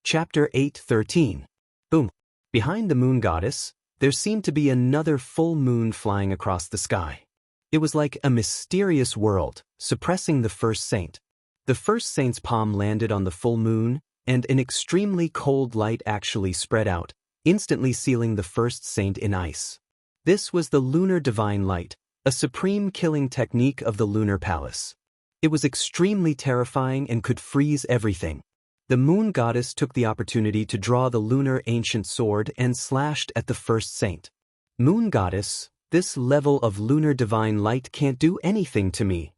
Chapter 8:13. Boom. Behind the moon goddess, there seemed to be another full moon flying across the sky. It was like a mysterious world, suppressing the first saint. The first saint's palm landed on the full moon, and an extremely cold light actually spread out, instantly sealing the first saint in ice. This was the lunar divine light, a supreme killing technique of the lunar palace. It was extremely terrifying and could freeze everything. The moon goddess took the opportunity to draw the lunar ancient sword and slashed at the first saint. Moon goddess, this level of lunar divine light can't do anything to me.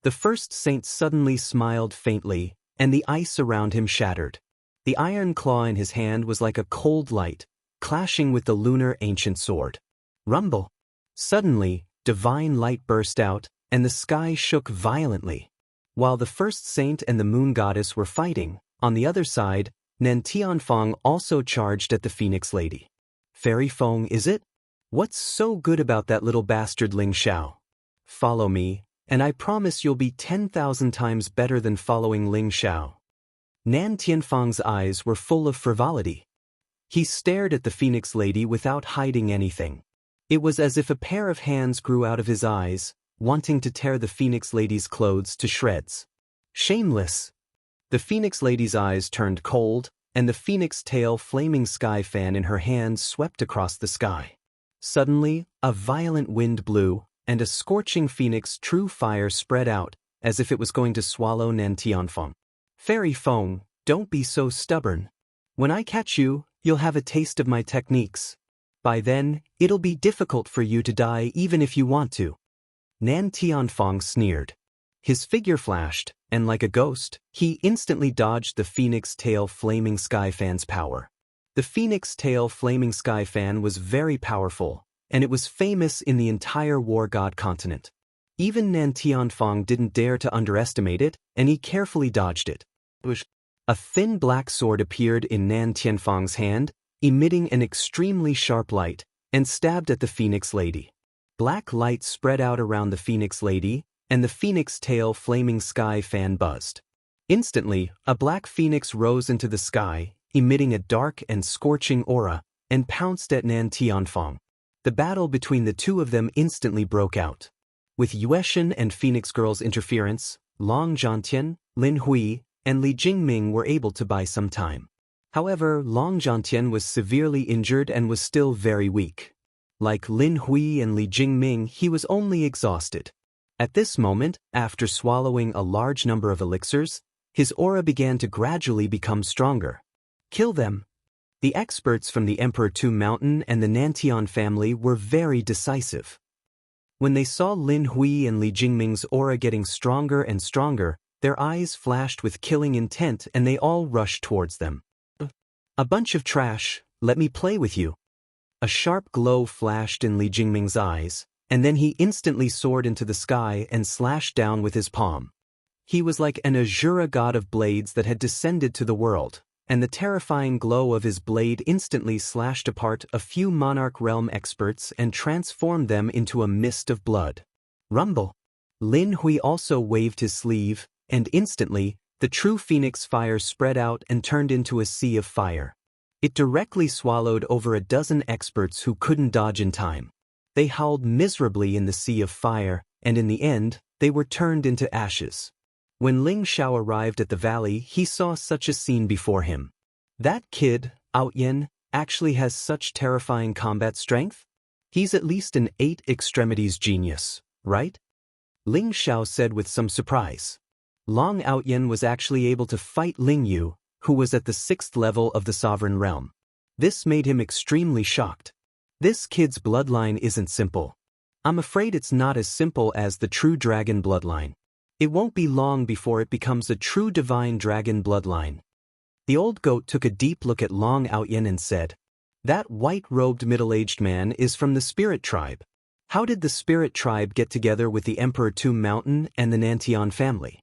The first saint suddenly smiled faintly, and the ice around him shattered. The iron claw in his hand was like a cold light, clashing with the lunar ancient sword. Rumble! Suddenly, divine light burst out, and the sky shook violently. While the first saint and the moon goddess were fighting, on the other side, Nan Tianfeng also charged at the Phoenix Lady. Fairy Feng, is it? What's so good about that little bastard Ling Xiao? Follow me, and I promise you'll be 10,000 times better than following Ling Xiao. Nan Tianfeng's eyes were full of frivolity. He stared at the Phoenix Lady without hiding anything. It was as if a pair of hands grew out of his eyes, wanting to tear the Phoenix Lady's clothes to shreds. Shameless! The Phoenix Lady's eyes turned cold, and the phoenix tail flaming sky fan in her hand swept across the sky. Suddenly, a violent wind blew, and a scorching phoenix true fire spread out, as if it was going to swallow Nan Tianfeng. Fairy Feng, don't be so stubborn. When I catch you, you'll have a taste of my techniques. By then, it'll be difficult for you to die even if you want to. Nan Tianfeng sneered. His figure flashed, and like a ghost, he instantly dodged the Phoenix Tail Flaming Sky Fan's power. The Phoenix Tail Flaming Sky Fan was very powerful, and it was famous in the entire War God continent. Even Nan Tianfeng didn't dare to underestimate it, and he carefully dodged it. A thin black sword appeared in Nan Tianfeng's hand, emitting an extremely sharp light, and stabbed at the Phoenix Lady. Black light spread out around the Phoenix Lady, and the Phoenix Tail Flaming Sky Fan buzzed. Instantly, a black phoenix rose into the sky, emitting a dark and scorching aura, and pounced at Nan Tianfeng. The battle between the two of them instantly broke out. With Yueshan and Phoenix Girl's interference, Long Zhantian, Lin Hui, and Li Jingming were able to buy some time. However, Long Zhantian was severely injured and was still very weak. Like Lin Hui and Li Jingming, he was only exhausted. At this moment, after swallowing a large number of elixirs, his aura began to gradually become stronger. Kill them! The experts from the Emperor Tomb Mountain and the Nantian family were very decisive. When they saw Lin Hui and Li Jingming's aura getting stronger and stronger, their eyes flashed with killing intent and they all rushed towards them. A bunch of trash, let me play with you. A sharp glow flashed in Li Jingming's eyes, and then he instantly soared into the sky and slashed down with his palm. He was like an Azura god of blades that had descended to the world, and the terrifying glow of his blade instantly slashed apart a few Monarch Realm experts and transformed them into a mist of blood. Rumble! Lin Hui also waved his sleeve, and instantly, the true phoenix fire spread out and turned into a sea of fire. It directly swallowed over a dozen experts who couldn't dodge in time. They howled miserably in the sea of fire, and in the end, they were turned into ashes. When Ling Xiao arrived at the valley, he saw such a scene before him. That kid, Outyen, actually has such terrifying combat strength? He's at least an 8 extremities genius, right? Ling Xiao said with some surprise. Long Outyen was actually able to fight Ling Yu, who was at the 6th level of the Sovereign Realm. This made him extremely shocked. This kid's bloodline isn't simple. I'm afraid it's not as simple as the true dragon bloodline. It won't be long before it becomes a true divine dragon bloodline. The old goat took a deep look at Long Outyen and said, "That white-robed middle-aged man is from the Spirit Tribe. How did the Spirit Tribe get together with the Emperor Tomb Mountain and the Nantian family?"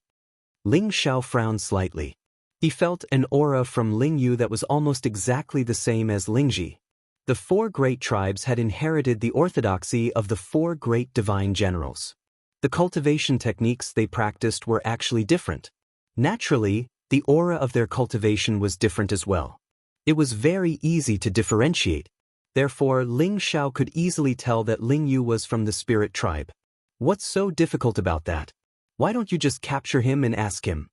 Ling Xiao frowned slightly. He felt an aura from Ling Yu that was almost exactly the same as Lingji. The 4 great tribes had inherited the orthodoxy of the 4 great divine generals. The cultivation techniques they practiced were actually different. Naturally, the aura of their cultivation was different as well. It was very easy to differentiate. Therefore, Ling Xiao could easily tell that Ling Yu was from the spirit tribe. What's so difficult about that? Why don't you just capture him and ask him?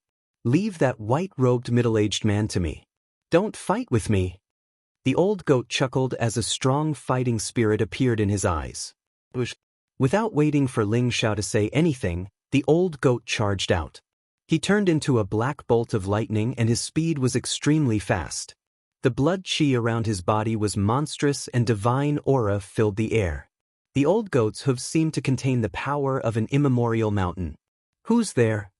Leave that white-robed middle-aged man to me. Don't fight with me. The old goat chuckled as a strong fighting spirit appeared in his eyes. Without waiting for Ling Xiao to say anything, the old goat charged out. He turned into a black bolt of lightning and his speed was extremely fast. The blood qi around his body was monstrous and divine aura filled the air. The old goat's hooves seemed to contain the power of an immemorial mountain. Who's there?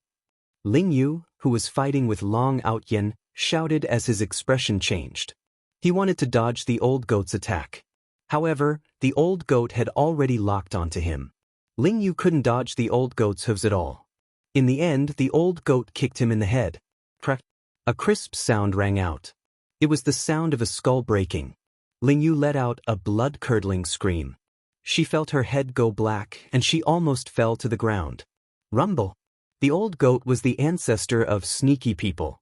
Ling Yu, who was fighting with Long Outyen, shouted as his expression changed. He wanted to dodge the old goat's attack. However, the old goat had already locked onto him. Ling Yu couldn't dodge the old goat's hooves at all. In the end, the old goat kicked him in the head. Crack! A crisp sound rang out. It was the sound of a skull breaking. Ling Yu let out a blood-curdling scream. She felt her head go black and she almost fell to the ground. Rumble! The old goat was the ancestor of sneaky people.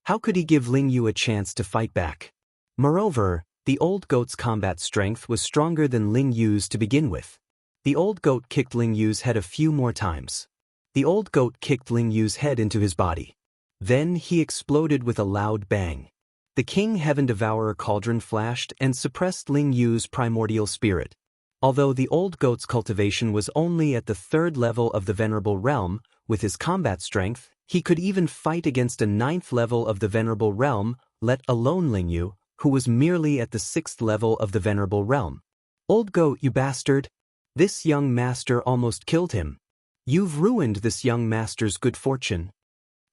How could he give Ling Yu a chance to fight back? Moreover, the old goat's combat strength was stronger than Ling Yu's to begin with. The old goat kicked Ling Yu's head a few more times. The old goat kicked Ling Yu's head into his body. Then he exploded with a loud bang. The King Heaven Devourer cauldron flashed and suppressed Ling Yu's primordial spirit. Although the old goat's cultivation was only at the 3rd level of the Venerable Realm, with his combat strength, he could even fight against a 9th level of the Venerable Realm, let alone Ling Yu, who was merely at the 6th level of the Venerable Realm. Old goat, you bastard! This young master almost killed him. You've ruined this young master's good fortune.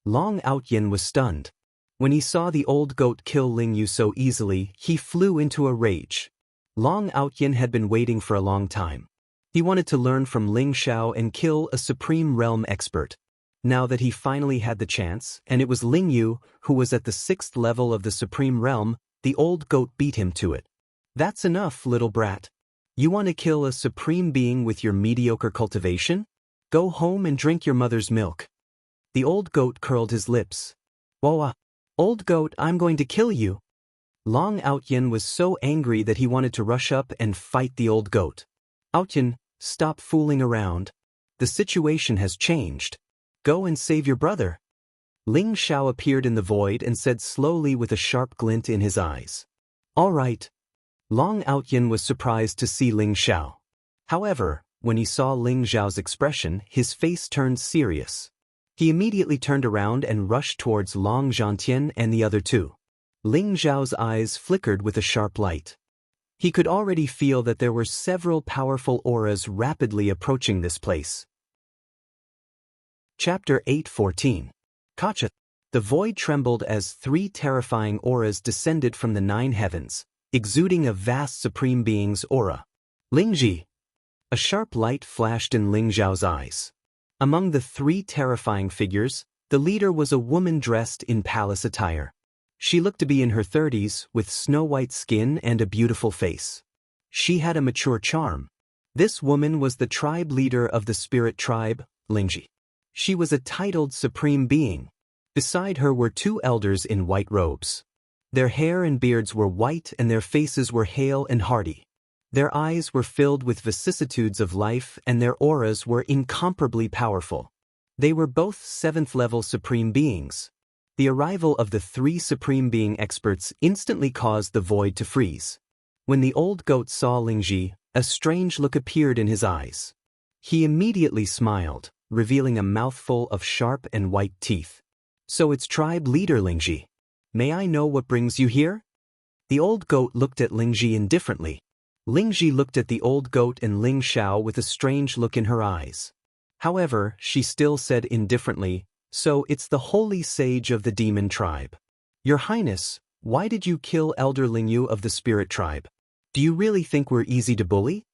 Long Outyen was stunned. When he saw the old goat kill Ling Yu so easily, he flew into a rage. Long Outyen had been waiting for a long time. He wanted to learn from Ling Xiao and kill a Supreme Realm expert. Now that he finally had the chance, and it was Ling Yu, who was at the 6th level of the Supreme Realm, the old goat beat him to it. That's enough, little brat. You want to kill a supreme being with your mediocre cultivation? Go home and drink your mother's milk. The old goat curled his lips. Whoa, old goat, I'm going to kill you. Long Outyen was so angry that he wanted to rush up and fight the old goat. Outyen, stop fooling around. The situation has changed. Go and save your brother. Ling Xiao appeared in the void and said slowly with a sharp glint in his eyes. All right. Long Outyen was surprised to see Ling Xiao. However, when he saw Ling Xiao's expression, his face turned serious. He immediately turned around and rushed towards Long Zhantian and the other two. Ling Xiao's eyes flickered with a sharp light. He could already feel that there were several powerful auras rapidly approaching this place. Chapter 8:14. Kacha. The void trembled as 3 terrifying auras descended from the 9 heavens, exuding a vast supreme being's aura. Lingji. A sharp light flashed in Ling Xiao's eyes. Among the 3 terrifying figures, the leader was a woman dressed in palace attire. She looked to be in her 30s, with snow-white skin and a beautiful face. She had a mature charm. This woman was the tribe leader of the spirit tribe, Lingji. She was a titled supreme being. Beside her were 2 elders in white robes. Their hair and beards were white and their faces were hale and hearty. Their eyes were filled with vicissitudes of life and their auras were incomparably powerful. They were both 7th-level supreme beings. The arrival of the 3 supreme being experts instantly caused the void to freeze. When the old goat saw Lingji, a strange look appeared in his eyes. He immediately smiled, revealing a mouthful of sharp and white teeth. So it's tribe leader Lingji. May I know what brings you here? The old goat looked at Lingji indifferently. Lingji looked at the old goat and Ling Xiao with a strange look in her eyes. However, she still said indifferently, so it's the holy sage of the demon tribe. Your Highness, why did you kill Elder Ling Yu of the spirit tribe? Do you really think we're easy to bully?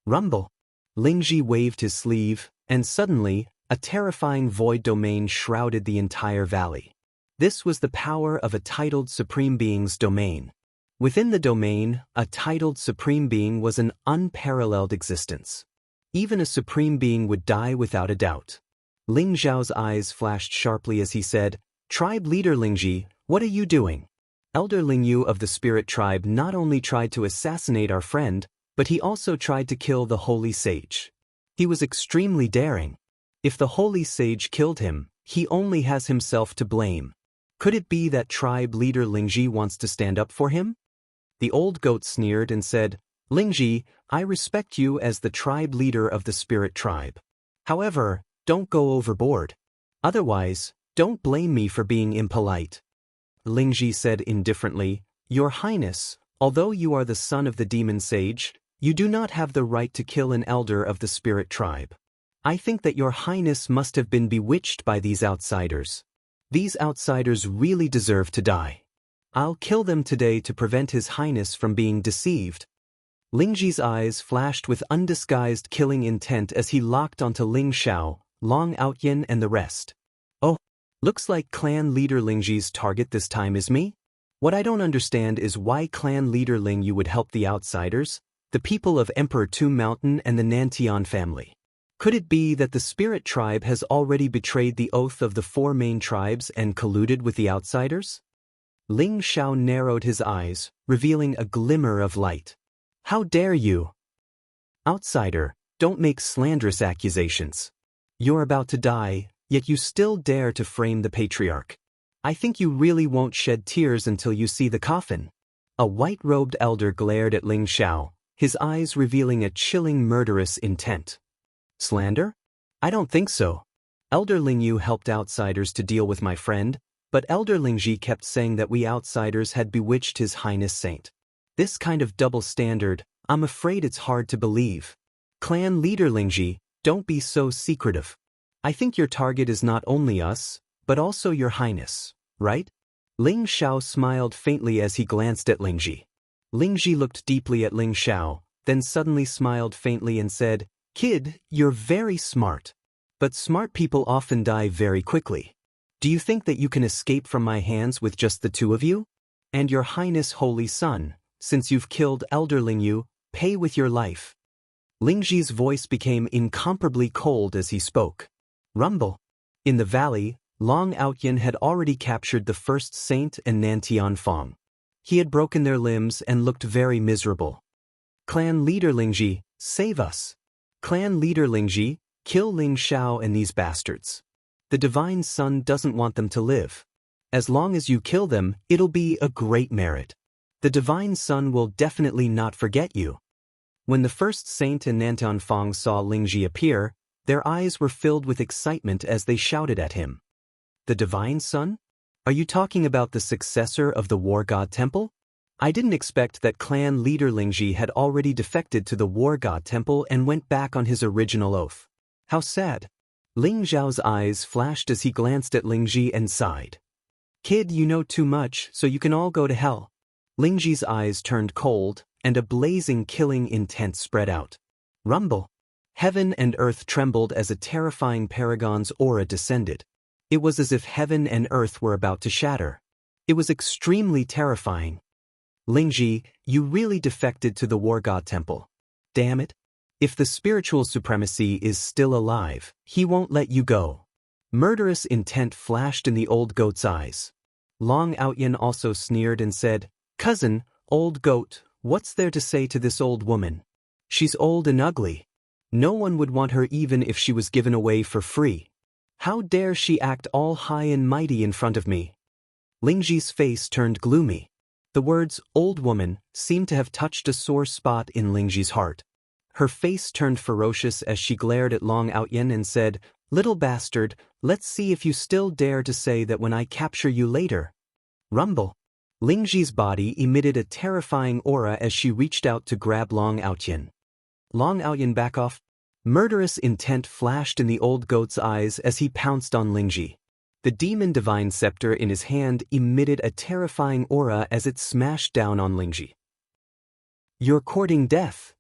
Rumble. Lingji waved his sleeve, and suddenly, a terrifying void domain shrouded the entire valley. This was the power of a titled supreme being's domain. Within the domain, a titled supreme being was an unparalleled existence. Even a supreme being would die without a doubt. Ling Xiao's eyes flashed sharply as he said, Tribe leader Lingji, what are you doing? Elder Lingyu of the spirit tribe not only tried to assassinate our friend, but he also tried to kill the holy sage. He was extremely daring. If the holy sage killed him, he only has himself to blame. Could it be that tribe leader Lingji wants to stand up for him? The old goat sneered and said, Lingji, I respect you as the tribe leader of the spirit tribe. However, don't go overboard. Otherwise, don't blame me for being impolite. Lingji said indifferently, Your Highness, although you are the son of the demon sage, you do not have the right to kill an elder of the spirit tribe. I think that Your Highness must have been bewitched by these outsiders. These outsiders really deserve to die. I'll kill them today to prevent His Highness from being deceived. Lingji's eyes flashed with undisguised killing intent as he locked onto Ling Xiao, Long Outyin and the rest. Oh, looks like clan leader Lingji's target this time is me? What I don't understand is why clan leader Ling Yu would help the outsiders, the people of Emperor Tomb Mountain and the Nantian family. Could it be that the spirit tribe has already betrayed the oath of the four main tribes and colluded with the outsiders? Ling Xiao narrowed his eyes, revealing a glimmer of light. How dare you? Outsider, don't make slanderous accusations. You're about to die, yet you still dare to frame the patriarch. I think you really won't shed tears until you see the coffin. A white-robed elder glared at Ling Xiao, his eyes revealing a chilling murderous intent. Slander? I don't think so. Elder Lingyu helped outsiders to deal with my friend, but Elder Lingji kept saying that we outsiders had bewitched His Highness Saint. This kind of double standard, I'm afraid it's hard to believe. Clan leader Lingji, don't be so secretive. I think your target is not only us, but also Your Highness, right? Ling Xiao smiled faintly as he glanced at Lingji. Lingji looked deeply at Ling Xiao, then suddenly smiled faintly and said, Kid, you're very smart. But smart people often die very quickly. Do you think that you can escape from my hands with just the two of you? And Your Highness Holy Son, since you've killed Elder Lingyu, pay with your life. Lingji's voice became incomparably cold as he spoke. Rumble. In the valley, Long Outyin had already captured the first saint and Nantian Fong. He had broken their limbs and looked very miserable. Clan leader Lingji, save us. Clan leader Lingji, kill Ling Xiao and these bastards. The Divine Son doesn't want them to live. As long as you kill them, it'll be a great merit. The Divine Son will definitely not forget you. When the first saint and Nantian Fong saw Lingji appear, their eyes were filled with excitement as they shouted at him. The Divine Son? Are you talking about the successor of the War God Temple? I didn't expect that clan leader Lingji had already defected to the War God Temple and went back on his original oath. How sad. Ling Zhao's eyes flashed as he glanced at Lingji and sighed. Kid, you know too much, so you can all go to hell. Lingji's eyes turned cold, and a blazing killing intent spread out. Rumble. Heaven and earth trembled as a terrifying paragon's aura descended. It was as if heaven and earth were about to shatter. It was extremely terrifying. Lingji, you really defected to the War God Temple. Damn it. If the spiritual supremacy is still alive, he won't let you go. Murderous intent flashed in the old goat's eyes. Long Outyin also sneered and said, Cousin, old goat, what's there to say to this old woman? She's old and ugly. No one would want her even if she was given away for free. How dare she act all high and mighty in front of me? Lingji's face turned gloomy. The words, old woman, seemed to have touched a sore spot in Lingji's heart. Her face turned ferocious as she glared at Long Outyin and said, Little bastard, let's see if you still dare to say that when I capture you later. Rumble. Lingji's body emitted a terrifying aura as she reached out to grab Long Outyin. Long Outyin, back off. Murderous intent flashed in the old goat's eyes as he pounced on Lingji. The demon divine scepter in his hand emitted a terrifying aura as it smashed down on Lingji. You're courting death.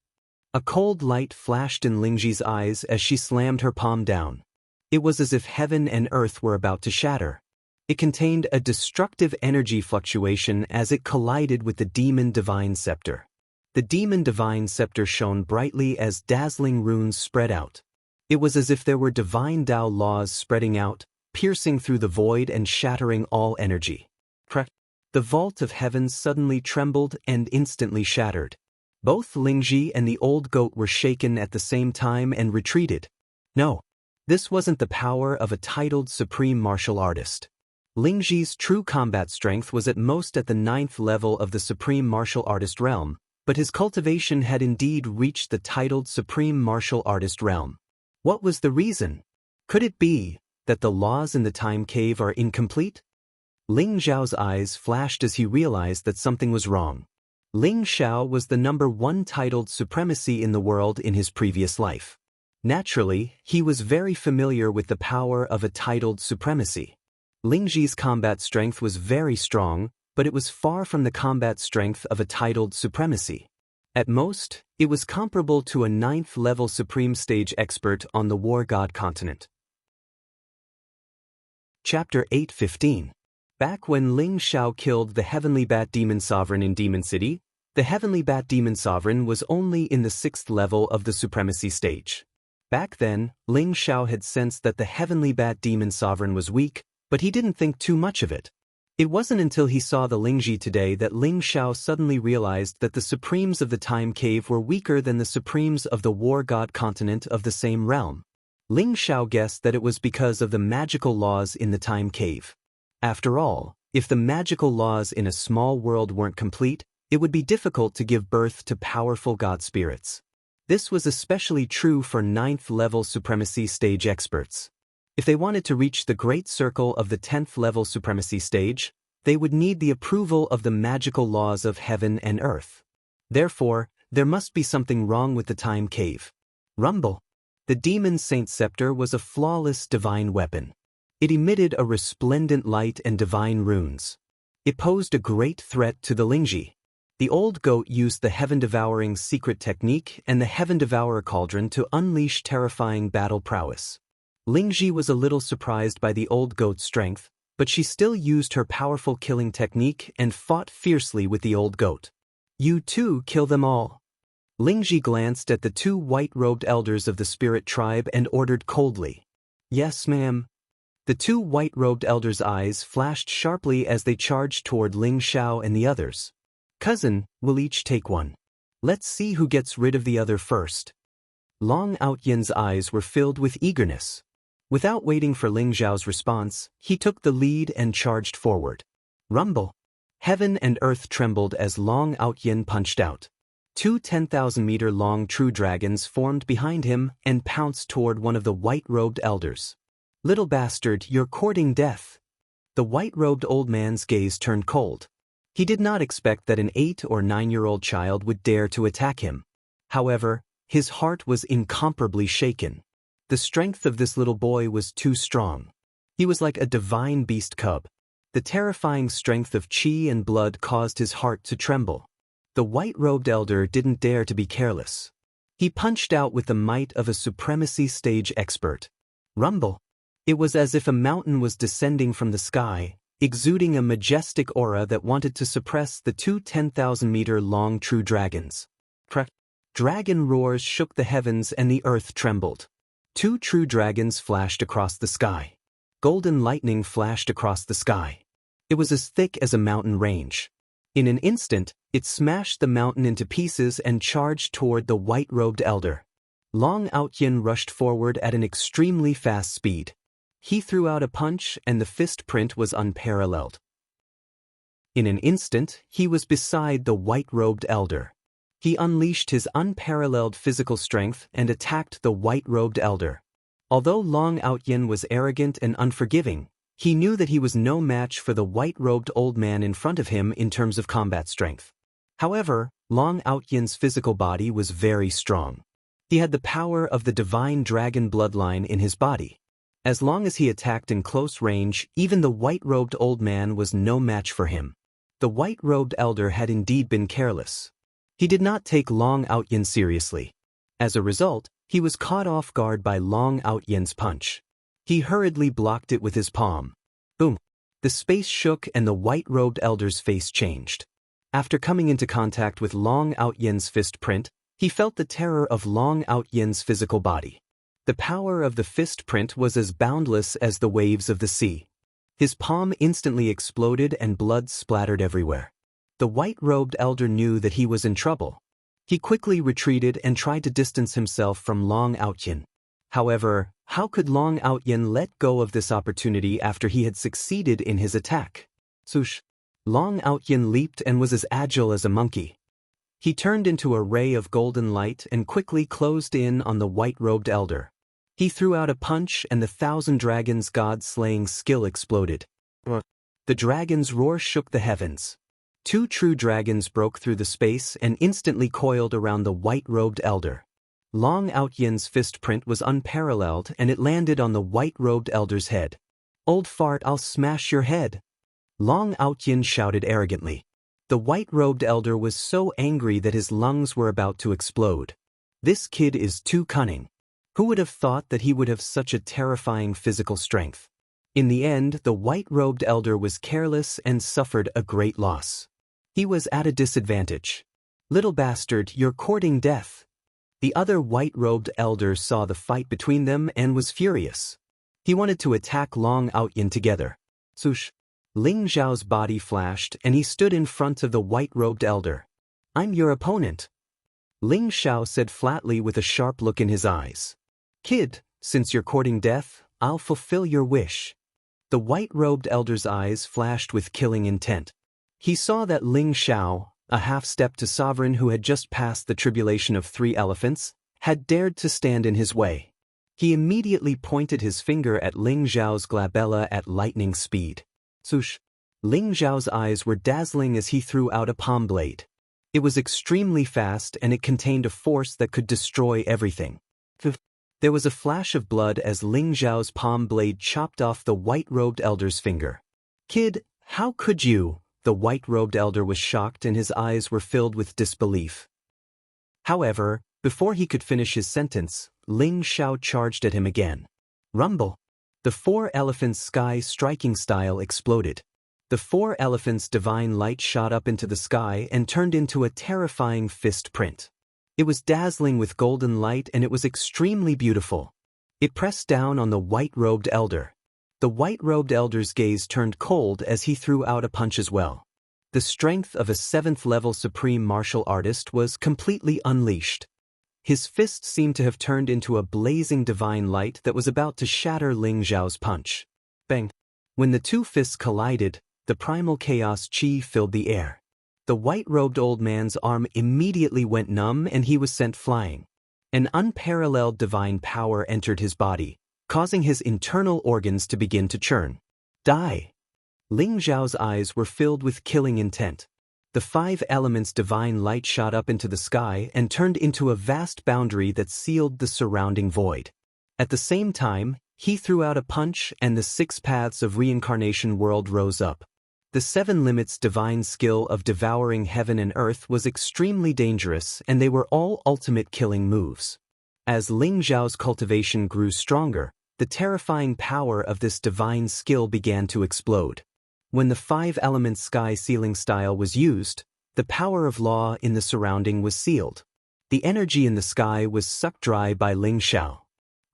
A cold light flashed in Lingji's eyes as she slammed her palm down. It was as if heaven and earth were about to shatter. It contained a destructive energy fluctuation as it collided with the demon divine scepter. The demon divine scepter shone brightly as dazzling runes spread out. It was as if there were divine Tao laws spreading out, piercing through the void and shattering all energy. The vault of heavens suddenly trembled and instantly shattered. Both Lingji and the old goat were shaken at the same time and retreated. No, this wasn't the power of a titled supreme martial artist. Lingji's true combat strength was at most at the 9th level of the supreme martial artist realm, but his cultivation had indeed reached the titled supreme martial artist realm. What was the reason? Could it be that the laws in the time cave are incomplete? Ling Xiao's eyes flashed as he realized that something was wrong. Ling Xiao was the #1 titled supremacy in the world in his previous life. Naturally, he was very familiar with the power of a titled supremacy. Lingji's combat strength was very strong, but it was far from the combat strength of a titled supremacy. At most, it was comparable to a 9th level supreme stage expert on the War God continent. Chapter 8:15. Back when Ling Xiao killed the Heavenly Bat Demon Sovereign in Demon City, the Heavenly Bat Demon Sovereign was only in the 6th level of the supremacy stage. Back then, Ling Xiao had sensed that the Heavenly Bat Demon Sovereign was weak, but he didn't think too much of it. It wasn't until he saw the Lingji today that Ling Xiao suddenly realized that the Supremes of the Time Cave were weaker than the Supremes of the War God continent of the same realm. Ling Xiao guessed that it was because of the magical laws in the Time Cave. After all, if the magical laws in a small world weren't complete, it would be difficult to give birth to powerful god spirits. This was especially true for 9th level supremacy stage experts. If they wanted to reach the great circle of the 10th level supremacy stage, they would need the approval of the magical laws of heaven and earth. Therefore, there must be something wrong with the Time Cave. Rumble. The Demon Saint Scepter was a flawless divine weapon. It emitted a resplendent light and divine runes. It posed a great threat to the Lingji. The old goat used the Heaven-Devouring secret technique and the Heaven-Devourer cauldron to unleash terrifying battle prowess. Lingji was a little surprised by the old goat's strength, but she still used her powerful killing technique and fought fiercely with the old goat. You too kill them all. Lingji glanced at the 2 white-robed elders of the spirit tribe and ordered coldly. Yes, ma'am. The 2 white-robed elders' eyes flashed sharply as they charged toward Ling Xiao and the others. Cousin, we'll each take one. Let's see who gets rid of the other first. Long Outyan's eyes were filled with eagerness. Without waiting for Ling Xiao's response, he took the lead and charged forward. Rumble. Heaven and earth trembled as Long Outyan punched out. 2 10,000-meter-long true dragons formed behind him and pounced toward one of the white-robed elders. Little bastard, you're courting death. The white-robed old man's gaze turned cold. He did not expect that an 8 or 9-year-old child would dare to attack him. However, his heart was incomparably shaken. The strength of this little boy was too strong. He was like a divine beast cub. The terrifying strength of chi and blood caused his heart to tremble. The white-robed elder didn't dare to be careless. He punched out with the might of a supremacy stage expert. Rumble. It was as if a mountain was descending from the sky, exuding a majestic aura that wanted to suppress the 2 10,000-meter-long true dragons. Dragon roars shook the heavens and the earth trembled. 2 true dragons flashed across the sky. Golden lightning flashed across the sky. It was as thick as a mountain range. In an instant, it smashed the mountain into pieces and charged toward the white-robed elder. Long Outyan rushed forward at an extremely fast speed. He threw out a punch and the fist print was unparalleled. In an instant, he was beside the white-robed elder. He unleashed his unparalleled physical strength and attacked the white-robed elder. Although Long Outyan was arrogant and unforgiving, he knew that he was no match for the white-robed old man in front of him in terms of combat strength. However, Long Outyan's physical body was very strong. He had the power of the divine dragon bloodline in his body. As long as he attacked in close range, even the white-robed old man was no match for him. The white-robed elder had indeed been careless. He did not take Long Outyan seriously. As a result, he was caught off guard by Long Outyan's punch. He hurriedly blocked it with his palm. Boom! The space shook and the white-robed elder's face changed. After coming into contact with Long Outyan's fist print, he felt the terror of Long Outyan's physical body. The power of the fist print was as boundless as the waves of the sea. His palm instantly exploded and blood splattered everywhere. The white-robed elder knew that he was in trouble. He quickly retreated and tried to distance himself from Long Outyin. However, how could Long Outyin let go of this opportunity after he had succeeded in his attack? Swoosh! Long Outyin leaped and was as agile as a monkey. He turned into a ray of golden light and quickly closed in on the white-robed elder. He threw out a punch and the 1,000 dragons' god-slaying skill exploded. The dragon's roar shook the heavens. 2 true dragons broke through the space and instantly coiled around the white-robed elder. Long Outyin's fist print was unparalleled and it landed on the white-robed elder's head. "Old fart, I'll smash your head!" Long Outyin shouted arrogantly. The white-robed elder was so angry that his lungs were about to explode. "This kid is too cunning. Who would have thought that he would have such a terrifying physical strength?" In the end, the white-robed elder was careless and suffered a great loss. He was at a disadvantage. "Little bastard, you're courting death." The other white-robed elder saw the fight between them and was furious. He wanted to attack Long Outyin together. Swoosh! Ling Zhao's body flashed and he stood in front of the white-robed elder. "I'm your opponent," Ling Zhao said flatly with a sharp look in his eyes. "Kid, since you're courting death, I'll fulfill your wish." The white-robed elder's eyes flashed with killing intent. He saw that Ling Zhao, a half-step to sovereign who had just passed the tribulation of 3 elephants, had dared to stand in his way. He immediately pointed his finger at Ling Zhao's glabella at lightning speed. Swoosh! Ling Zhao's eyes were dazzling as he threw out a palm blade. It was extremely fast and it contained a force that could destroy everything. There was a flash of blood as Ling Zhao's palm blade chopped off the white-robed elder's finger. "Kid, how could you?" The white-robed elder was shocked and his eyes were filled with disbelief. However, before he could finish his sentence, Ling Zhao charged at him again. Rumble! The 4 elephants' sky striking style exploded. The 4 elephants' divine light shot up into the sky and turned into a terrifying fist print. It was dazzling with golden light and it was extremely beautiful. It pressed down on the white-robed elder. The white-robed elder's gaze turned cold as he threw out a punch as well. The strength of a 7th-level supreme martial artist was completely unleashed. His fist seemed to have turned into a blazing divine light that was about to shatter Ling Zhao's punch. Bang! When the 2 fists collided, the primal chaos chi filled the air. The white-robed old man's arm immediately went numb and he was sent flying. An unparalleled divine power entered his body, causing his internal organs to begin to churn. Die! Ling Zhao's eyes were filled with killing intent. The 5 elements' divine light shot up into the sky and turned into a vast boundary that sealed the surrounding void. At the same time, he threw out a punch and the 6 paths of reincarnation world rose up. The 7 limits divine skill of devouring heaven and earth was extremely dangerous and they were all ultimate killing moves. As Ling Zhao's cultivation grew stronger, the terrifying power of this divine skill began to explode. When the 5 elements sky sealing style was used, the power of law in the surrounding was sealed. The energy in the sky was sucked dry by Ling Zhao.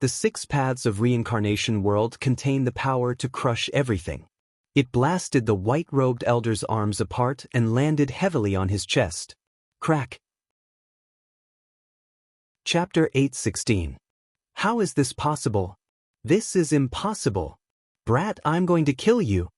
The 6 paths of reincarnation world contain the power to crush everything. It blasted the white-robed elder's arms apart and landed heavily on his chest. Crack! Chapter 8:16. How is this possible? This is impossible. Brat, I'm going to kill you.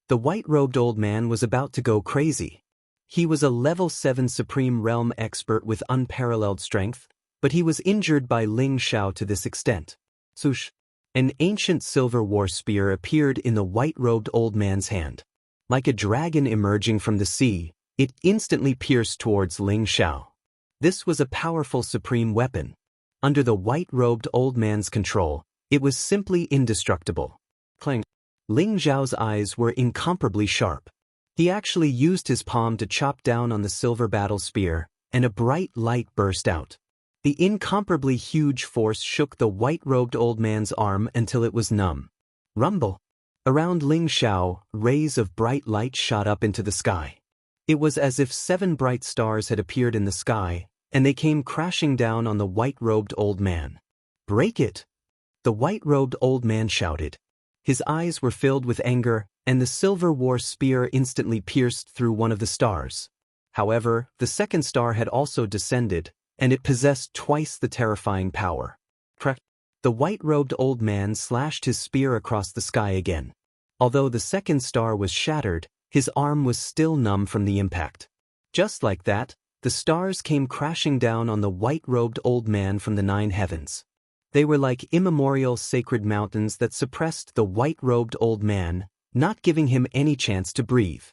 The white-robed old man was about to go crazy. He was a level 7 Supreme Realm expert with unparalleled strength, but he was injured by Ling Zhao to this extent. Swoosh! An ancient silver war spear appeared in the white-robed old man's hand. Like a dragon emerging from the sea, it instantly pierced towards Ling Zhao. This was a powerful supreme weapon. Under the white-robed old man's control, it was simply indestructible. Clang! Ling Zhao's eyes were incomparably sharp. He actually used his palm to chop down on the silver battle spear, and a bright light burst out. The incomparably huge force shook the white-robed old man's arm until it was numb. Rumble! Around Ling Zhao, rays of bright light shot up into the sky. It was as if 7 bright stars had appeared in the sky, and they came crashing down on the white-robed old man. Break it! The white-robed old man shouted. His eyes were filled with anger, and the silver war spear instantly pierced through one of the stars. However, the second star had also descended, and it possessed twice the terrifying power. The white-robed old man slashed his spear across the sky again. Although the second star was shattered, his arm was still numb from the impact. Just like that, the stars came crashing down on the white-robed old man from the 9 heavens. They were like immemorial sacred mountains that suppressed the white-robed old man, not giving him any chance to breathe.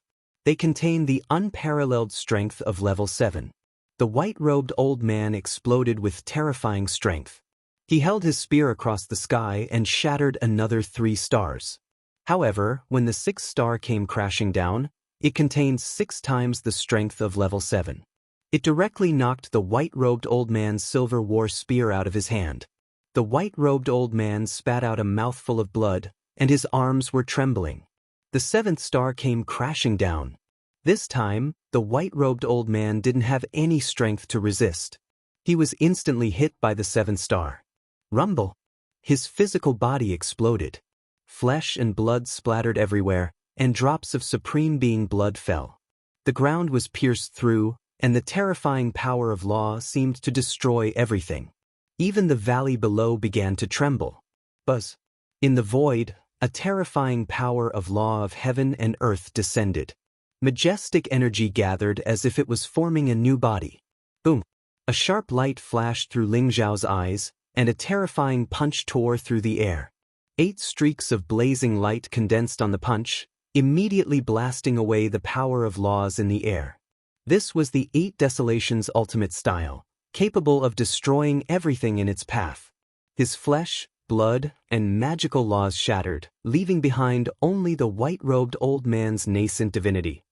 They contained the unparalleled strength of level 7. The white-robed old man exploded with terrifying strength. He held his spear across the sky and shattered another 3 stars. However, when the 6th star came crashing down, it contained 6 times the strength of level 7. It directly knocked the white-robed old man's silver war spear out of his hand. The white-robed old man spat out a mouthful of blood, and his arms were trembling. The 7th star came crashing down. This time, the white-robed old man didn't have any strength to resist. He was instantly hit by the 7th star. Rumble! His physical body exploded. Flesh and blood splattered everywhere, and drops of Supreme Being blood fell. The ground was pierced through, and the terrifying power of law seemed to destroy everything. Even the valley below began to tremble. Buzz! In the void, a terrifying power of law of heaven and earth descended. Majestic energy gathered as if it was forming a new body. Boom! A sharp light flashed through Ling Zhao's eyes, and a terrifying punch tore through the air. 8 streaks of blazing light condensed on the punch, immediately blasting away the power of laws in the air. This was the 8 Desolation's ultimate style, capable of destroying everything in its path. His flesh, blood, and magical laws shattered, leaving behind only the white-robed old man's nascent divinity.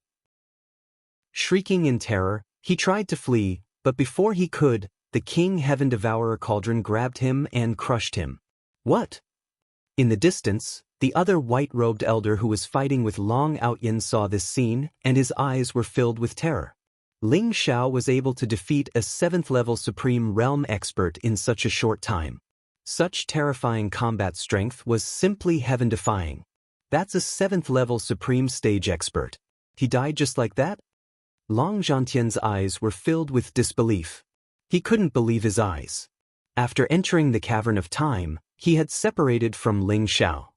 Shrieking in terror, he tried to flee, but before he could, the King Heaven Devourer Cauldron grabbed him and crushed him. What? In the distance, the other white-robed elder who was fighting with Long Outyin saw this scene, and his eyes were filled with terror. Ling Xiao was able to defeat a 7th-level Supreme Realm expert in such a short time. Such terrifying combat strength was simply heaven-defying. That's a 7th-level Supreme Stage expert. He died just like that? Long Zhantian's eyes were filled with disbelief. He couldn't believe his eyes. After entering the Cavern of Time, he had separated from Ling Xiao.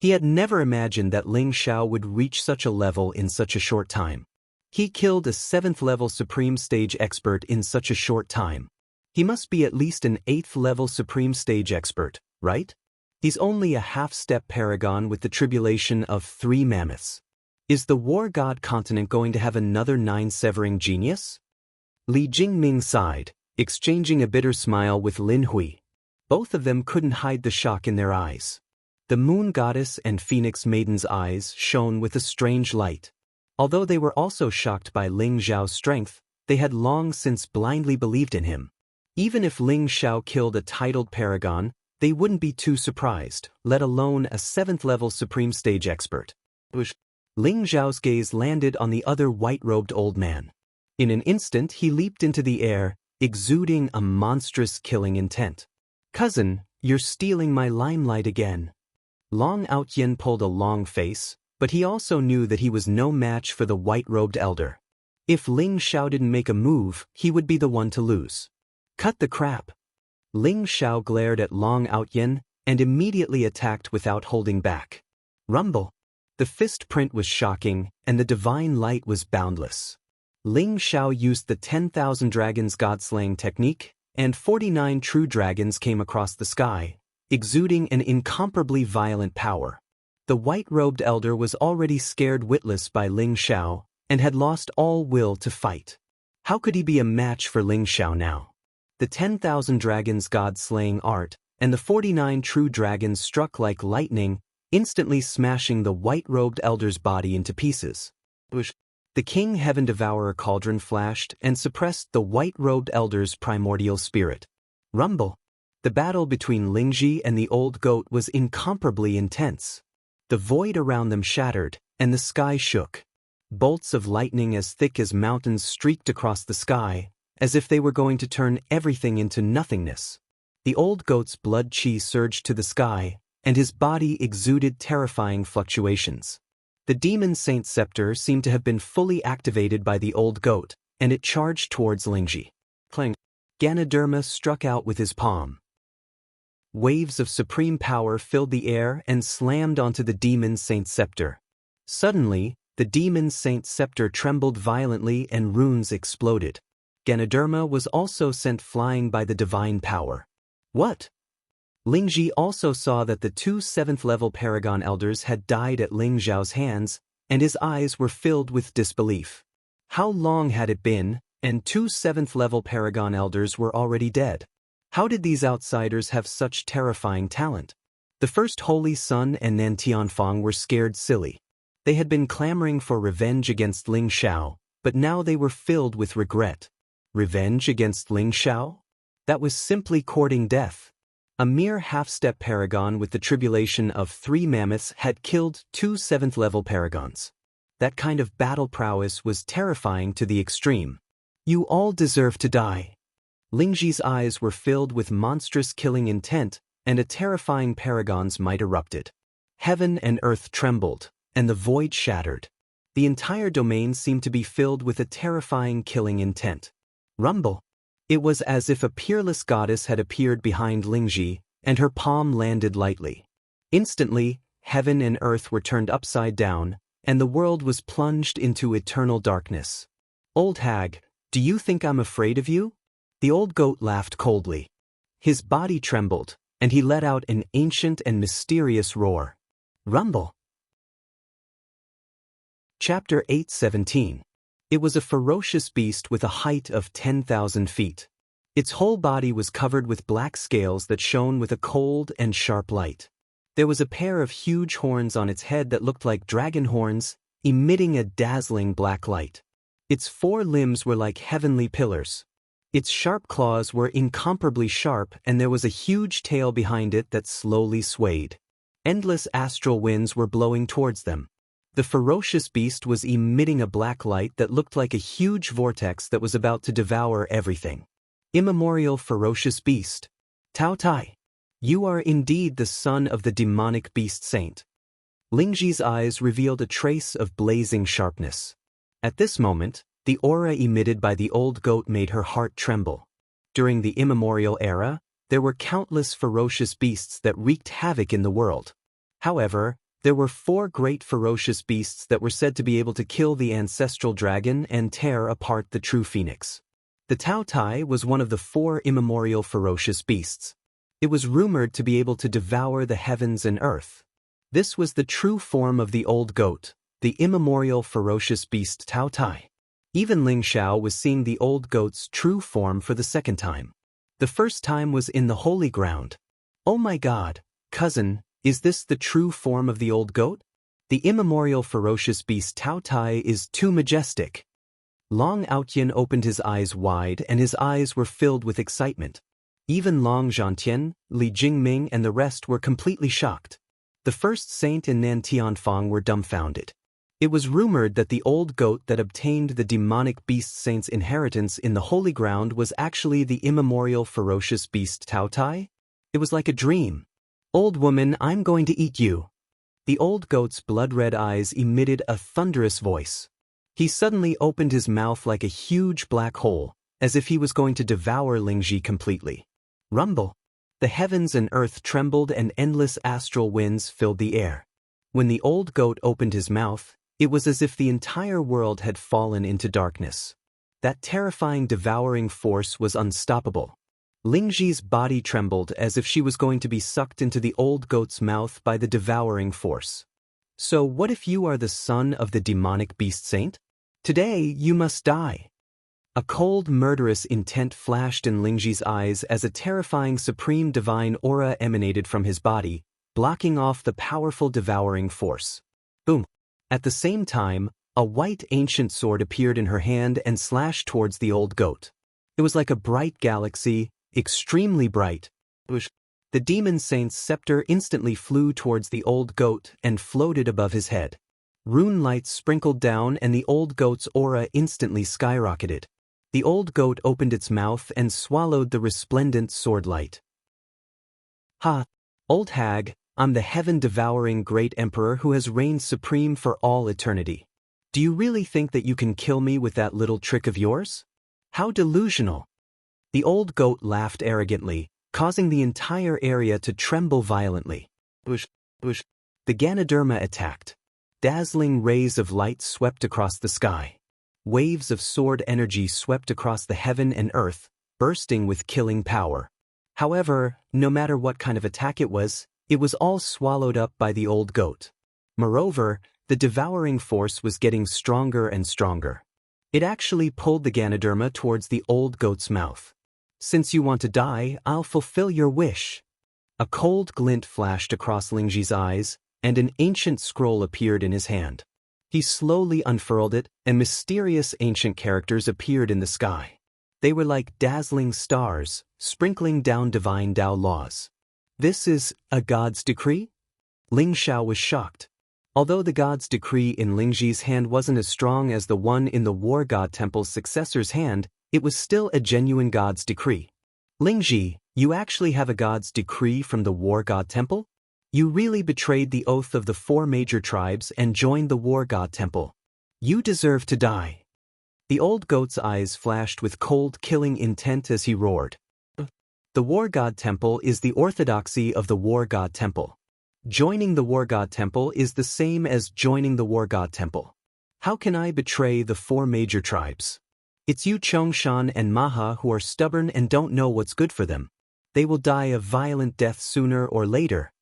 He had never imagined that Ling Xiao would reach such a level in such a short time. He killed a 7th-level Supreme Stage expert in such a short time. He must be at least an 8th-level Supreme Stage expert, right? He's only a half-step paragon with the tribulation of 3 mammoths. Is the War God continent going to have another 9-severing genius? Li Jingming sighed, exchanging a bitter smile with Lin Hui. Both of them couldn't hide the shock in their eyes. The Moon Goddess and Phoenix Maiden's eyes shone with a strange light. Although they were also shocked by Ling Zhao's strength, they had long since blindly believed in him. Even if Ling Xiao killed a titled paragon, they wouldn't be too surprised, let alone a 7th-level Supreme Stage expert. Ling Zhao's gaze landed on the other white-robed old man. In an instant he leaped into the air, exuding a monstrous killing intent. "Cousin, you're stealing my limelight again." Long Outyin pulled a long face, but he also knew that he was no match for the white-robed elder. If Ling Xiao didn't make a move, he would be the one to lose. "Cut the crap." Ling Xiao glared at Long Outyin and immediately attacked without holding back. Rumble! The fist print was shocking, and the divine light was boundless. Ling Xiao used the 10,000 dragons god-slaying technique, and 49 true dragons came across the sky, exuding an incomparably violent power. The white-robed elder was already scared witless by Ling Xiao, and had lost all will to fight. How could he be a match for Ling Xiao now? The 10,000 dragons god-slaying art, and the 49 true dragons struck like lightning, instantly smashing the white-robed elder's body into pieces. The King Heaven Devourer Cauldron flashed and suppressed the white-robed elder's primordial spirit. Rumble! The battle between Lingji and the old goat was incomparably intense. The void around them shattered, and the sky shook. Bolts of lightning as thick as mountains streaked across the sky, as if they were going to turn everything into nothingness. The old goat's blood chi surged to the sky, and his body exuded terrifying fluctuations. The demon saint's scepter seemed to have been fully activated by the old goat, and it charged towards Lingji. Clang! Ganoderma struck out with his palm. Waves of supreme power filled the air and slammed onto the demon saint's scepter. Suddenly, the demon saint's scepter trembled violently and runes exploded. Ganoderma was also sent flying by the divine power. What? Lingji also saw that the two 7th-level Paragon Elders had died at Ling Zhao's hands, and his eyes were filled with disbelief. How long had it been, and two 7th-level Paragon Elders were already dead? How did these outsiders have such terrifying talent? The first Holy Sun and Nan Tianfang were scared silly. They had been clamoring for revenge against Ling Xiao, but now they were filled with regret. Revenge against Ling Xiao? That was simply courting death. A mere half-step paragon with the tribulation of 3 mammoths had killed two 7th-level paragons. That kind of battle prowess was terrifying to the extreme. You all deserve to die. Lingji's eyes were filled with monstrous killing intent, and a terrifying paragon's might erupted. Heaven and earth trembled, and the void shattered. The entire domain seemed to be filled with a terrifying killing intent. Rumble! It was as if a peerless goddess had appeared behind Lingji, and her palm landed lightly. Instantly, heaven and earth were turned upside down, and the world was plunged into eternal darkness. Old hag, do you think I'm afraid of you? The old goat laughed coldly. His body trembled, and he let out an ancient and mysterious roar. Rumble! Chapter 8:17. It was a ferocious beast with a height of 10,000 feet. Its whole body was covered with black scales that shone with a cold and sharp light. There was a pair of huge horns on its head that looked like dragon horns, emitting a dazzling black light. Its 4 limbs were like heavenly pillars. Its sharp claws were incomparably sharp, and there was a huge tail behind it that slowly swayed. Endless astral winds were blowing towards them. The ferocious beast was emitting a black light that looked like a huge vortex that was about to devour everything. Immemorial ferocious beast. Tao Tai. You are indeed the son of the demonic beast saint. Lingji's eyes revealed a trace of blazing sharpness. At this moment, the aura emitted by the old goat made her heart tremble. During the immemorial era, there were countless ferocious beasts that wreaked havoc in the world. However, there were 4 great ferocious beasts that were said to be able to kill the ancestral dragon and tear apart the true phoenix. The Tao Tai was one of the 4 immemorial ferocious beasts. It was rumored to be able to devour the heavens and earth. This was the true form of the old goat, the immemorial ferocious beast Tao Tai. Even Ling Xiao was seeing the old goat's true form for the second time. The first time was in the holy ground. Oh my God, cousin, is this the true form of the old goat? The immemorial ferocious beast Tao Tai is too majestic. Long Aotian opened his eyes wide, and his eyes were filled with excitement. Even Long Zhantian, Li Jingming and the rest were completely shocked. The first saint and Nan Tianfang were dumbfounded. It was rumored that the old goat that obtained the demonic beast saint's inheritance in the holy ground was actually the immemorial ferocious beast Tao Tai. It was like a dream. Old woman, I'm going to eat you. The old goat's blood-red eyes emitted a thunderous voice. He suddenly opened his mouth like a huge black hole, as if he was going to devour Lingji completely. Rumble! The heavens and earth trembled and endless astral winds filled the air. When the old goat opened his mouth, it was as if the entire world had fallen into darkness. That terrifying devouring force was unstoppable. Lingji's body trembled as if she was going to be sucked into the old goat's mouth by the devouring force. So what if you are the son of the demonic beast saint? Today you must die. A cold, murderous intent flashed in Lingji's eyes as a terrifying supreme divine aura emanated from his body, blocking off the powerful devouring force. Boom! At the same time, a white ancient sword appeared in her hand and slashed towards the old goat. It was like a bright galaxy, extremely bright. The demon saint's scepter instantly flew towards the old goat and floated above his head. Rune lights sprinkled down and the old goat's aura instantly skyrocketed. The old goat opened its mouth and swallowed the resplendent sword light. Ha! Old hag, I'm the heaven-devouring great emperor who has reigned supreme for all eternity. Do you really think that you can kill me with that little trick of yours? How delusional! The old goat laughed arrogantly, causing the entire area to tremble violently. Bush, bush. The Ganoderma attacked. Dazzling rays of light swept across the sky. Waves of sword energy swept across the heaven and earth, bursting with killing power. However, no matter what kind of attack it was all swallowed up by the old goat. Moreover, the devouring force was getting stronger and stronger. It actually pulled the Ganoderma towards the old goat's mouth. Since you want to die, I'll fulfill your wish. A cold glint flashed across Lingji's eyes, and an ancient scroll appeared in his hand. He slowly unfurled it, and mysterious ancient characters appeared in the sky. They were like dazzling stars, sprinkling down divine Tao laws. This is a god's decree? Ling Xiao was shocked. Although the god's decree in Lingji's hand wasn't as strong as the one in the War God Temple's successor's hand, it was still a genuine god's decree. Lingji, you actually have a god's decree from the War God Temple? You really betrayed the oath of the 4 major tribes and joined the War God Temple. You deserve to die. The old goat's eyes flashed with cold, killing intent as he roared. The War God Temple is the orthodoxy of the War God Temple. Joining the War God Temple is the same as joining the War God Temple. How can I betray the 4 major tribes? It's you Chongshan and Maha who are stubborn and don't know what's good for them. They will die a violent death sooner or later.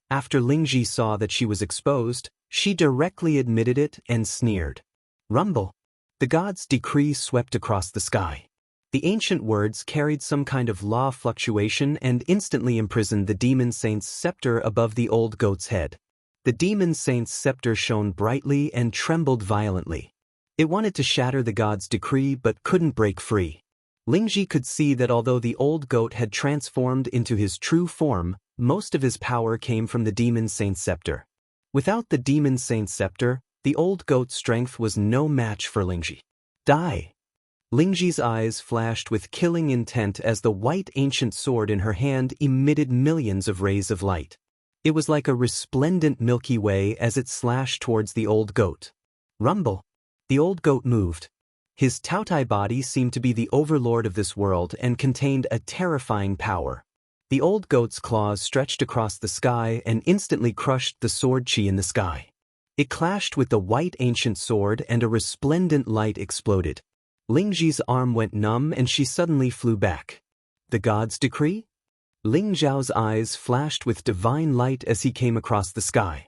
After Lingji saw that she was exposed, she directly admitted it and sneered. Rumble. The god's decree swept across the sky. The ancient words carried some kind of law fluctuation and instantly imprisoned the demon saint's scepter above the old goat's head. The demon saint's scepter shone brightly and trembled violently. It wanted to shatter the god's decree but couldn't break free. Lingji could see that although the old goat had transformed into his true form, most of his power came from the demon saint's scepter. Without the demon saint's scepter, the old goat's strength was no match for Lingji. Die! Lingji's eyes flashed with killing intent as the white ancient sword in her hand emitted millions of rays of light. It was like a resplendent Milky Way as it slashed towards the old goat. Rumble! The old goat moved. His Taotai body seemed to be the overlord of this world and contained a terrifying power. The old goat's claws stretched across the sky and instantly crushed the sword chi in the sky. It clashed with the white ancient sword and a resplendent light exploded. Lingji's arm went numb and she suddenly flew back. The god's decree? Ling Zhao's eyes flashed with divine light as he came across the sky.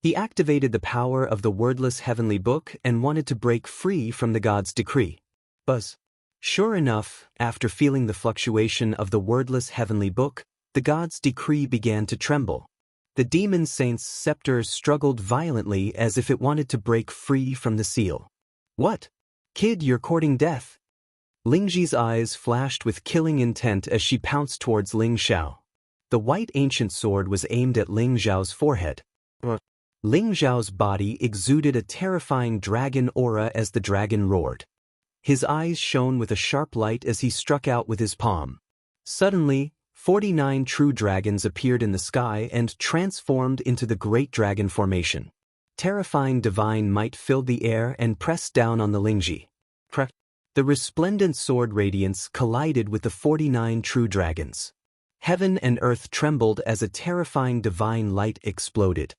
He activated the power of the wordless heavenly book and wanted to break free from the god's decree. Buzz. Sure enough, after feeling the fluctuation of the wordless heavenly book, the god's decree began to tremble. The demon saint's scepter struggled violently as if it wanted to break free from the seal. What? Kid, you're courting death. Lingji's eyes flashed with killing intent as she pounced towards Ling Xiao. The white ancient sword was aimed at Ling Zhao's forehead. Ling Zhao's body exuded a terrifying dragon aura as the dragon roared. His eyes shone with a sharp light as he struck out with his palm. Suddenly, 49 true dragons appeared in the sky and transformed into the Great Dragon Formation. Terrifying divine might filled the air and pressed down on the Lingji. The resplendent sword radiance collided with the 49 true dragons. Heaven and earth trembled as a terrifying divine light exploded.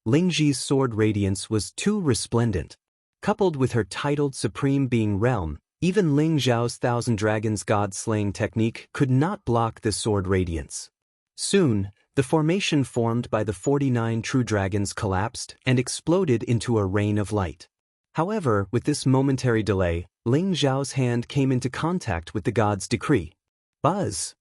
Lingji's sword radiance was too resplendent. Coupled with her titled Supreme Being Realm, even Ling Zhao's Thousand Dragons God-slaying technique could not block the sword radiance. Soon, the formation formed by the 49 true dragons collapsed and exploded into a rain of light. However, with this momentary delay, Ling Zhao's hand came into contact with the god's decree. Buzz!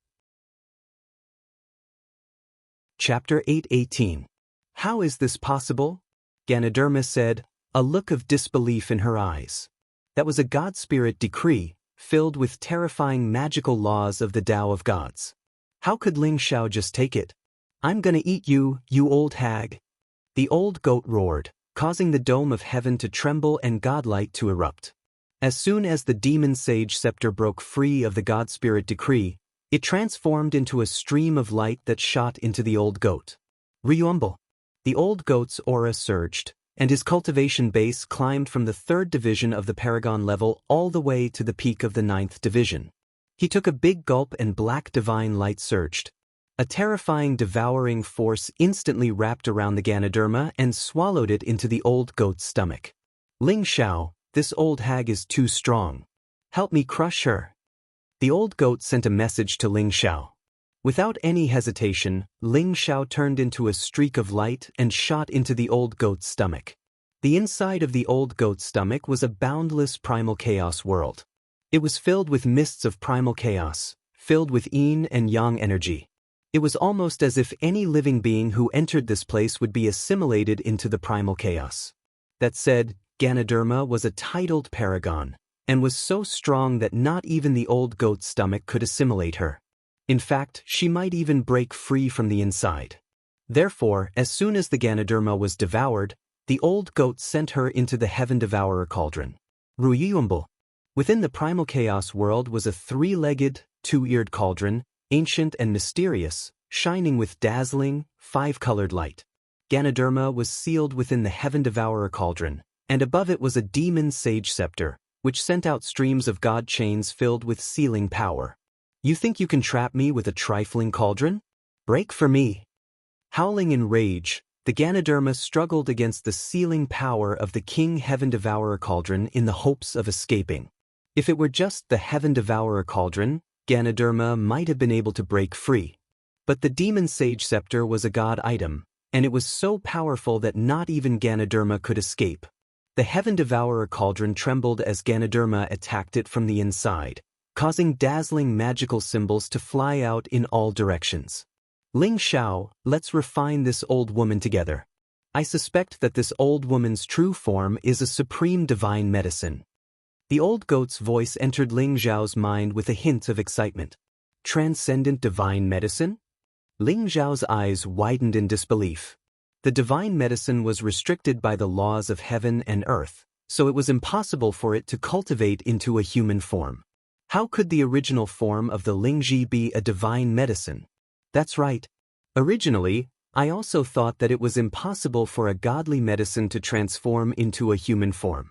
Chapter 8:18. How is this possible? Ganoderma said, a look of disbelief in her eyes. That was a God Spirit decree, filled with terrifying magical laws of the Tao of Gods. How could Ling Xiao just take it? I'm gonna eat you, you old hag. The old goat roared, causing the dome of heaven to tremble and godlight to erupt. As soon as the demon sage scepter broke free of the God Spirit decree, It transformed into a stream of light that shot into the old goat. Ryuumble. The old goat's aura surged, and his cultivation base climbed from the 3rd division of the Paragon level all the way to the peak of the 9th division. He took a big gulp and black divine light surged. A terrifying devouring force instantly wrapped around the Ganoderma and swallowed it into the old goat's stomach. Ling Xiao, this old hag is too strong. Help me crush her. The old goat sent a message to Ling Xiao. Without any hesitation, Ling Xiao turned into a streak of light and shot into the old goat's stomach. The inside of the old goat's stomach was a boundless primal chaos world. It was filled with mists of primal chaos, filled with yin and yang energy. It was almost as if any living being who entered this place would be assimilated into the primal chaos. That said, Ganoderma was a titled paragon, and was so strong that not even the old goat's stomach could assimilate her. In fact, she might even break free from the inside. Therefore, as soon as the Ganoderma was devoured, the old goat sent her into the Heaven Devourer cauldron. Ryuumble. Within the primal chaos world was a 3-legged, 2-eared cauldron, ancient and mysterious, shining with dazzling, 5-colored light. Ganoderma was sealed within the Heaven Devourer cauldron, and above it was a demon sage scepter, which sent out streams of god chains filled with sealing power. You think you can trap me with a trifling cauldron? Break for me. Howling in rage, the Ganoderma struggled against the sealing power of the King Heaven Devourer cauldron in the hopes of escaping. If it were just the Heaven Devourer cauldron, Ganoderma might have been able to break free. But the Demon Sage Scepter was a god item, and it was so powerful that not even Ganoderma could escape. The Heaven Devourer cauldron trembled as Ganoderma attacked it from the inside, causing dazzling magical symbols to fly out in all directions. Ling Xiao, let's refine this old woman together. I suspect that this old woman's true form is a supreme divine medicine. The old goat's voice entered Ling Xiao's mind with a hint of excitement. Transcendent divine medicine? Ling Xiao's eyes widened in disbelief. The divine medicine was restricted by the laws of heaven and earth, so it was impossible for it to cultivate into a human form. How could the original form of the Lingji be a divine medicine? That's right. Originally, I also thought that it was impossible for a godly medicine to transform into a human form.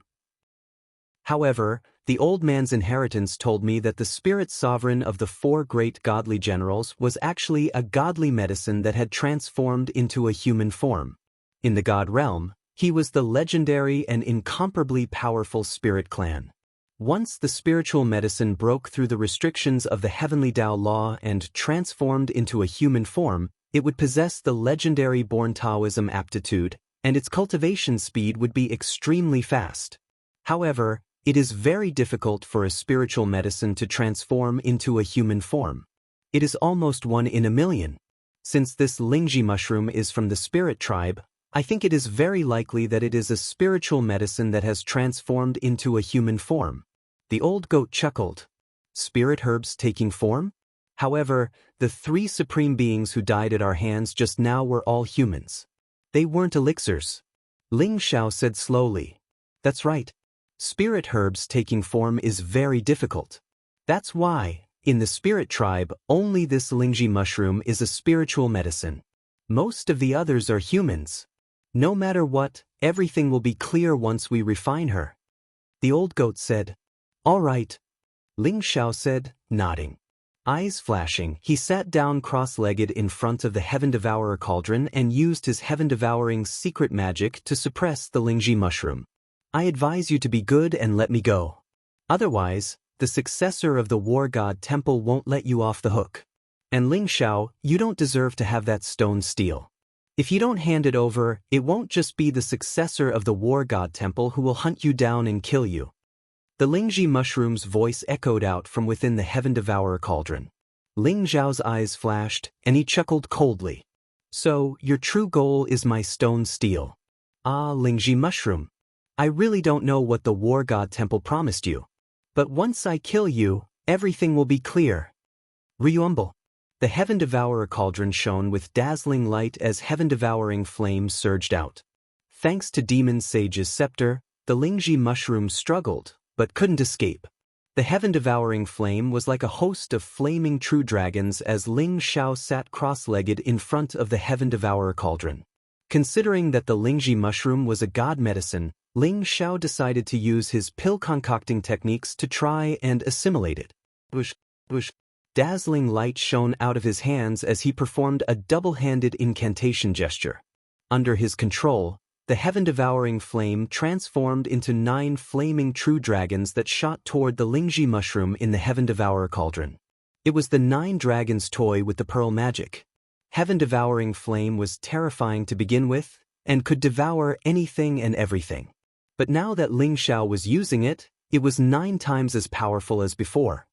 However, the old man's inheritance told me that the spirit sovereign of the 4 great godly generals was actually a godly medicine that had transformed into a human form. In the god realm, he was the legendary and incomparably powerful spirit clan. Once the spiritual medicine broke through the restrictions of the heavenly Tao law and transformed into a human form, it would possess the legendary born Taoism aptitude, and its cultivation speed would be extremely fast. However, it is very difficult for a spiritual medicine to transform into a human form. It is almost 1 in a million. Since this Lingji mushroom is from the spirit tribe, I think it is very likely that it is a spiritual medicine that has transformed into a human form. The old goat chuckled. Spirit herbs taking form? However, the 3 supreme beings who died at our hands just now were all humans. They weren't elixirs. Ling Xiao said slowly. That's right. Spirit herbs taking form is very difficult. That's why, in the spirit tribe, only this Lingji mushroom is a spiritual medicine. Most of the others are humans. No matter what, everything will be clear once we refine her. The old goat said. All right. Ling Xiao said, nodding. Eyes flashing, he sat down cross-legged in front of the Heaven Devourer cauldron and used his heaven-devouring secret magic to suppress the Lingji mushroom. I advise you to be good and let me go. Otherwise, the successor of the War God Temple won't let you off the hook. And Ling Xiao, you don't deserve to have that stone steel. If you don't hand it over, it won't just be the successor of the War God Temple who will hunt you down and kill you. The Lingji mushroom's voice echoed out from within the Heaven Devourer cauldron. Ling Xiao's eyes flashed, and he chuckled coldly. So, your true goal is my stone steel. Ah, Lingji mushroom. I really don't know what the War God Temple promised you. But once I kill you, everything will be clear. Ryuumble. The Heaven Devourer cauldron shone with dazzling light as heaven-devouring flames surged out. Thanks to Demon Sage's scepter, the Lingji mushroom struggled, but couldn't escape. The heaven-devouring flame was like a host of flaming true dragons as Ling Xiao sat cross-legged in front of the heaven-devourer cauldron. Considering that the Lingji mushroom was a god medicine, Ling Xiao decided to use his pill-concocting techniques to try and assimilate it. Whoosh, whoosh. Dazzling light shone out of his hands as he performed a double-handed incantation gesture. Under his control, the heaven-devouring flame transformed into 9 flaming true dragons that shot toward the Lingji mushroom in the heaven-devourer cauldron. It was the 9 dragons toy with the pearl magic. Heaven-devouring flame was terrifying to begin with, and could devour anything and everything. But now that Ling Xiao was using it, it was 9 times as powerful as before.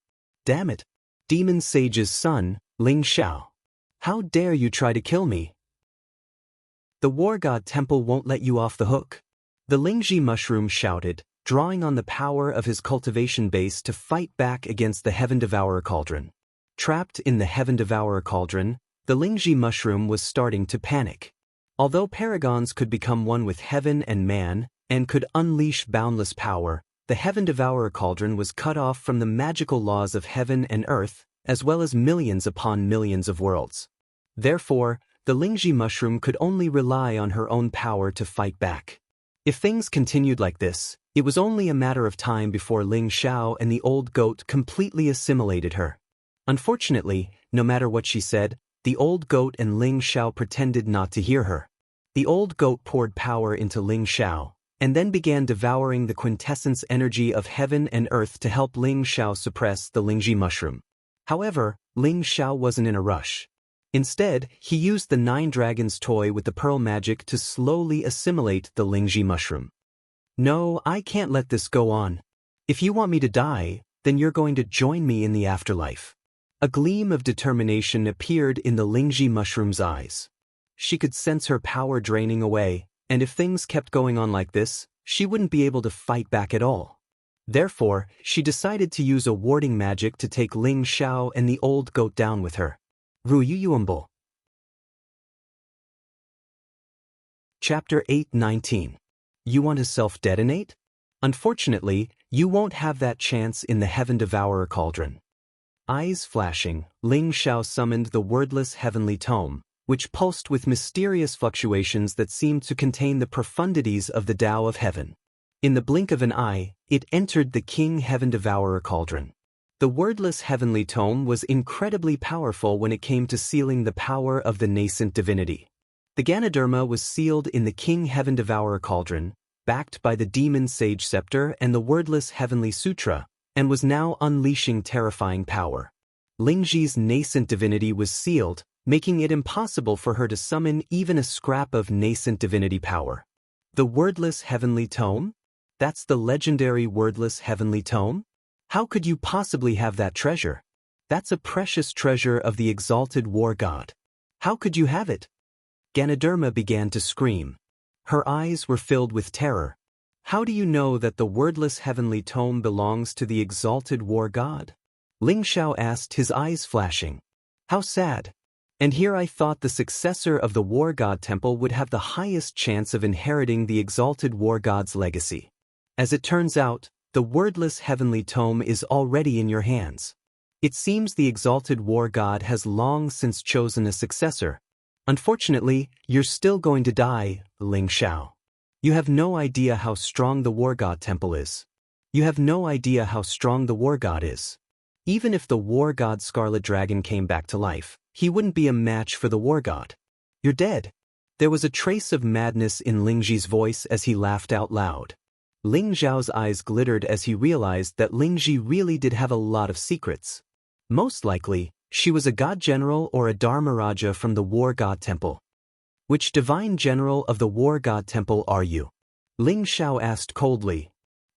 Damn it! Demon Sage's son, Ling Xiao. How dare you try to kill me? The War God Temple won't let you off the hook. The Lingji mushroom shouted, drawing on the power of his cultivation base to fight back against the Heaven-Devourer cauldron. Trapped in the Heaven-Devourer cauldron, the Lingji mushroom was starting to panic. Although paragons could become one with heaven and man, and could unleash boundless power, the Heaven-Devourer cauldron was cut off from the magical laws of heaven and earth, as well as millions upon millions of worlds. Therefore, the Lingji mushroom could only rely on her own power to fight back. If things continued like this, it was only a matter of time before Ling Xiao and the old goat completely assimilated her. Unfortunately, no matter what she said, the old goat and Ling Xiao pretended not to hear her. The old goat poured power into Ling Xiao, and then began devouring the quintessence energy of heaven and earth to help Ling Xiao suppress the Lingji mushroom. However, Ling Xiao wasn't in a rush. Instead, he used the 9 dragons toy with the pearl magic to slowly assimilate the Lingji mushroom. No, I can't let this go on. If you want me to die, then you're going to join me in the afterlife. A gleam of determination appeared in the Lingji mushroom's eyes. She could sense her power draining away, and if things kept going on like this, she wouldn't be able to fight back at all. Therefore, she decided to use a warding magic to take Ling Xiao and the old goat down with her. Ruyuyuumbo. Chapter 8:19. You want to self-detonate? Unfortunately, you won't have that chance in the Heaven-Devourer cauldron. Eyes flashing, Ling Xiao summoned the wordless heavenly tome, which pulsed with mysterious fluctuations that seemed to contain the profundities of the Tao of heaven. In the blink of an eye, it entered the King Heaven-Devourer cauldron. The wordless heavenly tome was incredibly powerful when it came to sealing the power of the nascent divinity. The Ganoderma was sealed in the King Heaven-Devourer cauldron, backed by the Demon Sage Scepter and the wordless heavenly sutra, and was now unleashing terrifying power. Lingji's nascent divinity was sealed, making it impossible for her to summon even a scrap of nascent divinity power. The wordless heavenly tome? That's the legendary wordless heavenly tome? How could you possibly have that treasure? That's a precious treasure of the exalted war god. How could you have it? Ganoderma began to scream. Her eyes were filled with terror. How do you know that the wordless heavenly tome belongs to the exalted war god? Ling Xiao asked, his eyes flashing. How sad. And here I thought the successor of the war god temple would have the highest chance of inheriting the exalted war god's legacy. As it turns out, the wordless heavenly tome is already in your hands. It seems the exalted war god has long since chosen a successor. Unfortunately, you're still going to die, Ling Xiao. You have no idea how strong the war god temple is. You have no idea how strong the war god is. Even if the war god Scarlet Dragon came back to life, he wouldn't be a match for the war god. You're dead. There was a trace of madness in Lingji's voice as he laughed out loud. Ling Xiao's eyes glittered as he realized that Lingji really did have a lot of secrets. Most likely, she was a god general or a Dharmaraja from the war god temple. Which divine general of the war god temple are you? Ling Xiao asked coldly.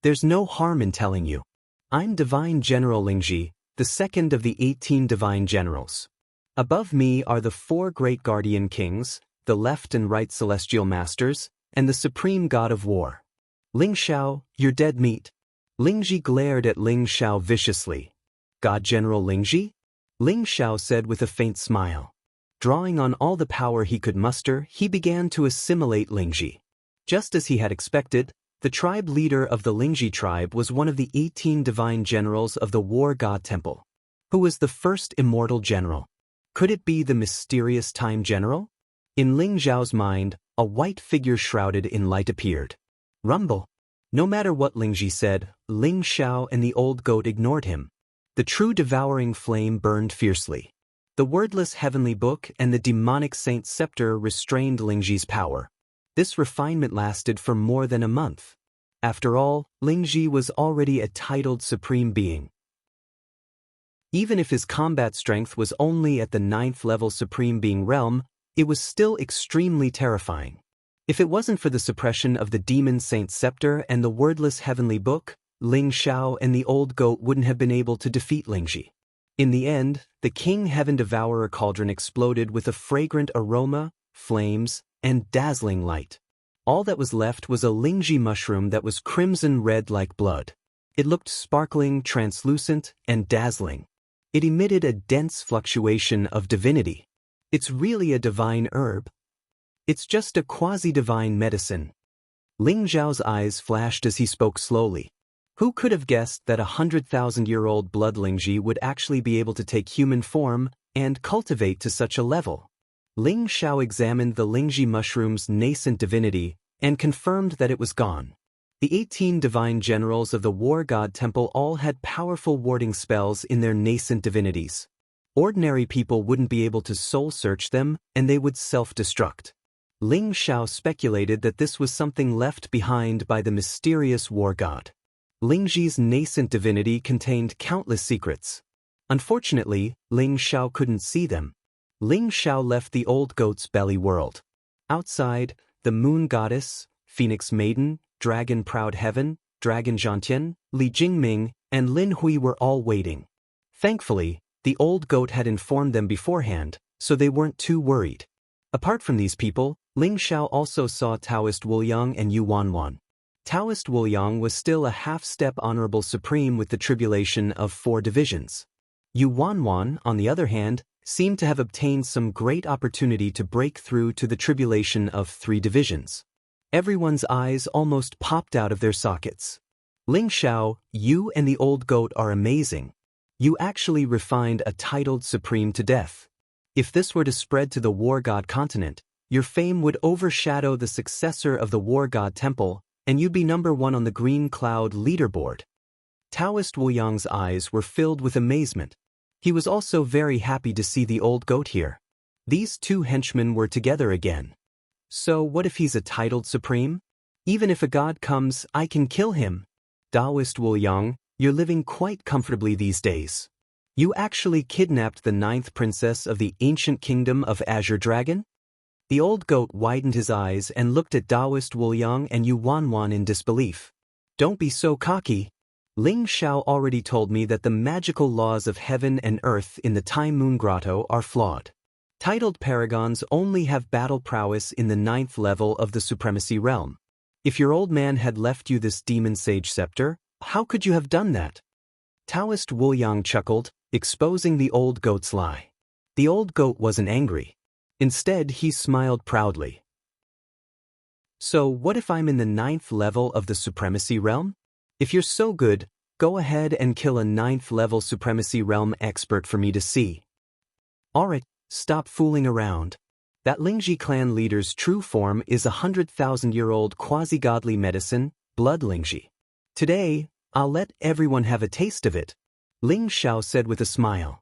There's no harm in telling you. I'm divine general Lingji, the second of the 18 divine generals. Above me are the 4 great guardian kings, the left and right celestial masters, and the supreme god of war. Ling Xiao, you're dead meat. Lingji glared at Ling Xiao viciously. God General Lingji? Ling Xiao said with a faint smile. Drawing on all the power he could muster, he began to assimilate Lingji. Just as he had expected, The tribe leader of the Lingji tribe was one of the 18 divine generals of the war god temple. Who was the first immortal general? Could it be the mysterious time general? In Ling Zhao's mind, a white figure shrouded in light appeared. Rumble. No matter what Lingji said, Ling Xiao and the old goat ignored him. The true devouring flame burned fiercely. The wordless heavenly book and the demonic saint's scepter restrained Lingji's power. This refinement lasted for more than a month. After all, Lingji was already a titled supreme being. Even if his combat strength was only at the 9th level supreme being realm, it was still extremely terrifying. If it wasn't for the suppression of the demon saint's scepter and the wordless heavenly book, Ling Xiao and the old goat wouldn't have been able to defeat Lingji. In the end, the King Heaven Devourer cauldron exploded with a fragrant aroma, flames, and dazzling light. All that was left was a Lingji mushroom that was crimson red like blood. It looked sparkling, translucent, and dazzling. It emitted a dense fluctuation of divinity. It's really a divine herb. It's just a quasi-divine medicine. Ling Zhao's eyes flashed as he spoke slowly. Who could have guessed that 100,000-year-old blood Lingji would actually be able to take human form and cultivate to such a level? Ling Xiao examined the Lingji mushroom's nascent divinity and confirmed that it was gone. The 18 divine generals of the war god temple all had powerful warding spells in their nascent divinities. Ordinary people wouldn't be able to soul search them, and they would self-destruct. Ling Xiao speculated that this was something left behind by the mysterious war god. Lingji's nascent divinity contained countless secrets. Unfortunately, Ling Xiao couldn't see them. Ling Xiao left the old goat's belly world. Outside, the moon goddess, phoenix maiden, dragon proud heaven, dragon Zhantian, Li Jingming, and Lin Hui were all waiting. Thankfully, the old goat had informed them beforehand, so they weren't too worried. Apart from these people, Ling Xiao also saw Taoist Wuliang and Yu Wanwan. Taoist Wuliang was still a half-step honorable supreme with the tribulation of 4 divisions. Yu Wanwan, on the other hand, seemed to have obtained some great opportunity to break through to the tribulation of 3 divisions. Everyone's eyes almost popped out of their sockets. Ling Xiao, you and the old goat are amazing. You actually refined a titled supreme to death. If this were to spread to the war god continent, your fame would overshadow the successor of the war god temple, and you'd be #1 on the green cloud leaderboard. Taoist Wuyang's eyes were filled with amazement. He was also very happy to see the old goat here. These 2 henchmen were together again. So what if he's a titled supreme? Even if a god comes, I can kill him. Taoist Wuyang, you're living quite comfortably these days. You actually kidnapped the 9th princess of the ancient kingdom of Azure Dragon? The old goat widened his eyes and looked at Taoist Wuliang and Yu Wanwan in disbelief. Don't be so cocky. Ling Xiao already told me that the magical laws of heaven and earth in the Time Moon Grotto are flawed. Titled paragons only have battle prowess in the 9th level of the supremacy realm. If your old man had left you this demon sage scepter, how could you have done that? Taoist Wuliang chuckled, exposing the old goat's lie. The old goat wasn't angry. Instead, he smiled proudly. So what if I'm in the 9th level of the supremacy realm? If you're so good, go ahead and kill a 9th level supremacy realm expert for me to see. Alright, stop fooling around. That Lingji clan leader's true form is a 100,000-year-old quasi-godly medicine, Blood Lingji. Today, I'll let everyone have a taste of it, Ling Xiao said with a smile.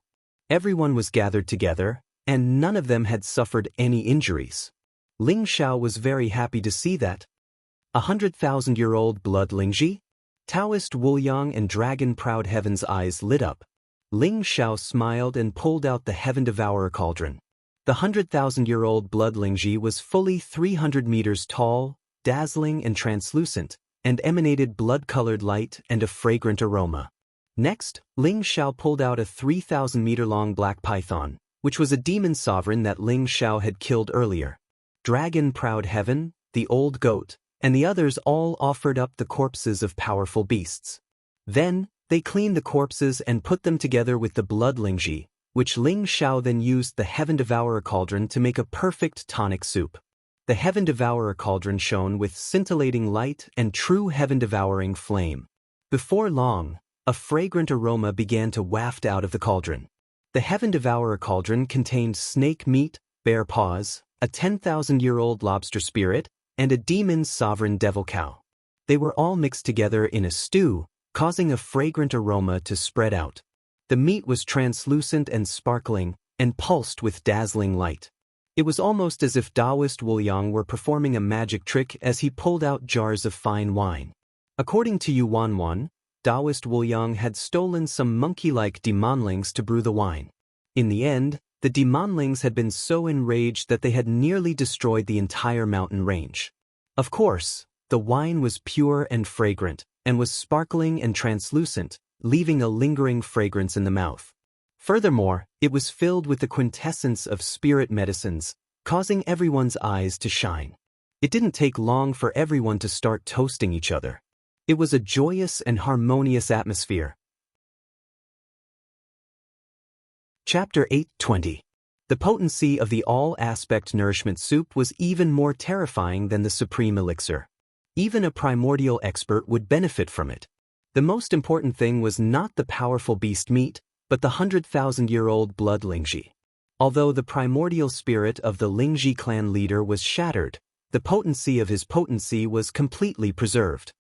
Everyone was gathered together, and none of them had suffered any injuries. Ling Xiao was very happy to see that. 100,000-year-old Blood Lingji? Taoist Wuliang and Dragon Proud Heaven's eyes lit up. Ling Xiao smiled and pulled out the Heaven Devourer cauldron. The 100,000-year-old Blood Lingji was fully 300 meters tall, dazzling and translucent, and emanated blood-colored light and a fragrant aroma. Next, Ling Xiao pulled out a 3,000-meter-long black python, which was a demon sovereign that Ling Xiao had killed earlier. Dragon Proud Heaven, the old goat, and the others all offered up the corpses of powerful beasts. Then, they cleaned the corpses and put them together with the Blood Lingji, which Ling Xiao then used the Heaven Devourer cauldron to make a perfect tonic soup. The Heaven Devourer cauldron shone with scintillating light and true heaven-devouring flame. Before long, a fragrant aroma began to waft out of the cauldron. The Heaven Devourer cauldron contained snake meat, bear paws, a 10,000-year-old lobster spirit, and a demon's sovereign devil cow. They were all mixed together in a stew, causing a fragrant aroma to spread out. The meat was translucent and sparkling, and pulsed with dazzling light. It was almost as if Taoist Wuliang were performing a magic trick as he pulled out jars of fine wine. According to Yuanwan, Taoist Wuliang had stolen some monkey-like demonlings to brew the wine. In the end, the demonlings had been so enraged that they had nearly destroyed the entire mountain range. Of course, the wine was pure and fragrant, and was sparkling and translucent, leaving a lingering fragrance in the mouth. Furthermore, it was filled with the quintessence of spirit medicines, causing everyone's eyes to shine. It didn't take long for everyone to start toasting each other. It was a joyous and harmonious atmosphere. Chapter 8:20. The potency of the all-aspect nourishment soup was even more terrifying than the supreme elixir. Even a primordial expert would benefit from it. The most important thing was not the powerful beast meat, but the 100,000-year-old blood Lingji. Although the primordial spirit of the Lingji clan leader was shattered, the potency of his potency was completely preserved.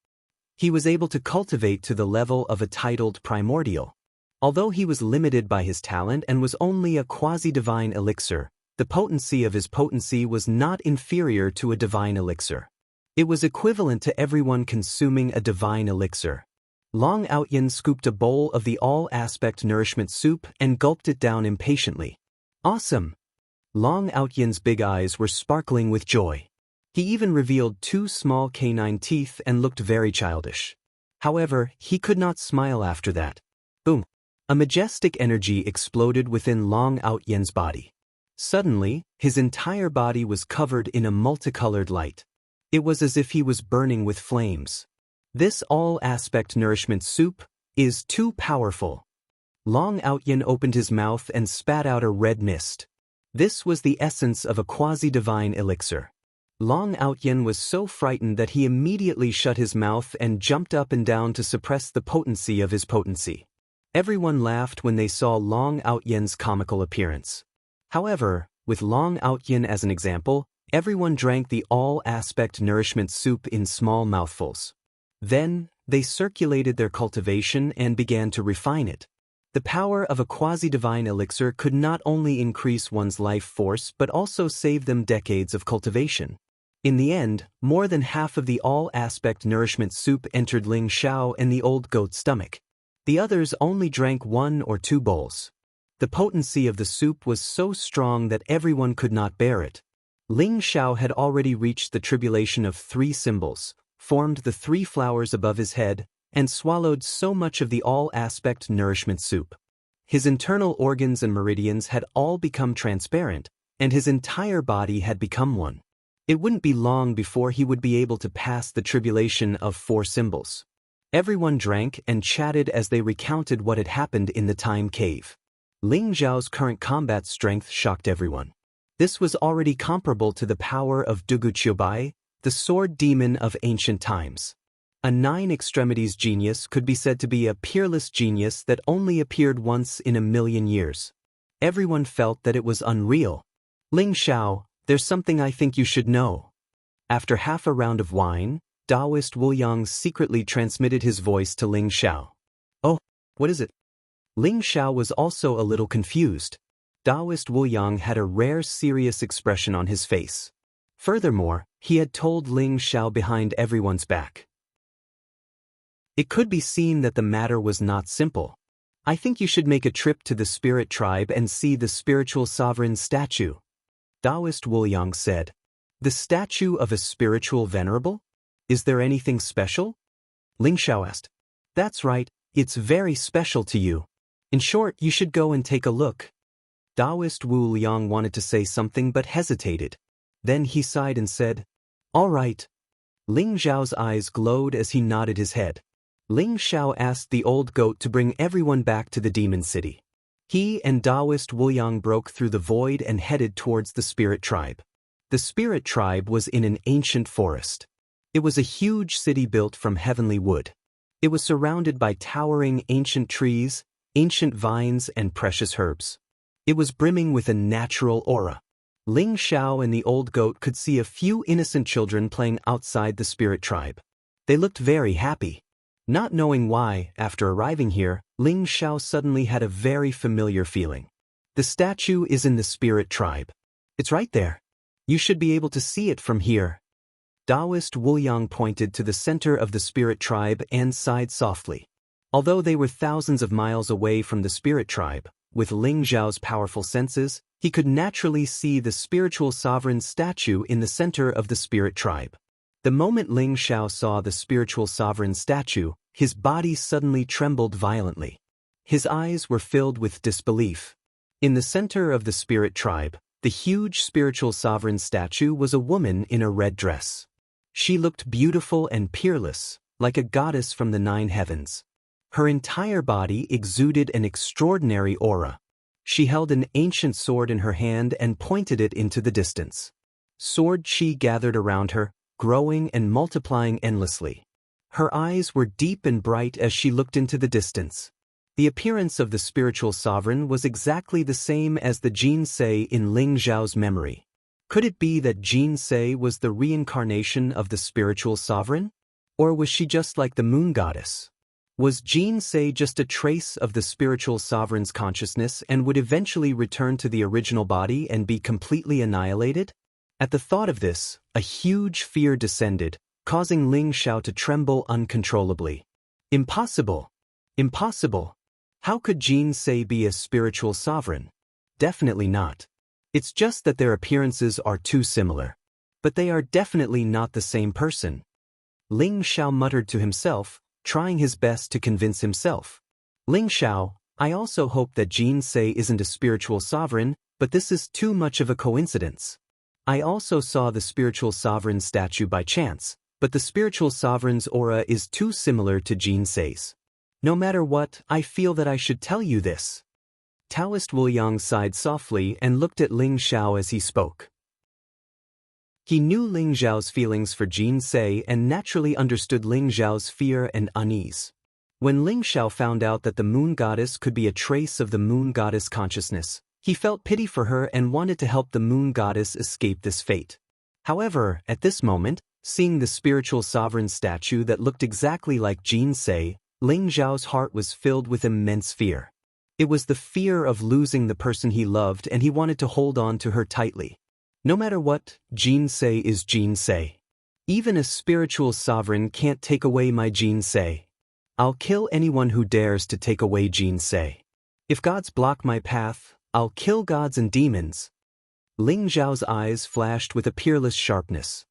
He was able to cultivate to the level of a titled primordial. Although he was limited by his talent and was only a quasi-divine elixir, the potency of his potency was not inferior to a divine elixir. It was equivalent to everyone consuming a divine elixir. Long Outyin scooped a bowl of the all-aspect nourishment soup and gulped it down impatiently. Awesome! Long Outyin's big eyes were sparkling with joy. He even revealed 2 small canine teeth and looked very childish. However, he could not smile after that. Boom! A majestic energy exploded within Long Outyin's body. Suddenly, his entire body was covered in a multicolored light. It was as if he was burning with flames. This all-aspect nourishment soup is too powerful. Long Outyin opened his mouth and spat out a red mist. This was the essence of a quasi-divine elixir. Long Outyin was so frightened that he immediately shut his mouth and jumped up and down to suppress the potency of his potency. Everyone laughed when they saw Long Outyin's comical appearance. However, with Long Outyin as an example, everyone drank the all-aspect nourishment soup in small mouthfuls. Then, they circulated their cultivation and began to refine it. The power of a quasi-divine elixir could not only increase one's life force but also save them decades of cultivation. In the end, more than half of the all-aspect nourishment soup entered Ling Xiao and the old goat's stomach. The others only drank 1 or 2 bowls. The potency of the soup was so strong that everyone could not bear it. Ling Xiao had already reached the tribulation of 3 symbols, formed the 3 flowers above his head, and swallowed so much of the all-aspect nourishment soup. His internal organs and meridians had all become transparent, and his entire body had become one. It wouldn't be long before he would be able to pass the tribulation of 4 symbols. Everyone drank and chatted as they recounted what had happened in the time cave. Ling Zhao's current combat strength shocked everyone. This was already comparable to the power of Dugu Qiubai, the sword demon of ancient times. A 9 extremities genius could be said to be a peerless genius that only appeared once in a million years. Everyone felt that it was unreal. Ling Xiao, there's something I think you should know. After half a round of wine, Taoist Wuliang secretly transmitted his voice to Ling Xiao. Oh, what is it? Ling Xiao was also a little confused. Taoist Wuliang had a rare serious expression on his face. Furthermore, he had told Ling Xiao behind everyone's back. It could be seen that the matter was not simple. I think you should make a trip to the spirit tribe and see the spiritual sovereign statue. Taoist Wuliang said. The statue of a spiritual venerable? Is there anything special? Ling Xiao asked. That's right, it's very special to you. In short, you should go and take a look. Taoist Wu Liang wanted to say something but hesitated. Then he sighed and said, All right. Ling Zhao's eyes glowed as he nodded his head. Ling Xiao asked the old goat to bring everyone back to the demon city. He and Taoist Wuliang broke through the void and headed towards the spirit tribe. The spirit tribe was in an ancient forest. It was a huge city built from heavenly wood. It was surrounded by towering ancient trees, ancient vines, and precious herbs. It was brimming with a natural aura. Ling Xiao and the old goat could see a few innocent children playing outside the spirit tribe. They looked very happy. Not knowing why, after arriving here, Ling Xiao suddenly had a very familiar feeling. The statue is in the spirit tribe. It's right there. You should be able to see it from here. Taoist Wuliang pointed to the center of the spirit tribe and sighed softly. Although they were thousands of miles away from the spirit tribe, with Ling Xiao's powerful senses, he could naturally see the spiritual sovereign statue in the center of the spirit tribe. The moment Ling Xiao saw the spiritual sovereign statue, his body suddenly trembled violently. His eyes were filled with disbelief. In the center of the spirit tribe, the huge spiritual sovereign statue was a woman in a red dress. She looked beautiful and peerless, like a goddess from the 9 heavens. Her entire body exuded an extraordinary aura. She held an ancient sword in her hand and pointed it into the distance. Sword chi gathered around her, growing and multiplying endlessly. Her eyes were deep and bright as she looked into the distance. The appearance of the spiritual sovereign was exactly the same as the Jin Sei in Ling Xiao's memory. Could it be that Jin Sei was the reincarnation of the spiritual sovereign? Or was she just like the moon goddess? Was Jin Sei just a trace of the spiritual sovereign's consciousness and would eventually return to the original body and be completely annihilated? At the thought of this, a huge fear descended, causing Ling Xiao to tremble uncontrollably. Impossible! Impossible! How could Jin Sei be a spiritual sovereign? Definitely not. It's just that their appearances are too similar. But they are definitely not the same person. Ling Xiao muttered to himself, trying his best to convince himself. Ling Xiao, I also hope that Jin Sei isn't a spiritual sovereign, but this is too much of a coincidence. I also saw the spiritual sovereign statue by chance, but the spiritual sovereign's aura is too similar to Jin Sei's. No matter what, I feel that I should tell you this. Taoist Wuliang sighed softly and looked at Ling Xiao as he spoke. He knew Ling Xiao's feelings for Jin Sei and naturally understood Ling Xiao's fear and unease. When Ling Xiao found out that the moon goddess could be a trace of the moon goddess consciousness, he felt pity for her and wanted to help the moon goddess escape this fate. However, at this moment, seeing the spiritual sovereign statue that looked exactly like Jin Sei, Ling Xiao's heart was filled with immense fear. It was the fear of losing the person he loved, and he wanted to hold on to her tightly. No matter what, Jin Sei is Jin Sei. Even a spiritual sovereign can't take away my Jin Sei. I'll kill anyone who dares to take away Jin Sei. If gods block my path, I'll kill gods and demons. Ling Xiao's eyes flashed with a peerless sharpness.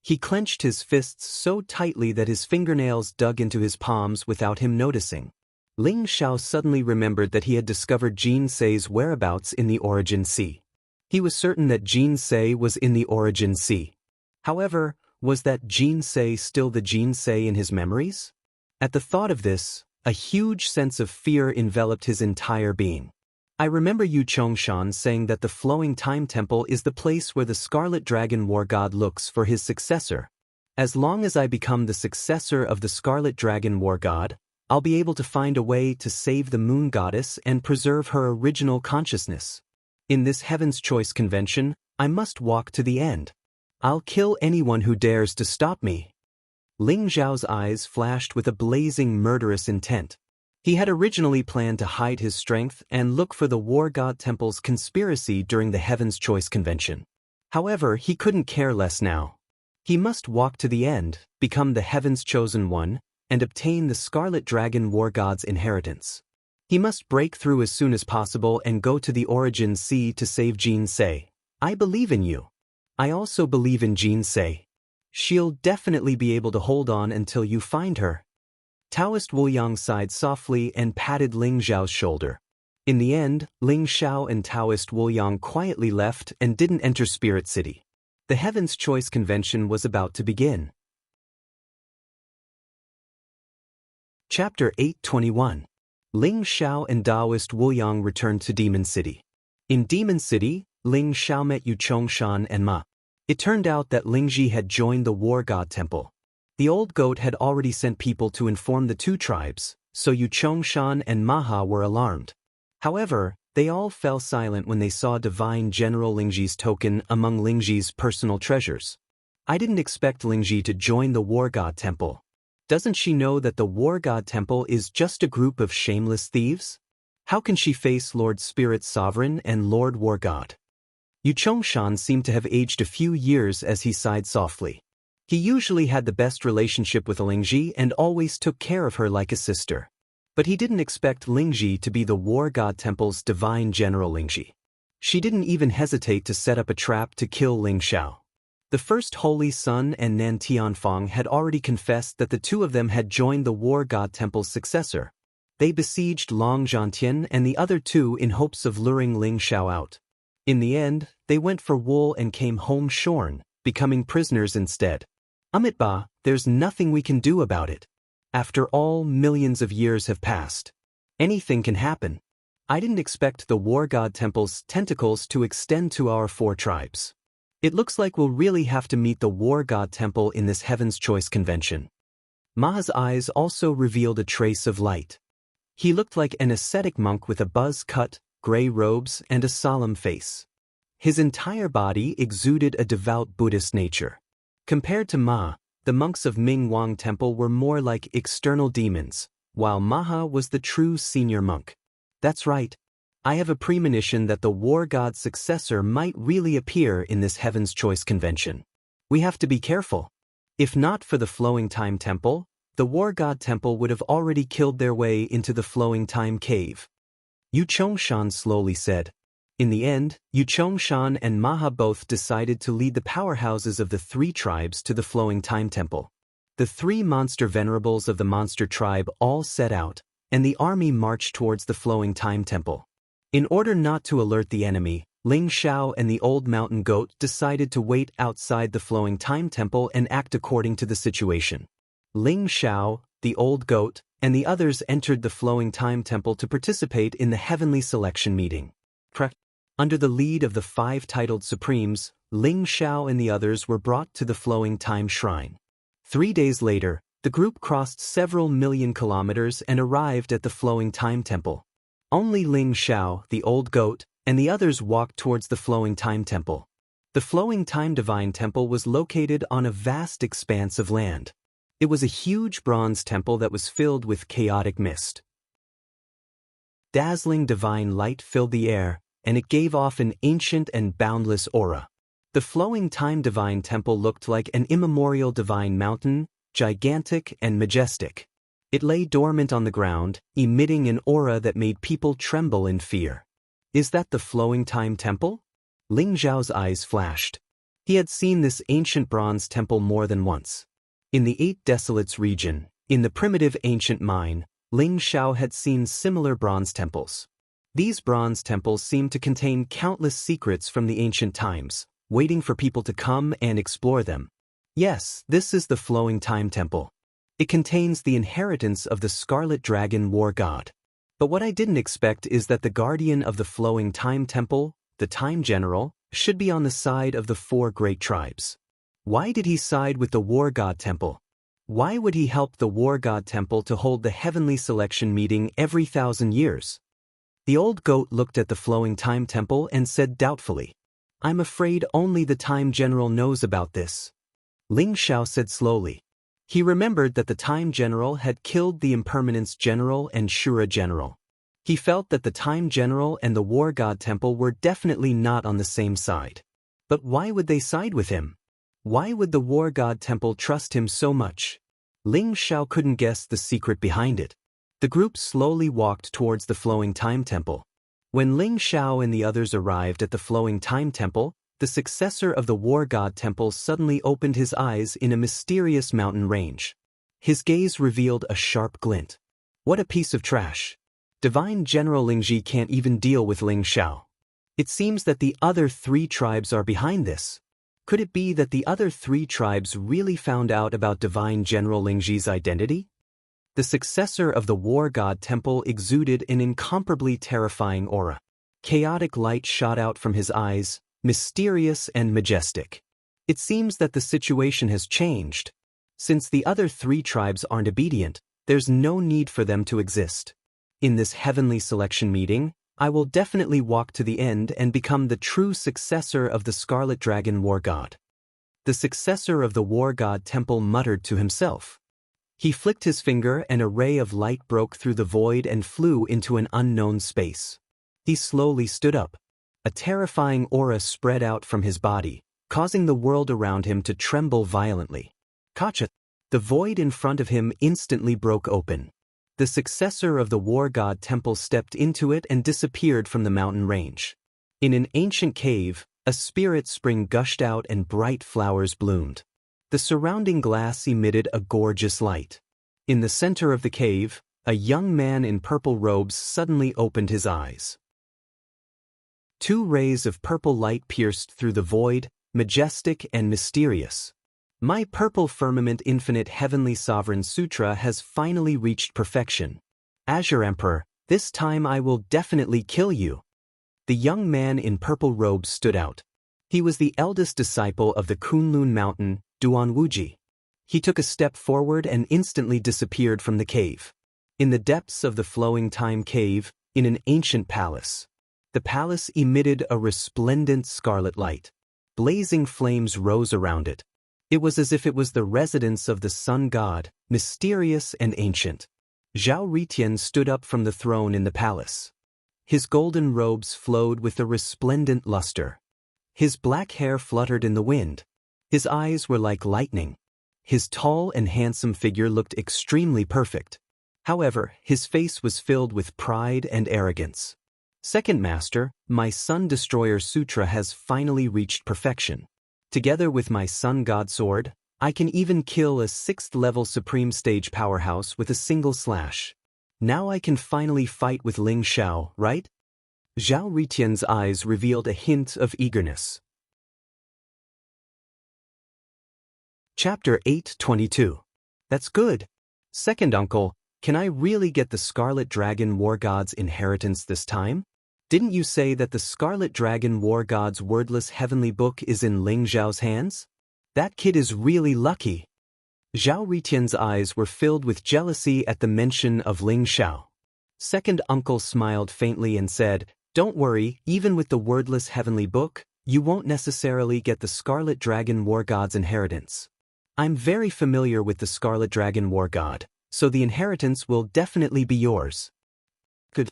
He clenched his fists so tightly that his fingernails dug into his palms without him noticing. Ling Xiao suddenly remembered that he had discovered Jin Sei's whereabouts in the Origin Sea. He was certain that Jin Sei was in the Origin Sea. However, was that Jin Sei still the Jin Sei in his memories? At the thought of this, a huge sense of fear enveloped his entire being. I remember Yu Chongshan saying that the Flowing Time Temple is the place where the Scarlet Dragon War God looks for his successor. As long as I become the successor of the Scarlet Dragon War God, I'll be able to find a way to save the moon goddess and preserve her original consciousness. In this Heaven's Choice convention, I must walk to the end. I'll kill anyone who dares to stop me. Ling Xiao's eyes flashed with a blazing murderous intent. He had originally planned to hide his strength and look for the War God Temple's conspiracy during the Heaven's Choice convention. However, he couldn't care less now. He must walk to the end, become the Heaven's Chosen One, and obtain the Scarlet Dragon War God's inheritance. He must break through as soon as possible and go to the Origin Sea to save Jin Sei. I believe in you. I also believe in Jin Sei. She'll definitely be able to hold on until you find her. Taoist Wuliang sighed softly and patted Ling Xiao's shoulder. In the end, Ling Xiao and Taoist Wuliang quietly left and didn't enter Spirit City. The Heaven's Choice convention was about to begin. Chapter 821. Ling Xiao and Taoist Wuliang returned to Demon City. In Demon City, Ling Xiao met Yu Chongshan and Ma. It turned out that Lingji had joined the war god temple. The old goat had already sent people to inform the two tribes, so Yu Chongshan and Maha were alarmed. However, they all fell silent when they saw Divine General Lingji's token among Lingji's personal treasures. I didn't expect Lingji to join the war god temple. Doesn't she know that the war god temple is just a group of shameless thieves? How can she face Lord Spirit Sovereign and Lord War God? Yu Chongshan seemed to have aged a few years as he sighed softly. He usually had the best relationship with Lingji and always took care of her like a sister. But he didn't expect Lingji to be the War God Temple's Divine General Lingji. She didn't even hesitate to set up a trap to kill Ling Xiao. The first Holy Sun and Nan Tianfang had already confessed that the two of them had joined the War God Temple's successor. They besieged Long Zhantian and the other two in hopes of luring Ling Xiao out. In the end, they went for wool and came home shorn, becoming prisoners instead. Amitba, there's nothing we can do about it. After all, millions of years have passed. Anything can happen. I didn't expect the War God Temple's tentacles to extend to our 4 tribes. It looks like we'll really have to meet the War God Temple in this Heaven's Choice convention. Ma's eyes also revealed a trace of light. He looked like an ascetic monk with a buzz-cut, gray robes and a solemn face. His entire body exuded a devout Buddhist nature. Compared to Ma, the monks of Ming Wang Temple were more like external demons, while Maha was the true senior monk. That's right. I have a premonition that the war god's successor might really appear in this Heaven's Choice convention. We have to be careful. If not for the Flowing Time Temple, the war god temple would have already killed their way into the Flowing Time Cave. Yu Chongshan slowly said. In the end, Yu Chongshan and Maha both decided to lead the powerhouses of the 3 tribes to the Flowing Time Temple. The 3 monster venerables of the monster tribe all set out, and the army marched towards the Flowing Time Temple. In order not to alert the enemy, Ling Xiao and the old mountain goat decided to wait outside the Flowing Time Temple and act according to the situation. Ling Xiao, the old goat, and the others entered the Flowing Time Temple to participate in the heavenly selection meeting. Under the lead of the 5 titled Supremes, Ling Xiao and the others were brought to the Flowing Time Shrine. 3 days later, the group crossed several million kilometers and arrived at the Flowing Time Temple. Only Ling Xiao, the old goat, and the others walked towards the Flowing Time Temple. The Flowing Time Divine Temple was located on a vast expanse of land. It was a huge bronze temple that was filled with chaotic mist. Dazzling divine light filled the air, and it gave off an ancient and boundless aura. The Flowing Time Divine Temple looked like an immemorial divine mountain, gigantic and majestic. It lay dormant on the ground, emitting an aura that made people tremble in fear. Is that the Flowing Time Temple? Ling Xiao's eyes flashed. He had seen this ancient bronze temple more than once. In the 8 Desolates region, in the primitive ancient mine, Ling Xiao had seen similar bronze temples. These bronze temples seemed to contain countless secrets from the ancient times, waiting for people to come and explore them. Yes, this is the Flowing Time Temple. It contains the inheritance of the Scarlet Dragon War God. But what I didn't expect is that the guardian of the Flowing Time Temple, the Time General, should be on the side of the 4 great tribes. Why did he side with the War God Temple? Why would he help the War God Temple to hold the heavenly selection meeting every 1,000 years? The old goat looked at the Flowing Time Temple and said doubtfully, I'm afraid only the Time General knows about this. Ling Xiao said slowly. He remembered that the Time General had killed the Impermanence General and Shura General. He felt that the Time General and the War God Temple were definitely not on the same side. But why would they side with him? Why would the War God Temple trust him so much? Ling Xiao couldn't guess the secret behind it. The group slowly walked towards the Flowing Time Temple. When Ling Xiao and the others arrived at the Flowing Time Temple, the successor of the War God Temple suddenly opened his eyes in a mysterious mountain range. His gaze revealed a sharp glint. What a piece of trash. Divine General Lingji can't even deal with Ling Xiao. It seems that the other 3 tribes are behind this. Could it be that the other 3 tribes really found out about Divine General Lingji's identity? The successor of the War God Temple exuded an incomparably terrifying aura. Chaotic light shot out from his eyes, mysterious and majestic. It seems that the situation has changed. Since the other 3 tribes aren't obedient, there's no need for them to exist. In this heavenly selection meeting, I will definitely walk to the end and become the true successor of the Scarlet Dragon War God. The successor of the War God Temple muttered to himself. He flicked his finger and a ray of light broke through the void and flew into an unknown space. He slowly stood up. A terrifying aura spread out from his body, causing the world around him to tremble violently. Kacha! The void in front of him instantly broke open. The successor of the War God Temple stepped into it and disappeared from the mountain range. In an ancient cave, a spirit spring gushed out and bright flowers bloomed. The surrounding glass emitted a gorgeous light. In the center of the cave, a young man in purple robes suddenly opened his eyes. 2 rays of purple light pierced through the void, majestic and mysterious. My purple firmament infinite heavenly sovereign sutra has finally reached perfection. Azure Emperor, this time I will definitely kill you. The young man in purple robes stood out. He was the eldest disciple of the Kunlun Mountain, Duanwuji. He took a step forward and instantly disappeared from the cave. In the depths of the flowing time cave, in an ancient palace. The palace emitted a resplendent scarlet light. Blazing flames rose around it. It was as if it was the residence of the sun god, mysterious and ancient. Zhao Ritian stood up from the throne in the palace. His golden robes flowed with a resplendent luster. His black hair fluttered in the wind. His eyes were like lightning. His tall and handsome figure looked extremely perfect. However, his face was filled with pride and arrogance. Second Master, my Sun Destroyer Sutra has finally reached perfection. Together with my Sun God Sword, I can even kill a 6th-level Supreme Stage powerhouse with a single slash. Now I can finally fight with Ling Xiao, right? Zhao Ritian's eyes revealed a hint of eagerness. Chapter 8:22. That's good. Second uncle, can I really get the Scarlet Dragon War God's inheritance this time? Didn't you say that the Scarlet Dragon War God's wordless heavenly book is in Ling Xiao's hands? That kid is really lucky. Zhao Ritian's eyes were filled with jealousy at the mention of Ling Xiao. Second uncle smiled faintly and said, "Don't worry, even with the wordless heavenly book, you won't necessarily get the Scarlet Dragon War God's inheritance. I'm very familiar with the Scarlet Dragon War God, so the inheritance will definitely be yours." Good.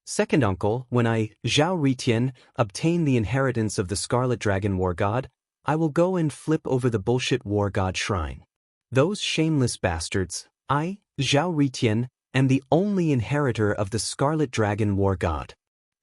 Second uncle, when I, Zhao Ritian, obtain the inheritance of the Scarlet Dragon War God, I will go and flip over the bullshit War God shrine. Those shameless bastards, I, Zhao Ritian, am the only inheritor of the Scarlet Dragon War God.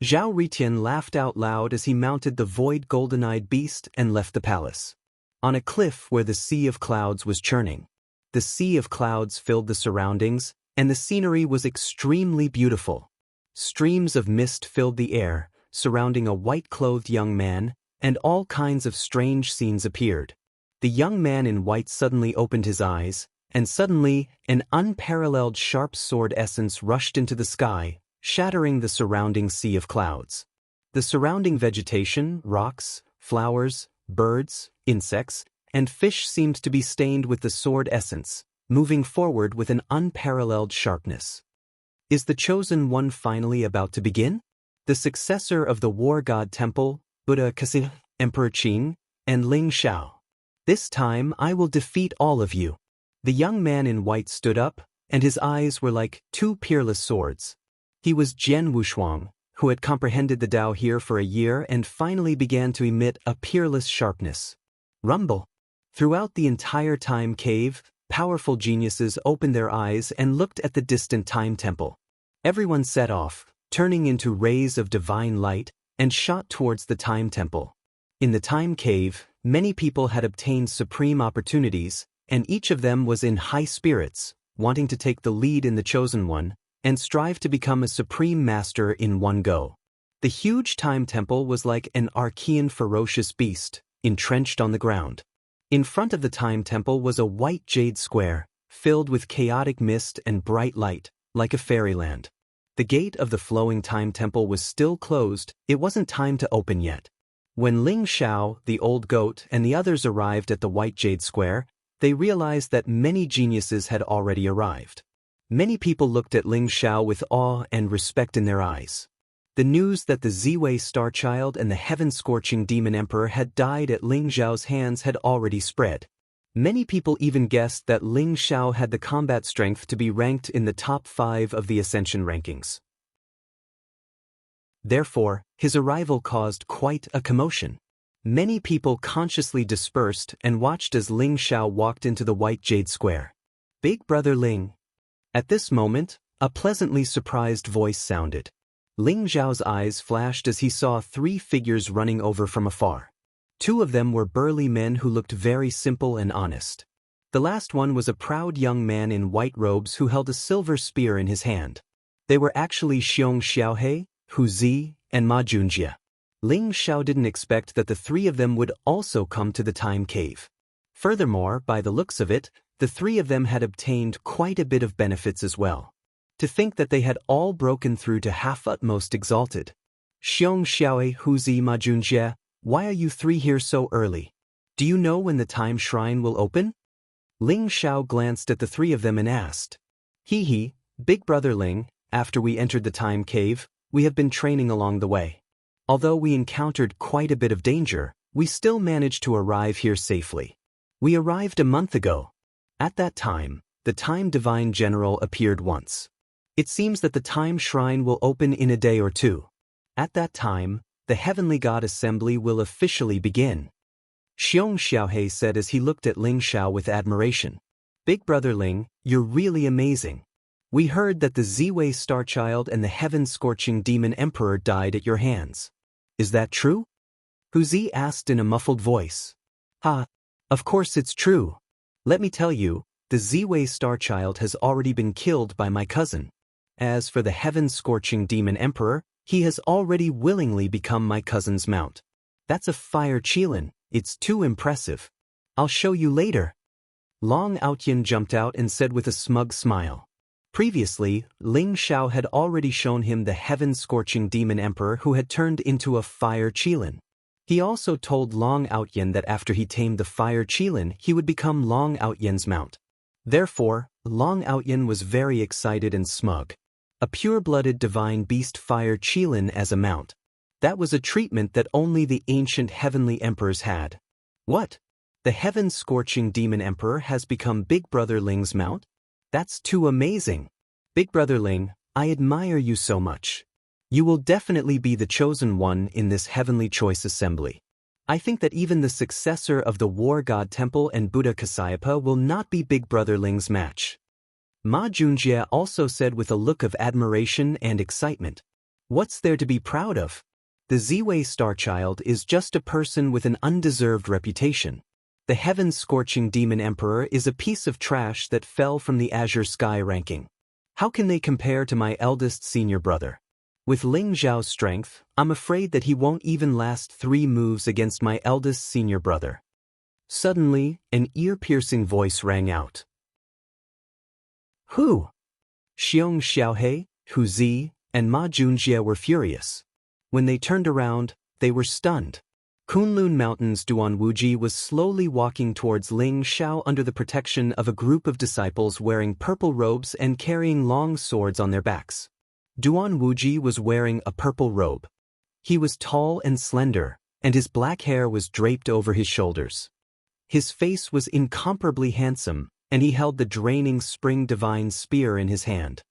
Zhao Ritian laughed out loud as he mounted the void golden-eyed beast and left the palace. On a cliff where the sea of clouds was churning. The sea of clouds filled the surroundings, and the scenery was extremely beautiful. Streams of mist filled the air, surrounding a white-clothed young man, and all kinds of strange scenes appeared. The young man in white suddenly opened his eyes, and suddenly, an unparalleled sharp sword essence rushed into the sky, shattering the surrounding sea of clouds. The surrounding vegetation, rocks, flowers, birds, insects, and fish seemed to be stained with the sword essence, moving forward with an unparalleled sharpness. Is the Chosen One finally about to begin? The successor of the War God Temple, Buddha Kasi, Emperor Qing, and Ling Xiao. This time I will defeat all of you. The young man in white stood up, and his eyes were like 2 peerless swords. He was Jian Wushuang, who had comprehended the Tao here for a year and finally began to emit a peerless sharpness. Rumble. Throughout the entire time cave, powerful geniuses opened their eyes and looked at the distant time temple. Everyone set off, turning into rays of divine light, and shot towards the time temple. In the time cave, many people had obtained supreme opportunities, and each of them was in high spirits, wanting to take the lead in the Chosen One, and strive to become a supreme master in one go. The huge time temple was like an Archean ferocious beast, entrenched on the ground. In front of the time temple was a white jade square, filled with chaotic mist and bright light, like a fairyland. The gate of the flowing time temple was still closed, it wasn't time to open yet. When Ling Xiao, the old goat, and the others arrived at the White Jade Square, they realized that many geniuses had already arrived. Many people looked at Ling Xiao with awe and respect in their eyes. The news that the Ziwei Star Child and the heaven-scorching Demon Emperor had died at Ling Xiao's hands had already spread. Many people even guessed that Ling Xiao had the combat strength to be ranked in the top 5 of the Ascension rankings. Therefore, his arrival caused quite a commotion. Many people consciously dispersed and watched as Ling Xiao walked into the White Jade Square. "Big Brother Ling." At this moment, a pleasantly surprised voice sounded. Ling Xiao's eyes flashed as he saw 3 figures running over from afar. 2 of them were burly men who looked very simple and honest. The last one was a proud young man in white robes who held a silver spear in his hand. They were actually Xiong Xiaohe, Hu Zi, and Ma Junjie. Ling Xiao didn't expect that the 3 of them would also come to the Time Cave. Furthermore, by the looks of it, the 3 of them had obtained quite a bit of benefits as well. To think that they had all broken through to half-utmost exalted. "Xiong Xiaohe, Hu Zi, Ma Junjie, why are you 3 here so early? Do you know when the Time Shrine will open?" Ling Xiao glanced at the 3 of them and asked. "Hee, Big Brother Ling, after we entered the Time Cave, we have been training along the way. Although we encountered quite a bit of danger, we still managed to arrive here safely. We arrived a month ago. At that time, the Time Divine General appeared once. It seems that the Time Shrine will open in a day or 2. At that time, the Heavenly God Assembly will officially begin." Xiong Xiaohe said as he looked at Ling Xiao with admiration. "Big Brother Ling, you're really amazing. We heard that the Ziwei Star Child and the heaven-scorching Demon Emperor died at your hands. Is that true?" Hu Zi asked in a muffled voice. "Ha, of course it's true. Let me tell you, the Ziwei Star Child has already been killed by my cousin. As for the heaven-scorching Demon Emperor, he has already willingly become my cousin's mount. That's a fire Qilin, it's too impressive. I'll show you later." Long Outyin jumped out and said with a smug smile. Previously, Ling Xiao had already shown him the heaven-scorching Demon Emperor who had turned into a fire Qilin. He also told Long Outyin that after he tamed the fire Qilin, he would become Long Outyin's mount. Therefore, Long Outyin was very excited and smug. A pure-blooded divine beast fire Qilin as a mount. That was a treatment that only the ancient heavenly emperors had. What? The heaven-scorching Demon Emperor has become Big Brother Ling's mount? That's too amazing. Big Brother Ling, I admire you so much. You will definitely be the chosen one in this Heavenly Choice Assembly. I think that even the successor of the War God Temple and Buddha Kasyapa will not be Big Brother Ling's match." Ma Junjie also said with a look of admiration and excitement. "What's there to be proud of? The Ziwei Star Child is just a person with an undeserved reputation. The heaven-scorching Demon Emperor is a piece of trash that fell from the Azure Sky ranking. How can they compare to my eldest senior brother? With Ling Xiao's strength, I'm afraid that he won't even last 3 moves against my eldest senior brother." Suddenly, an ear-piercing voice rang out. "Who?" Xiong Xiaohe, Hu Zi, and Ma Junjie were furious. When they turned around, they were stunned. Kunlun Mountain's Duan Wuji was slowly walking towards Ling Xiao under the protection of a group of disciples wearing purple robes and carrying long swords on their backs. Duan Wuji was wearing a purple robe. He was tall and slender, and his black hair was draped over his shoulders. His face was incomparably handsome, and he held the draining spring divine spear in his hand.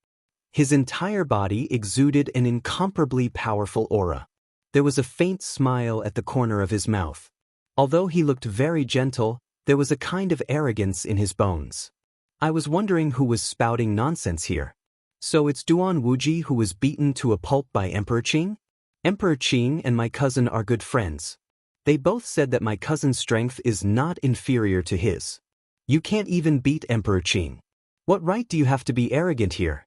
His entire body exuded an incomparably powerful aura. There was a faint smile at the corner of his mouth. Although he looked very gentle, there was a kind of arrogance in his bones. I was wondering who was spouting nonsense here. So it's Duan Wuji who was beaten to a pulp by Emperor Qing? Emperor Qing and my cousin are good friends. They both said that my cousin's strength is not inferior to his. You can't even beat Emperor Qing. What right do you have to be arrogant here?"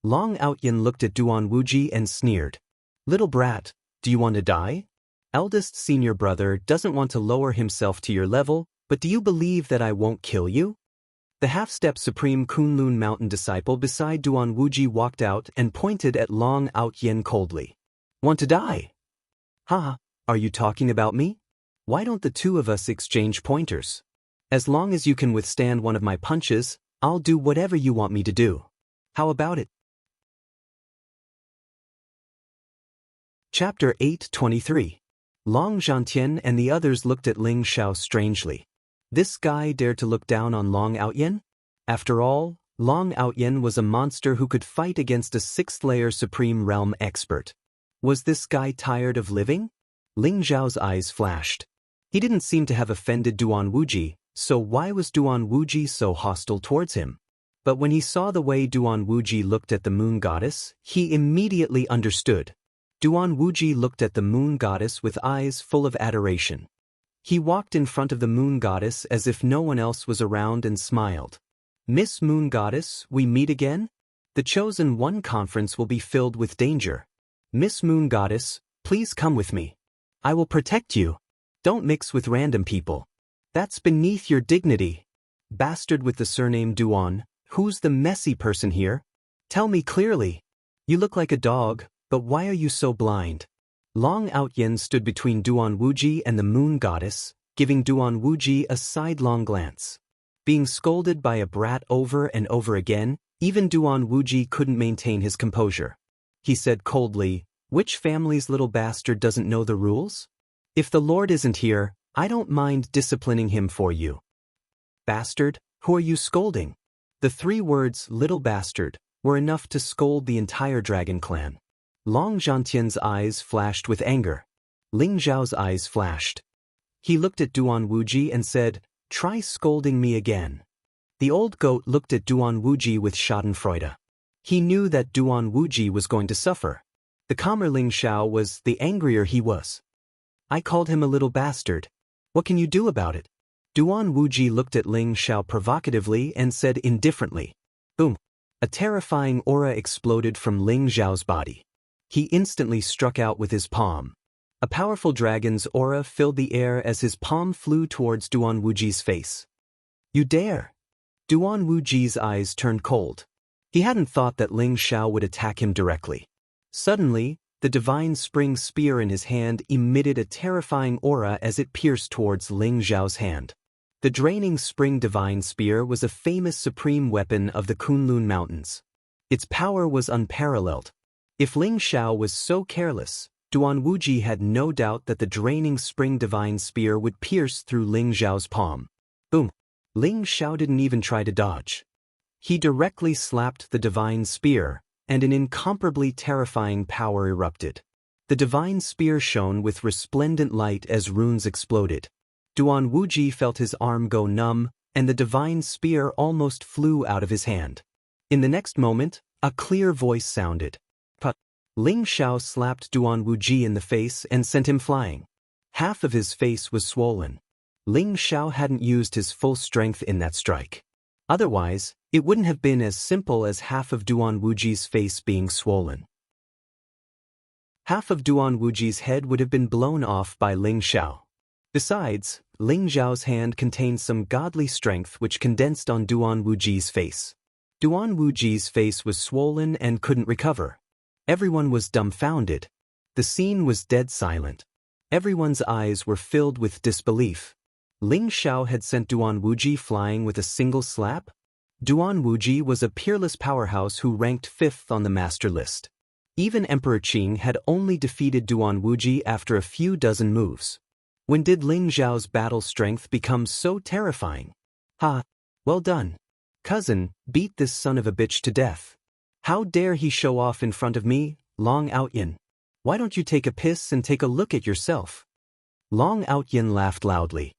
Long Outyin looked at Duan Wuji and sneered. "Little brat, do you want to die? Eldest senior brother doesn't want to lower himself to your level, but do you believe that I won't kill you?" The half-step Supreme Kunlun Mountain disciple beside Duan Wuji walked out and pointed at Long Outyin coldly. "Want to die? Ha, Are you talking about me? Why don't the two of us exchange pointers? As long as you can withstand one of my punches, I'll do whatever you want me to do. How about it? Chapter 8:23. Long Zhantian and the others looked at Ling Xiao strangely. This guy dared to look down on Long Outyen? After all, Long Outyen was a monster who could fight against a sixth-layer Supreme Realm expert. Was this guy tired of living? Ling Xiao's eyes flashed. He didn't seem to have offended Duan Wuji, so why was Duan Wuji so hostile towards him? But when he saw the way Duan Wuji looked at the moon goddess, he immediately understood. Duan Wuji looked at the moon goddess with eyes full of adoration. He walked in front of the moon goddess as if no one else was around and smiled. Miss Moon Goddess, we meet again? The Chosen One conference will be filled with danger. Miss Moon Goddess, please come with me. I will protect you. Don't mix with random people. That's beneath your dignity. Bastard with the surname Duan, who's the messy person here? Tell me clearly. You look like a dog, but why are you so blind? Long Outyen stood between Duan Wuji and the Moon Goddess, giving Duan Wuji a sidelong glance. Being scolded by a brat over and over again, even Duan Wuji couldn't maintain his composure. He said coldly, "Which family's little bastard doesn't know the rules? If the Lord isn't here, I don't mind disciplining him for you." Bastard, who are you scolding? The three words, little bastard, were enough to scold the entire dragon clan. Long Zhantian's eyes flashed with anger. Ling Xiao's eyes flashed. He looked at Duan Wuji and said, "Try scolding me again." The old goat looked at Duan Wuji with schadenfreude. He knew that Duan Wuji was going to suffer. The calmer Ling Xiao was, the angrier he was. I called him a little bastard. What can you do about it? Duan Wuji looked at Ling Xiao provocatively and said indifferently. Boom! A terrifying aura exploded from Ling Xiao's body. He instantly struck out with his palm. A powerful dragon's aura filled the air as his palm flew towards Duan Wuji's face. You dare! Duan Wuji's eyes turned cold. He hadn't thought that Ling Xiao would attack him directly. Suddenly, the divine spring spear in his hand emitted a terrifying aura as it pierced towards Ling Xiao's hand. The draining spring divine spear was a famous supreme weapon of the Kunlun Mountains. Its power was unparalleled. If Ling Xiao was so careless, Duan Wuji had no doubt that the draining spring divine spear would pierce through Ling Xiao's palm. Boom! Ling Xiao didn't even try to dodge. He directly slapped the divine spear, and an incomparably terrifying power erupted. The divine spear shone with resplendent light as runes exploded. Duan Wuji felt his arm go numb, and the divine spear almost flew out of his hand. In the next moment, a clear voice sounded. But Ling Xiao slapped Duan Wuji in the face and sent him flying. Half of his face was swollen. Ling Xiao hadn't used his full strength in that strike. Otherwise, it wouldn't have been as simple as half of Duan Wuji's face being swollen. Half of Duan Wuji's head would have been blown off by Ling Xiao. Besides, Ling Xiao's hand contained some godly strength which condensed on Duan Wuji's face. Duan Wuji's face was swollen and couldn't recover. Everyone was dumbfounded. The scene was dead silent. Everyone's eyes were filled with disbelief. Ling Xiao had sent Duan Wuji flying with a single slap? Duan Wuji was a peerless powerhouse who ranked 5th on the master list. Even Emperor Qing had only defeated Duan Wuji after a few dozen moves. When did Ling Xiao's battle strength become so terrifying? Ha! Well done. Cousin, beat this son of a bitch to death. How dare he show off in front of me, Long Outyen? Why don't you take a piss and take a look at yourself? Long Outyen laughed loudly.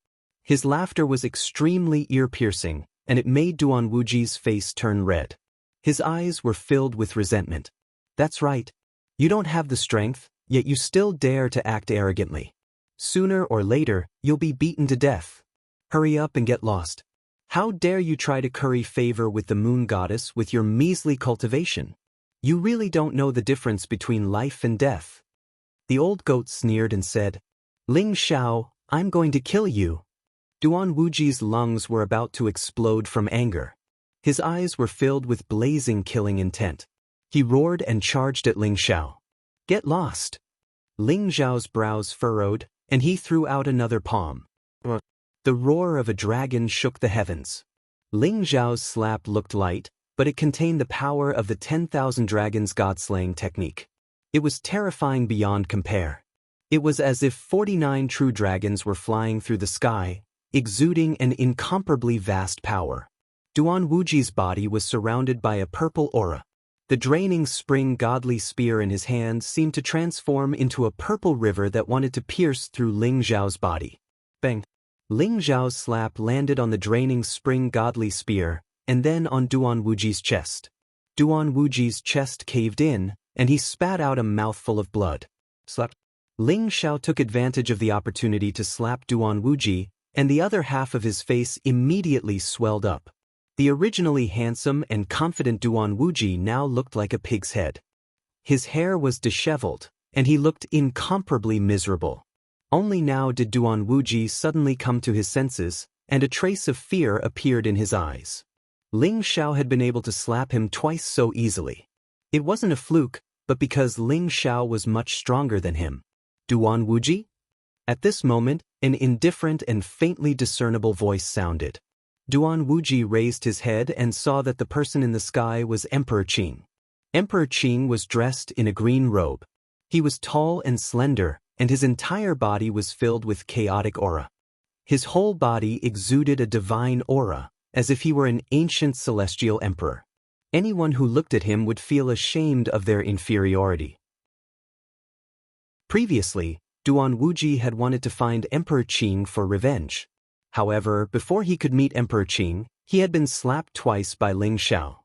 His laughter was extremely ear-piercing, and it made Duan Wuji's face turn red. His eyes were filled with resentment. That's right. You don't have the strength, yet you still dare to act arrogantly. Sooner or later, you'll be beaten to death. Hurry up and get lost. How dare you try to curry favor with the moon goddess with your measly cultivation? You really don't know the difference between life and death. The old goat sneered and said, Ling Xiao, I'm going to kill you. Duan Wuji's lungs were about to explode from anger. His eyes were filled with blazing killing intent. He roared and charged at Ling Xiao. Get lost. Ling Zhao's brows furrowed, and he threw out another palm. The roar of a dragon shook the heavens. Ling Zhao's slap looked light, but it contained the power of the 10,000 dragons god-slaying technique. It was terrifying beyond compare. It was as if 49 true dragons were flying through the sky, exuding an incomparably vast power. Duan Wuji's body was surrounded by a purple aura. The draining spring godly spear in his hand seemed to transform into a purple river that wanted to pierce through Ling Zhao's body. Bang! Ling Zhao's slap landed on the draining spring godly spear, and then on Duan Wuji's chest. Duan Wuji's chest caved in, and he spat out a mouthful of blood. Slap! Ling Zhao took advantage of the opportunity to slap Duan Wuji, and the other half of his face immediately swelled up. The originally handsome and confident Duan Wuji now looked like a pig's head. His hair was disheveled, and he looked incomparably miserable. Only now did Duan Wuji suddenly come to his senses, and a trace of fear appeared in his eyes. Ling Zhao had been able to slap him twice so easily. It wasn't a fluke, but because Ling Zhao was much stronger than him. Duan Wuji? At this moment, an indifferent and faintly discernible voice sounded. Duan Wuji raised his head and saw that the person in the sky was Emperor Qing. Emperor Qing was dressed in a green robe. He was tall and slender, and his entire body was filled with chaotic aura. His whole body exuded a divine aura, as if he were an ancient celestial emperor. Anyone who looked at him would feel ashamed of their inferiority. Previously, Duan Wuji had wanted to find Emperor Qing for revenge. However, before he could meet Emperor Qing, he had been slapped twice by Ling Zhao.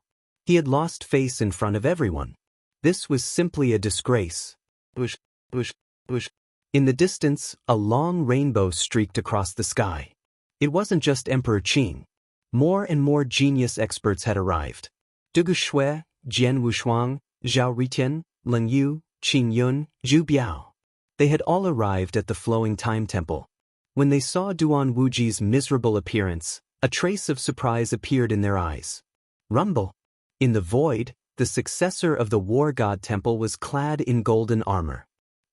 He had lost face in front of everyone. This was simply a disgrace. Whoosh, whoosh, whoosh. In the distance, a long rainbow streaked across the sky. It wasn't just Emperor Qing. More and more genius experts had arrived. Dugu Shui, Jian Wushuang, Zhao Ritian, Leng Yu, Qin Yun, Zhu Biao. They had all arrived at the Flowing Time Temple. When they saw Duan Wuji's miserable appearance, a trace of surprise appeared in their eyes. Rumble! In the void, the successor of the War God Temple was clad in golden armor.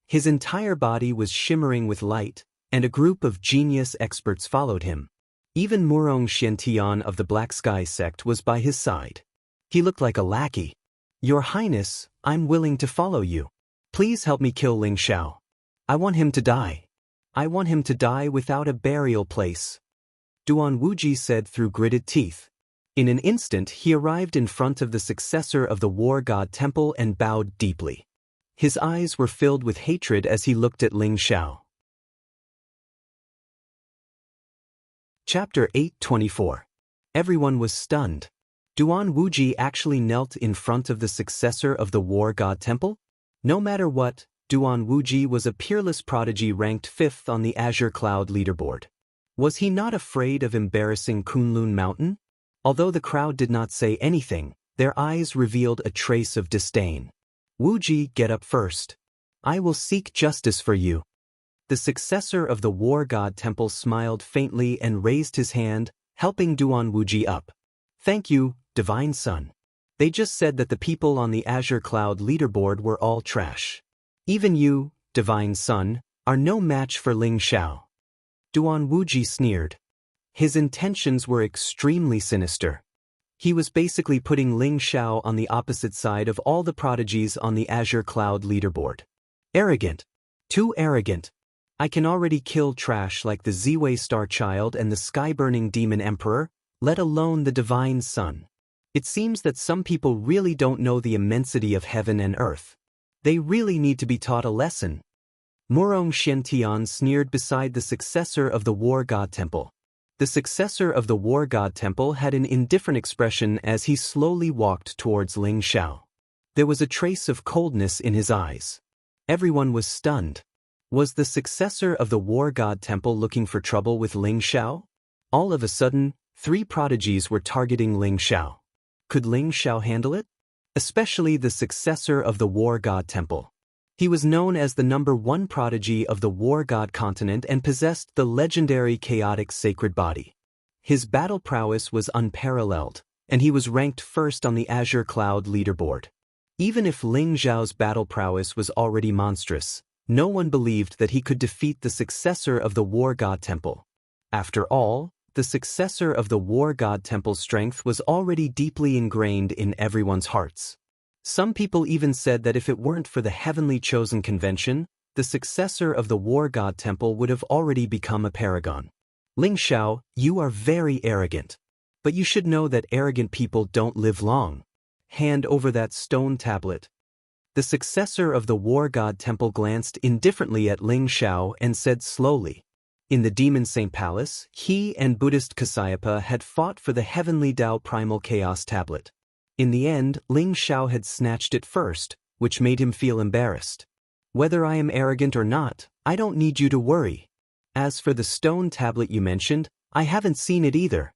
His entire body was shimmering with light, and a group of genius experts followed him. Even Murong Xiantian of the Black Sky sect was by his side. He looked like a lackey. Your Highness, I'm willing to follow you. Please help me kill Ling Zhao. I want him to die. I want him to die without a burial place. Duan Wuji said through gritted teeth. In an instant he arrived in front of the successor of the War God Temple and bowed deeply. His eyes were filled with hatred as he looked at Ling Zhao. Chapter 8:24. Everyone was stunned. Duan Wuji actually knelt in front of the successor of the War God Temple? No matter what, Duan Wuji was a peerless prodigy ranked 5th on the Azure Cloud leaderboard. Was he not afraid of embarrassing Kunlun Mountain? Although the crowd did not say anything, their eyes revealed a trace of disdain. Wuji, get up first. I will seek justice for you. The successor of the War God Temple smiled faintly and raised his hand, helping Duan Wuji up. Thank you, Divine Son. They just said that the people on the Azure Cloud leaderboard were all trash. Even you, Divine Son, are no match for Ling Zhao. Duan Wuji sneered. His intentions were extremely sinister. He was basically putting Ling Zhao on the opposite side of all the prodigies on the Azure Cloud leaderboard. Arrogant. Too arrogant. I can already kill trash like the Ziwei Star Child and the Sky-Burning Demon Emperor, let alone the Divine Son. It seems that some people really don't know the immensity of heaven and earth. They really need to be taught a lesson. Murong Xiantian sneered beside the successor of the War God Temple. The successor of the War God Temple had an indifferent expression as he slowly walked towards Ling Zhao. There was a trace of coldness in his eyes. Everyone was stunned. Was the successor of the War God Temple looking for trouble with Ling Zhao? All of a sudden, 3 prodigies were targeting Ling Zhao. Could Ling Zhao handle it? Especially the successor of the War God Temple. He was known as the #1 prodigy of the War God continent and possessed the legendary chaotic sacred body. His battle prowess was unparalleled, and he was ranked 1st on the Azure Cloud leaderboard. Even if Ling Zhao's battle prowess was already monstrous, No one believed that he could defeat the successor of the War God Temple. After all, the successor of the War God Temple's strength was already deeply ingrained in everyone's hearts. Some people even said that if it weren't for the heavenly chosen convention, the successor of the War God Temple would have already become a paragon. Ling Xiao, you are very arrogant. But you should know that arrogant people don't live long. Hand over that stone tablet. The successor of the War God Temple glanced indifferently at Ling Xiao and said slowly, in the Demon Saint Palace, he and Buddhist Kasayapa had fought for the heavenly Tao Primal Chaos Tablet. In the end, Ling Xiao had snatched it first, which made him feel embarrassed. Whether I am arrogant or not, I don't need you to worry. As for the stone tablet you mentioned, I haven't seen it either.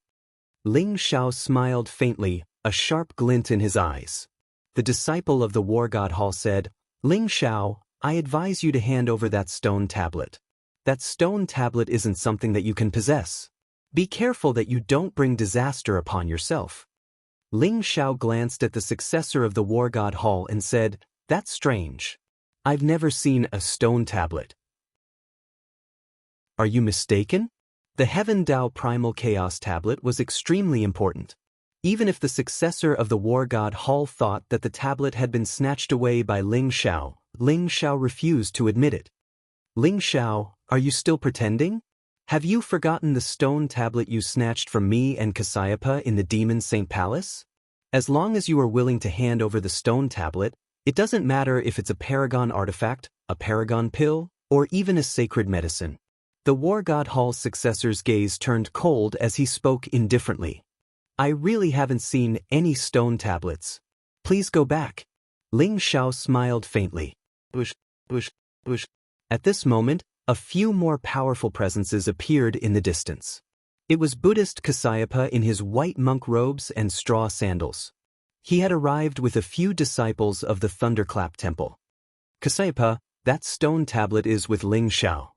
Ling Xiao smiled faintly, a sharp glint in his eyes. The disciple of the War God Hall said, Ling Xiao, I advise you to hand over that stone tablet. That stone tablet isn't something that you can possess. Be careful that you don't bring disaster upon yourself. Ling Xiao glanced at the successor of the War God Hall and said, That's strange. I've never seen a stone tablet. Are you mistaken? The Heaven Tao Primal Chaos Tablet was extremely important. Even if the successor of the War God Hall thought that the tablet had been snatched away by Ling Xiao refused to admit it. Ling Xiao, are you still pretending? Have you forgotten the stone tablet you snatched from me and Kasayapa in the Demon Saint Palace? As long as you are willing to hand over the stone tablet, it doesn't matter if it's a paragon artifact, a paragon pill, or even a sacred medicine. The War God Hall's successor's gaze turned cold as he spoke indifferently. I really haven't seen any stone tablets. Please go back. Ling Xiao smiled faintly. Bush. At this moment, a few more powerful presences appeared in the distance. It was Buddhist Kasayapa in his white monk robes and straw sandals. He had arrived with a few disciples of the Thunderclap Temple. Kasayapa, that stone tablet is with Ling Xiao.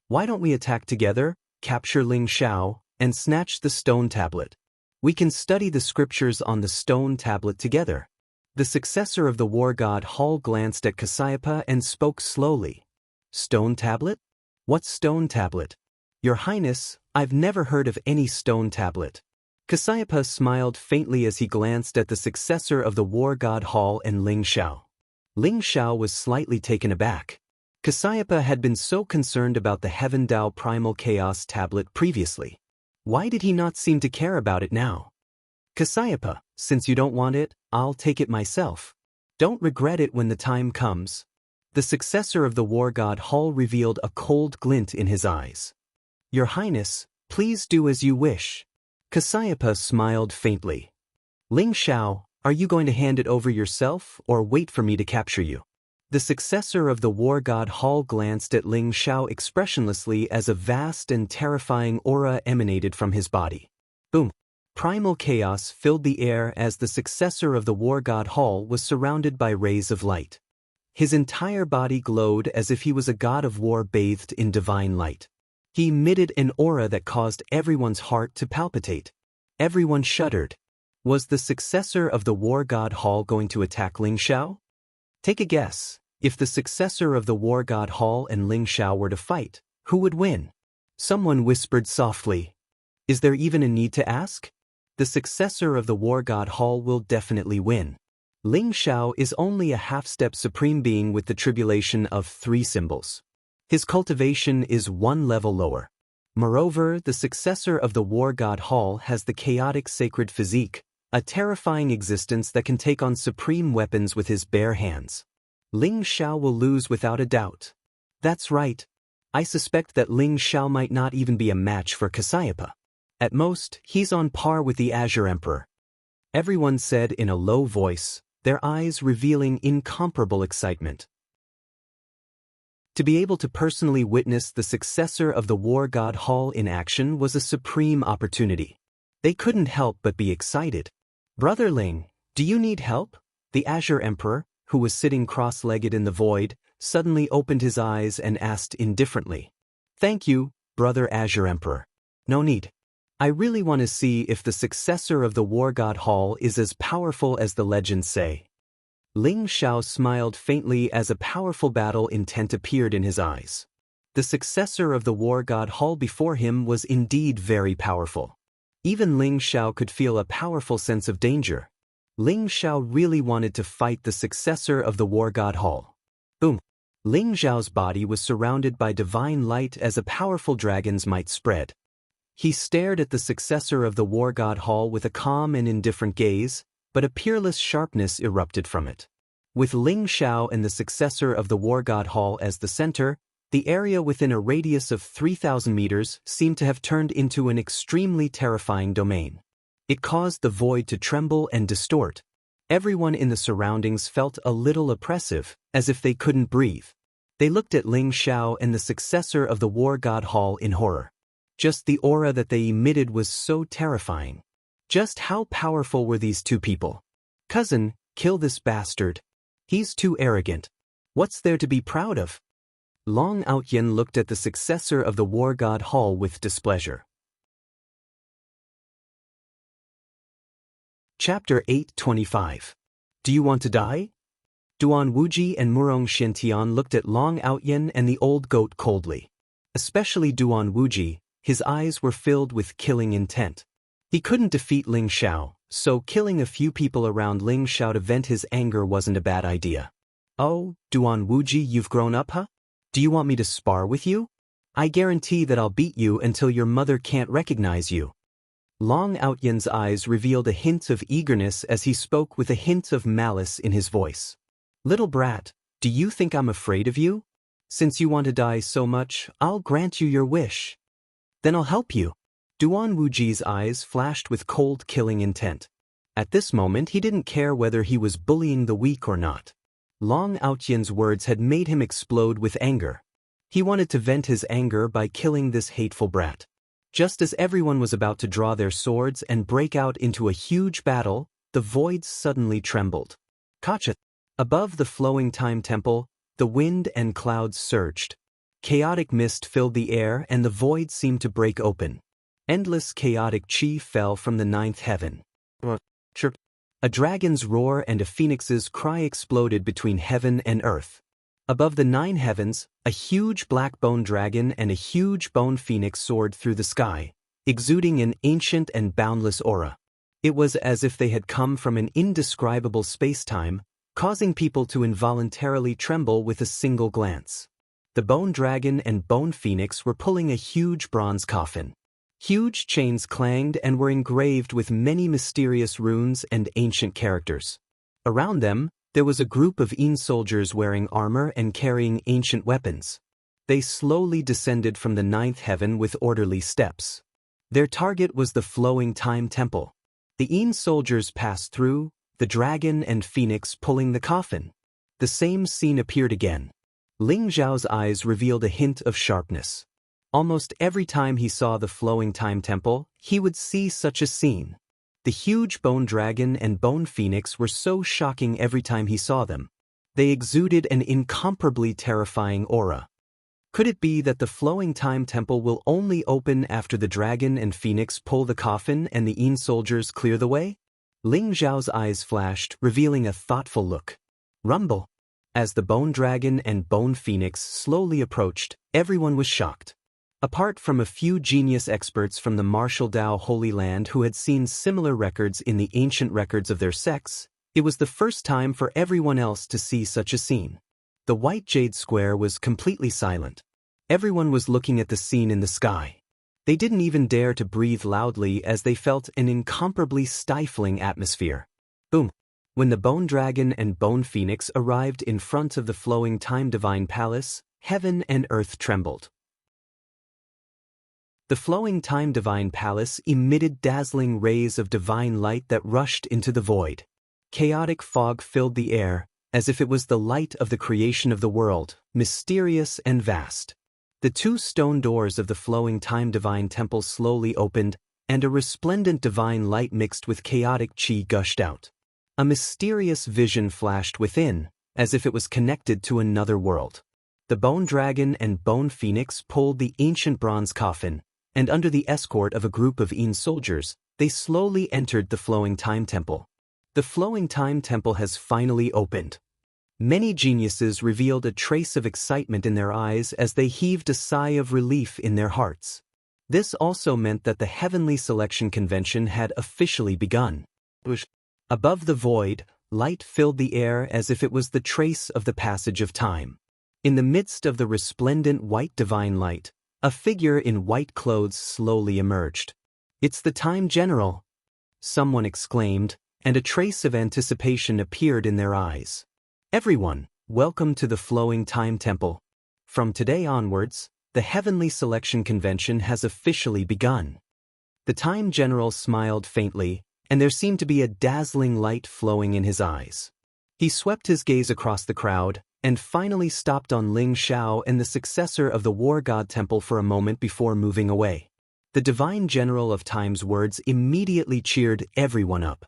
Why don't we attack together, capture Ling Xiao, and snatch the stone tablet? We can study the scriptures on the stone tablet together. The successor of the War God Hall glanced at Kasayapa and spoke slowly. Stone tablet? What stone tablet? Your Highness, I've never heard of any stone tablet. Kasayapa smiled faintly as he glanced at the successor of the War God Hall and Ling Xiao. Ling Xiao was slightly taken aback. Kasayapa had been so concerned about the Heaven Tao Primal Chaos Tablet previously. Why did he not seem to care about it now? Kasayapa, since you don't want it, I'll take it myself. Don't regret it when the time comes. The successor of the War God Hall revealed a cold glint in his eyes. Your Highness, please do as you wish. Kasayapa smiled faintly. Ling Xiao, are you going to hand it over yourself or wait for me to capture you? The successor of the War God Hall glanced at Ling Xiao expressionlessly as a vast and terrifying aura emanated from his body. Boom! Primal chaos filled the air as the successor of the War God Hall was surrounded by rays of light. His entire body glowed as if he was a god of war bathed in divine light. He emitted an aura that caused everyone's heart to palpitate. Everyone shuddered. Was the successor of the War God Hall going to attack Ling Xiao? Take a guess. If the successor of the War God Hall and Ling Xiao were to fight, who would win? Someone whispered softly. Is there even a need to ask? The successor of the War God Hall will definitely win. Ling Xiao is only a half-step supreme being with the tribulation of 3 symbols. His cultivation is 1 level lower. Moreover, the successor of the War God Hall has the chaotic sacred physique, a terrifying existence that can take on supreme weapons with his bare hands. Ling Xiao will lose without a doubt. That's right. I suspect that Ling Xiao might not even be a match for Kasayapa. At most, he's on par with the Azure Emperor. Everyone said in a low voice, their eyes revealing incomparable excitement. To be able to personally witness the successor of the War God Hall in action was a supreme opportunity. They couldn't help but be excited. Brother Ling, do you need help? The Azure Emperor, who was sitting cross-legged in the void, suddenly opened his eyes and asked indifferently. Thank you, Brother Azure Emperor. No need. I really want to see if the successor of the War God Hall is as powerful as the legends say. Ling Xiao smiled faintly as a powerful battle intent appeared in his eyes. The successor of the war god Hall before him was indeed very powerful. Even Ling Xiao could feel a powerful sense of danger. Ling Xiao really wanted to fight the successor of the war god Hall. Boom! Ling Xiao's body was surrounded by divine light as a powerful dragon's might spread. He stared at the successor of the war god Hall with a calm and indifferent gaze, but a peerless sharpness erupted from it. With Ling Xiao and the successor of the war god Hall as the center, the area within a radius of 3,000 meters seemed to have turned into an extremely terrifying domain. It caused the void to tremble and distort. Everyone in the surroundings felt a little oppressive, as if they couldn't breathe. They looked at Ling Xiao and the successor of the war god Hall in horror. Just the aura that they emitted was so terrifying. Just how powerful were these two people? Cousin, kill this bastard. He's too arrogant. What's there to be proud of? Long Outyen looked at the successor of the war god Hall with displeasure. Chapter 825. Do you want to die? Duan Wuji and Murong Xiantian looked at Long Outyen and the old goat coldly. Especially Duan Wuji, his eyes were filled with killing intent. He couldn't defeat Ling Xiao, so killing a few people around Ling Xiao to vent his anger wasn't a bad idea. Oh, Duan Wuji, you've grown up, huh? Do you want me to spar with you? I guarantee that I'll beat you until your mother can't recognize you. Long Outyen's eyes revealed a hint of eagerness as he spoke with a hint of malice in his voice. Little brat, do you think I'm afraid of you? Since you want to die so much, I'll grant you your wish. Then I'll help you. Duan Wuji's eyes flashed with cold killing intent. At this moment he didn't care whether he was bullying the weak or not. Long Outyen's words had made him explode with anger. He wanted to vent his anger by killing this hateful brat. Just as everyone was about to draw their swords and break out into a huge battle, the void suddenly trembled. Kacha! Above the flowing time temple, the wind and clouds surged. Chaotic mist filled the air and the void seemed to break open. Endless chaotic chi fell from the ninth heaven. A dragon's roar and a phoenix's cry exploded between heaven and earth. Above the 9 heavens, a huge black bone dragon and a huge bone phoenix soared through the sky, exuding an ancient and boundless aura. It was as if they had come from an indescribable space-time, causing people to involuntarily tremble with a single glance. The bone dragon and bone phoenix were pulling a huge bronze coffin. Huge chains clanged and were engraved with many mysterious runes and ancient characters. Around them, there was a group of Yin soldiers wearing armor and carrying ancient weapons. They slowly descended from the 9th heaven with orderly steps. Their target was the flowing time temple. The Yin soldiers passed through, the dragon and phoenix pulling the coffin. The same scene appeared again. Ling Xiao's eyes revealed a hint of sharpness. Almost every time he saw the flowing time temple, he would see such a scene. The huge bone dragon and bone phoenix were so shocking every time he saw them. They exuded an incomparably terrifying aura. Could it be that the flowing time temple will only open after the dragon and phoenix pull the coffin and the Yin soldiers clear the way? Ling Xiao's eyes flashed, revealing a thoughtful look. Rumble! As the bone dragon and bone phoenix slowly approached, everyone was shocked. Apart from a few genius experts from the Martial Dao Holy Land who had seen similar records in the ancient records of their sects, it was the first time for everyone else to see such a scene. The white jade square was completely silent. Everyone was looking at the scene in the sky. They didn't even dare to breathe loudly as they felt an incomparably stifling atmosphere. Boom! When the bone dragon and bone phoenix arrived in front of the flowing time divine palace, heaven and earth trembled. The flowing time divine palace emitted dazzling rays of divine light that rushed into the void. Chaotic fog filled the air, as if it was the light of the creation of the world, mysterious and vast. The 2 stone doors of the flowing time divine temple slowly opened, and a resplendent divine light mixed with chaotic chi gushed out. A mysterious vision flashed within, as if it was connected to another world. The bone dragon and bone phoenix pulled the ancient bronze coffin, and under the escort of a group of Yin soldiers, they slowly entered the flowing time temple. The flowing time temple has finally opened. Many geniuses revealed a trace of excitement in their eyes as they heaved a sigh of relief in their hearts. This also meant that the Heavenly Selection Convention had officially begun. Above the void, light filled the air as if it was the trace of the passage of time. In the midst of the resplendent white divine light, a figure in white clothes slowly emerged. "It's the Time General," someone exclaimed, and a trace of anticipation appeared in their eyes. "Everyone, welcome to the Flowing Time Temple. From today onwards, the Heavenly Selection Convention has officially begun." The Time General smiled faintly, and there seemed to be a dazzling light flowing in his eyes. He swept his gaze across the crowd, and finally stopped on Ling Xiao and the successor of the War God Temple for a moment before moving away. The Divine General of Time's words immediately cheered everyone up.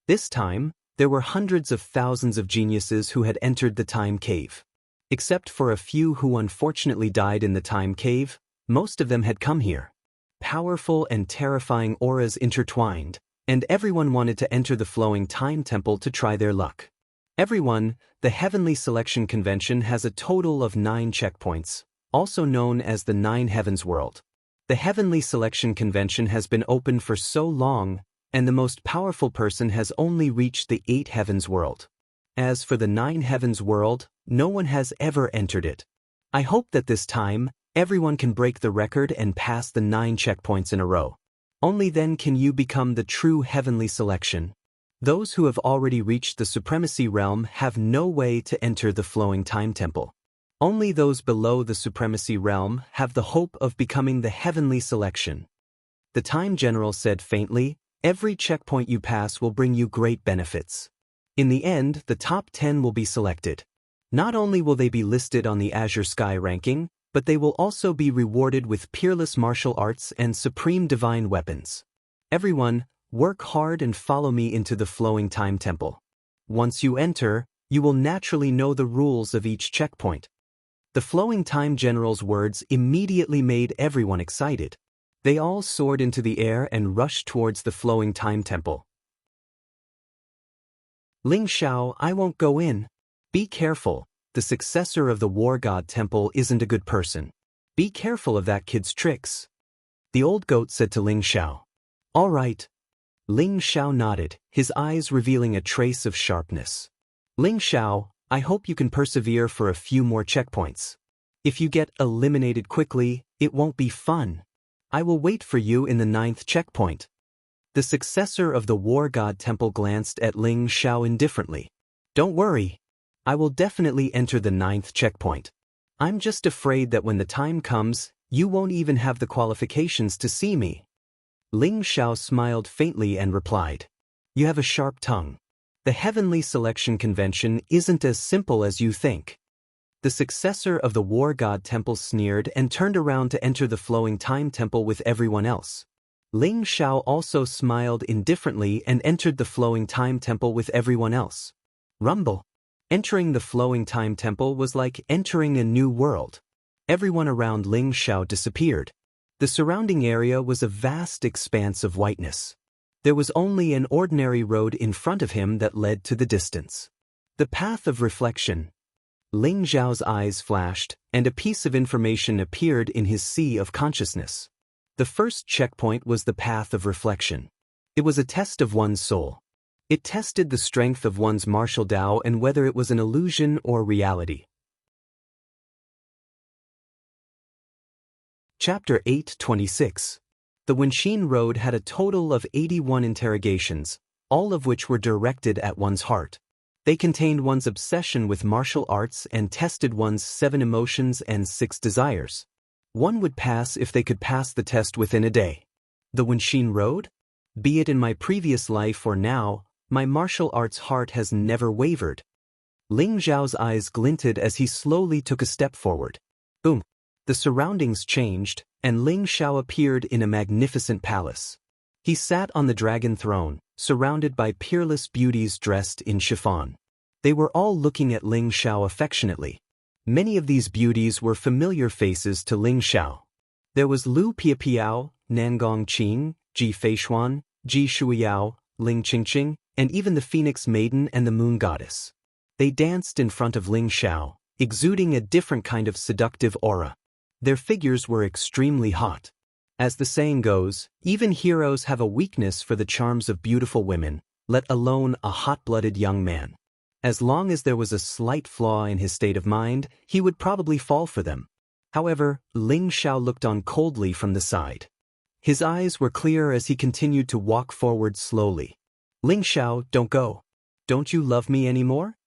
This time, there were hundreds of thousands of geniuses who had entered the Time Cave. Except for a few who unfortunately died in the Time Cave, most of them had come here. Powerful and terrifying auras intertwined, and everyone wanted to enter the Flowing Time Temple to try their luck. Everyone, the Heavenly Selection Convention has a total of 9 checkpoints, also known as the 9 Heavens World. The Heavenly Selection Convention has been open for so long, and the most powerful person has only reached the 8 Heavens World. As for the 9 Heavens World, no one has ever entered it. I hope that this time, everyone can break the record and pass the 9 checkpoints in a row. Only then can you become the true Heavenly Selection. Those who have already reached the Supremacy Realm have no way to enter the Flowing Time Temple. Only those below the Supremacy Realm have the hope of becoming the Heavenly Selection. The Time General said faintly, "Every checkpoint you pass will bring you great benefits. In the end, the top 10 will be selected. Not only will they be listed on the Azure Sky ranking, but they will also be rewarded with peerless martial arts and supreme divine weapons. Everyone, work hard and follow me into the Flowing Time Temple. Once you enter, you will naturally know the rules of each checkpoint." The Flowing Time General's words immediately made everyone excited. They all soared into the air and rushed towards the Flowing Time Temple. "Ling Xiao, I won't go in. Be careful, the successor of the War God Temple isn't a good person. Be careful of that kid's tricks," the old goat said to Ling Xiao. "All right." Ling Xiao nodded, his eyes revealing a trace of sharpness. "Ling Xiao, I hope you can persevere for a few more checkpoints. If you get eliminated quickly, it won't be fun. I will wait for you in the 9th checkpoint." The successor of the War God Temple glanced at Ling Xiao indifferently. "Don't worry. I will definitely enter the 9th checkpoint. I'm just afraid that when the time comes, you won't even have the qualifications to see me." Ling Xiao smiled faintly and replied, "You have a sharp tongue. The Heavenly Selection Convention isn't as simple as you think." The successor of the War God Temple sneered and turned around to enter the Flowing Time Temple with everyone else. Ling Xiao also smiled indifferently and entered the Flowing Time Temple with everyone else. Rumble. Entering the Flowing Time Temple was like entering a new world. Everyone around Ling Xiao disappeared. The surrounding area was a vast expanse of whiteness. There was only an ordinary road in front of him that led to the distance. The path of reflection. Ling Xiao's eyes flashed, and a piece of information appeared in his sea of consciousness. The first checkpoint was the path of reflection. It was a test of one's soul. It tested the strength of one's martial Tao and whether it was an illusion or reality. Chapter 8:26. The Wenxin Road had a total of 81 interrogations, all of which were directed at one's heart. They contained one's obsession with martial arts and tested one's 7 emotions and 6 desires. One would pass if they could pass the test within a day. The Wenxin Road? Be it in my previous life or now, my martial arts heart has never wavered. Ling Xiao's eyes glinted as he slowly took a step forward. Boom! The surroundings changed, and Ling Xiao appeared in a magnificent palace. He sat on the dragon throne, surrounded by peerless beauties dressed in chiffon. They were all looking at Ling Xiao affectionately. Many of these beauties were familiar faces to Ling Xiao. There was Lu Piapiao, Nangong Qing, Ji Feishuan, Ji Shuiyao, Ling Qingqing, and even the Phoenix Maiden and the Moon Goddess. They danced in front of Ling Xiao, exuding a different kind of seductive aura. Their figures were extremely hot. As the saying goes, even heroes have a weakness for the charms of beautiful women, let alone a hot-blooded young man. As long as there was a slight flaw in his state of mind, he would probably fall for them. However, Ling Xiao looked on coldly from the side. His eyes were clear as he continued to walk forward slowly. Ling Xiao, don't go. Don't you love me anymore?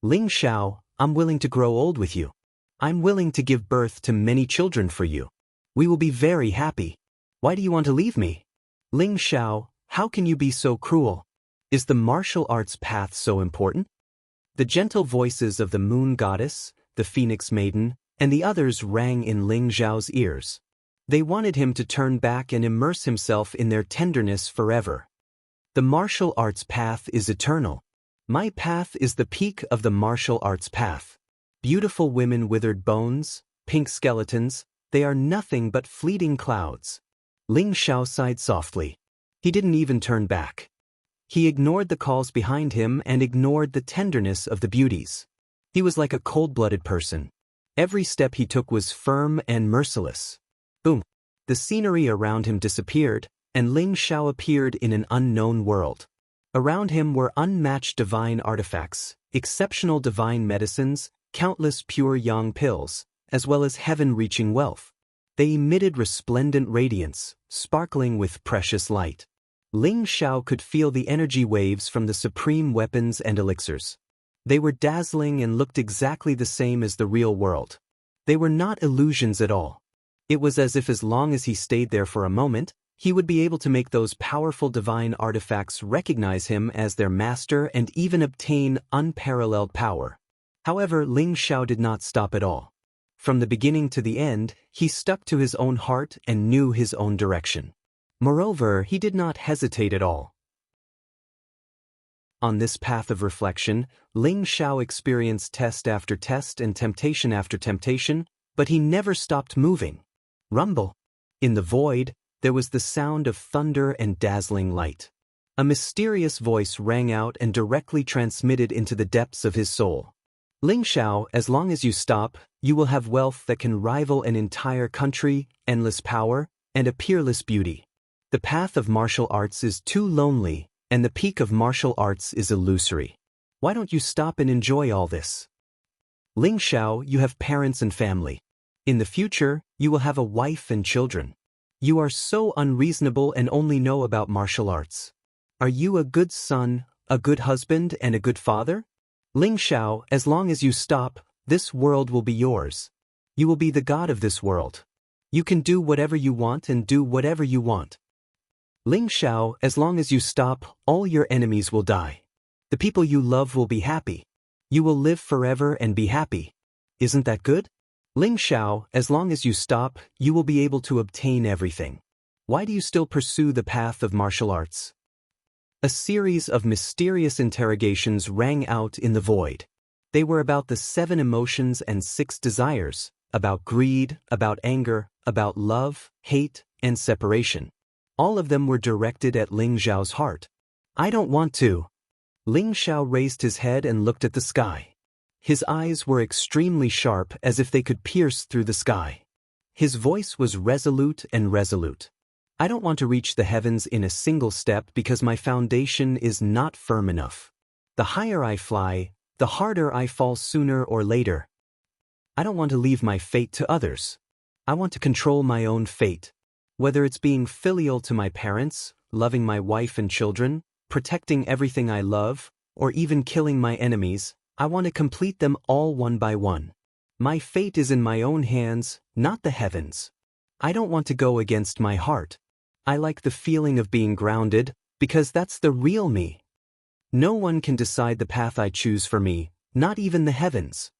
Ling Xiao, I'm willing to grow old with you. I'm willing to give birth to many children for you. We will be very happy. Why do you want to leave me? Ling Xiao, how can you be so cruel? Is the martial arts path so important? The gentle voices of the Moon Goddess, the Phoenix Maiden, and the others rang in Ling Xiao's ears. They wanted him to turn back and immerse himself in their tenderness forever. The martial arts path is eternal. My path is the peak of the martial arts path. Beautiful women, withered bones, pink skeletons, they are nothing but fleeting clouds. Ling Xiao sighed softly. He didn't even turn back. He ignored the calls behind him and ignored the tenderness of the beauties. He was like a cold-blooded person. Every step he took was firm and merciless. Boom! The scenery around him disappeared, and Ling Xiao appeared in an unknown world. Around him were unmatched divine artifacts, exceptional divine medicines, countless pure yang pills, as well as heaven-reaching wealth. They emitted resplendent radiance, sparkling with precious light. Ling Xiao could feel the energy waves from the supreme weapons and elixirs. They were dazzling and looked exactly the same as the real world. They were not illusions at all. It was as if as long as he stayed there for a moment, he would be able to make those powerful divine artifacts recognize him as their master and even obtain unparalleled power. However, Ling Xiao did not stop at all. From the beginning to the end, he stuck to his own heart and knew his own direction. Moreover, he did not hesitate at all. On this path of reflection, Ling Xiao experienced test after test and temptation after temptation, but he never stopped moving. Rumble! In the void, there was the sound of thunder and dazzling light. A mysterious voice rang out and directly transmitted into the depths of his soul. Ling Xiao, as long as you stop, you will have wealth that can rival an entire country, endless power, and a peerless beauty. The path of martial arts is too lonely, and the peak of martial arts is illusory. Why don't you stop and enjoy all this? Ling Xiao, you have parents and family. In the future, you will have a wife and children. You are so unreasonable and only know about martial arts. Are you a good son, a good husband, and a good father? Ling Xiao, as long as you stop, this world will be yours. You will be the god of this world. You can do whatever you want and do whatever you want. Ling Xiao, as long as you stop, all your enemies will die. The people you love will be happy. You will live forever and be happy. Isn't that good? Ling Xiao, as long as you stop, you will be able to obtain everything. Why do you still pursue the path of martial arts? A series of mysterious interrogations rang out in the void. They were about the 7 emotions and 6 desires, about greed, about anger, about love, hate, and separation. All of them were directed at Ling Xiao's heart. I don't want to. Ling Xiao raised his head and looked at the sky. His eyes were extremely sharp, as if they could pierce through the sky. His voice was resolute and resolute. I don't want to reach the heavens in a single step because my foundation is not firm enough. The higher I fly, the harder I fall sooner or later. I don't want to leave my fate to others. I want to control my own fate. Whether it's being filial to my parents, loving my wife and children, protecting everything I love, or even killing my enemies, I want to complete them all one by one. My fate is in my own hands, not the heavens. I don't want to go against my heart. I like the feeling of being grounded, because that's the real me. No one can decide the path I choose for me, not even the heavens.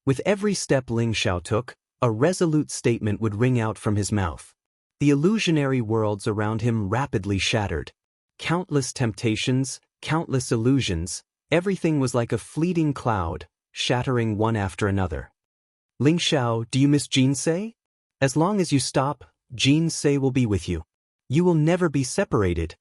With every step Ling Xiao took, a resolute statement would ring out from his mouth. The illusionary worlds around him rapidly shattered. Countless temptations, countless illusions, everything was like a fleeting cloud, shattering one after another. Ling Xiao, do you miss Jinsei? As long as you stop, Jinsei will be with you. You will never be separated.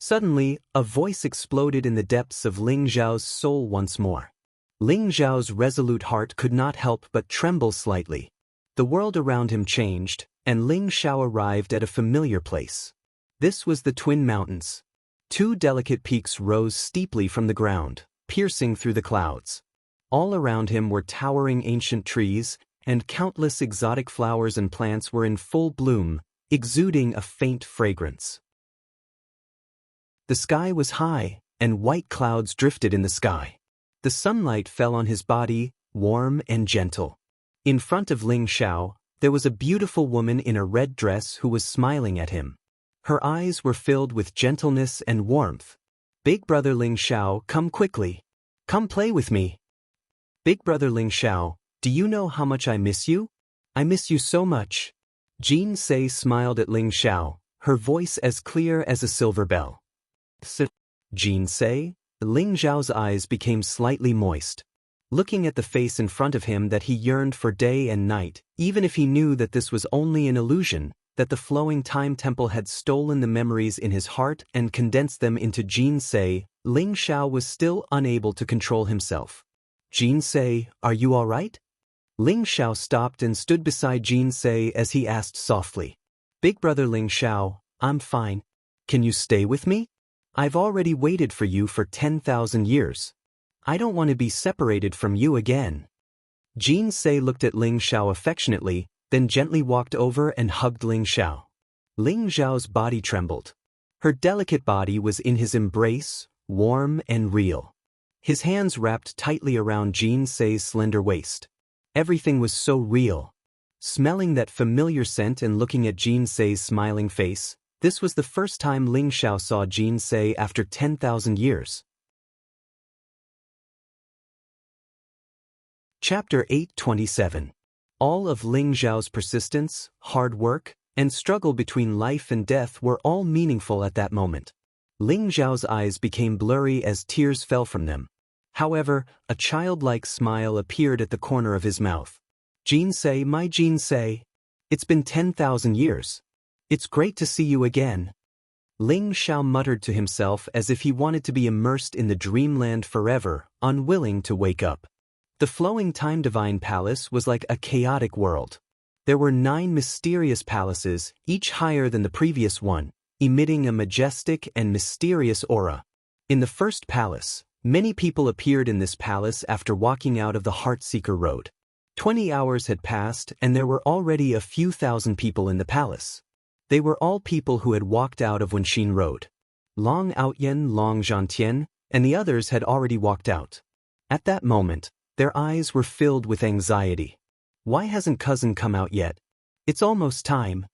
Suddenly, a voice exploded in the depths of Ling Zhao's soul once more. Ling Zhao's resolute heart could not help but tremble slightly. The world around him changed, and Ling Zhao arrived at a familiar place. This was the Twin Mountains. Two delicate peaks rose steeply from the ground, piercing through the clouds. All around him were towering ancient trees, and countless exotic flowers and plants were in full bloom, exuding a faint fragrance. The sky was high, and white clouds drifted in the sky. The sunlight fell on his body, warm and gentle. In front of Ling Zhao, there was a beautiful woman in a red dress who was smiling at him. Her eyes were filled with gentleness and warmth. "Big brother Ling Zhao, come quickly. Come play with me." "Big brother Ling Zhao, do you know how much I miss you? I miss you so much." Jin Sei smiled at Ling Zhao, her voice as clear as a silver bell. Jin Sei? Ling Zhao's eyes became slightly moist. Looking at the face in front of him that he yearned for day and night, even if he knew that this was only an illusion, that the flowing time temple had stolen the memories in his heart and condensed them into Jin Sei, Ling Zhao was still unable to control himself. "Jin Sei, are you all right?" Ling Zhao stopped and stood beside Jin Sei as he asked softly. "Big brother Ling Zhao, I'm fine. Can you stay with me? I've already waited for you for 10,000 years. I don't want to be separated from you again." Jin Sei looked at Ling Zhao affectionately, then gently walked over and hugged Ling Zhao. Ling Zhao's body trembled. Her delicate body was in his embrace, warm and real. His hands wrapped tightly around Jin Sei's slender waist. Everything was so real. Smelling that familiar scent and looking at Jin Sei's smiling face, this was the first time Ling Zhao saw Jin Sei after 10,000 years. Chapter 827. All of Ling Zhao's persistence, hard work, and struggle between life and death were all meaningful at that moment. Ling Zhao's eyes became blurry as tears fell from them. However, a childlike smile appeared at the corner of his mouth. "Jin Sei, my Jin Sei. It's been 10,000 years. It's great to see you again." Ling Zhao muttered to himself as if he wanted to be immersed in the dreamland forever, unwilling to wake up. The flowing time divine palace was like a chaotic world. There were 9 mysterious palaces, each higher than the previous one, emitting a majestic and mysterious aura. In the first palace, many people appeared in this palace after walking out of the Heartseeker Road. 20 hours had passed and there were already a few thousand people in the palace. They were all people who had walked out of Wenxin Road. Long Outyen, Long Zhantian, and the others had already walked out. At that moment, their eyes were filled with anxiety. "Why hasn't cousin come out yet? It's almost time."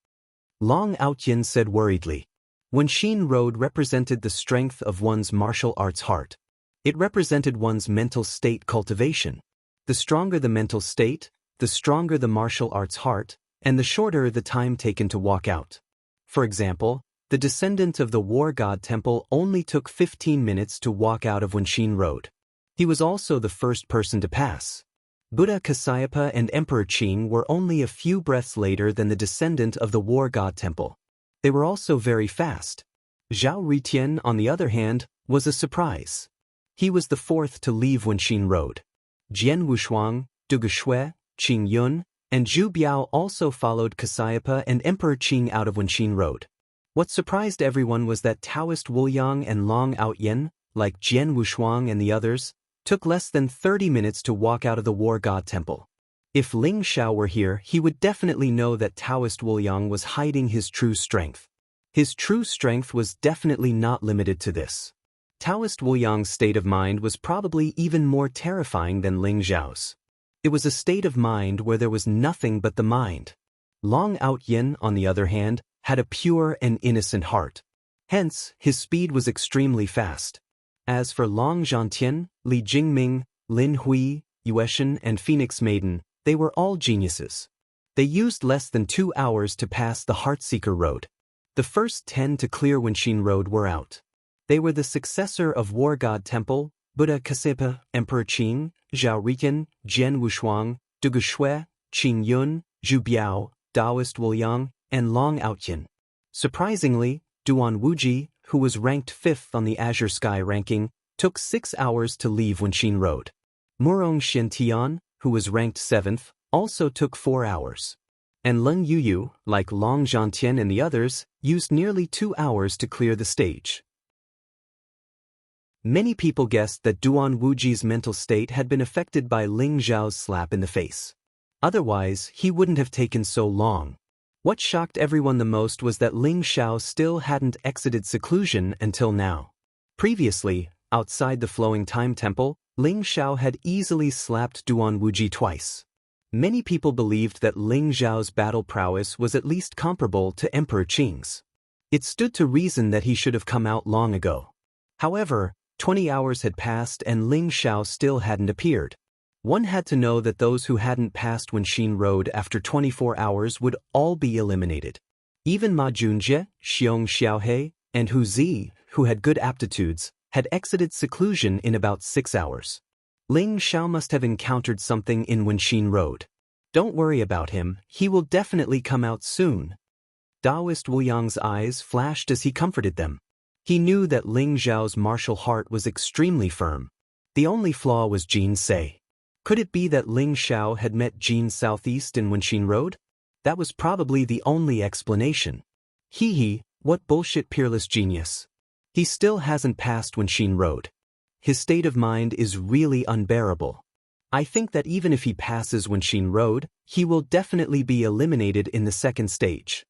Long Outyen said worriedly. Wenxin Road represented the strength of one's martial arts heart. It represented one's mental state cultivation. The stronger the mental state, the stronger the martial arts heart, and the shorter the time taken to walk out. For example, the descendant of the War God Temple only took 15 minutes to walk out of Wenxin Road. He was also the first person to pass. Buddha Kasyapa and Emperor Qing were only a few breaths later than the descendant of the War God Temple. They were also very fast. Zhao Ritian, on the other hand, was a surprise. He was the fourth to leave Wenxin Road. Jian Wushuang, Duge Shui, Qing Yun, and Zhu Biao also followed Kasyapa and Emperor Qing out of Wenxin Road. What surprised everyone was that Taoist Wuliang and Long Outyen, like Jian Wushuang and the others, took less than 30 minutes to walk out of the War God Temple. If Ling Zhao were here, he would definitely know that Taoist Wuliang was hiding his true strength. His true strength was definitely not limited to this. Taoist Wuliang's state of mind was probably even more terrifying than Ling Zhao's. It was a state of mind where there was nothing but the mind. Long Outyen, on the other hand, had a pure and innocent heart. Hence, his speed was extremely fast. As for Long Zhantian, Li Jingming, Lin Hui, Yueshan, and Phoenix Maiden, they were all geniuses. They used less than 2 hours to pass the Heartseeker Road. The first 10 to clear Wenxin Road were out. They were the successor of War God Temple, Buddha Kasyapa, Emperor Qing, Zhao Ritian, Jian Wushuang, Duge Shui, Qing Yun, Zhu Biao, Taoist Wuliang, and Long Outyen. Surprisingly, Duan Wuji, who was ranked 5th on the Azure Sky ranking, took 6 hours to leave Wenxin Road. Murong Xiantian, who was ranked 7th, also took 4 hours. And Leng Yuyu, like Long Zhantian and the others, used nearly 2 hours to clear the stage. Many people guessed that Duan Wuji's mental state had been affected by Ling Zhao's slap in the face. Otherwise, he wouldn't have taken so long. What shocked everyone the most was that Ling Zhao still hadn't exited seclusion until now. Previously, outside the Flowing Time Temple, Ling Zhao had easily slapped Duan Wuji twice. Many people believed that Ling Zhao's battle prowess was at least comparable to Emperor Qing's. It stood to reason that he should have come out long ago. However, 20 hours had passed and Ling Zhao still hadn't appeared. One had to know that those who hadn't passed Wenxin Road after 24 hours would all be eliminated. Even Ma Junjie, Xiong Xiaohe, and Hu Zi, who had good aptitudes, had exited seclusion in about 6 hours. Ling Zhao must have encountered something in Wenxin Road. Don't worry about him, he will definitely come out soon. Daoist Wu Yang's eyes flashed as he comforted them. He knew that Ling Zhao's martial heart was extremely firm. The only flaw was Jin Sei. Could it be that Ling Zhao had met Jin southeast in Wenxin Road? That was probably the only explanation. Hee, what bullshit peerless genius. He still hasn't passed Wenxin Road. His state of mind is really unbearable. I think that even if he passes Wenxin Road, he will definitely be eliminated in the second stage.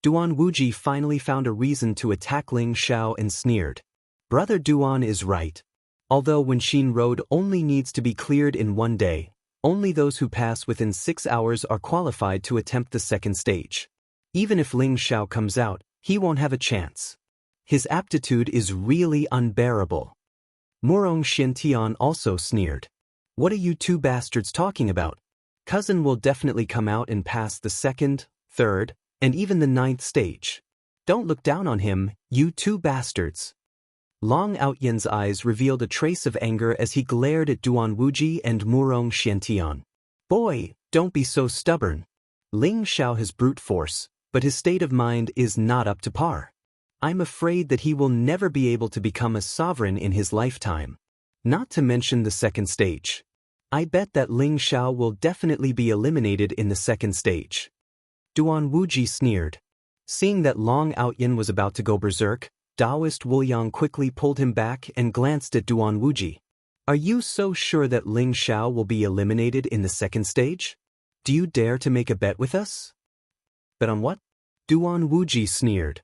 Duan Wuji finally found a reason to attack Ling Zhao and sneered. Brother Duan is right. Although Wenxin Road only needs to be cleared in 1 day, only those who pass within 6 hours are qualified to attempt the second stage. Even if Ling Zhao comes out, he won't have a chance. His aptitude is really unbearable. Murong Xiantian also sneered. What are you two bastards talking about? Cousin will definitely come out and pass the second, third, and even the 9th stage. Don't look down on him, you two bastards. Long Outyan's eyes revealed a trace of anger as he glared at Duan Wuji and Murong Xiantian. Boy, don't be so stubborn. Ling Zhao has brute force, but his state of mind is not up to par. I'm afraid that he will never be able to become a sovereign in his lifetime. Not to mention the second stage. I bet that Ling Zhao will definitely be eliminated in the second stage. Duan Wuji sneered. Seeing that Long Outyan was about to go berserk, Daoist Wu Yang quickly pulled him back and glanced at Duan Wuji. Are you so sure that Ling Zhao will be eliminated in the second stage? Do you dare to make a bet with us? Bet on what? Duan Wuji sneered.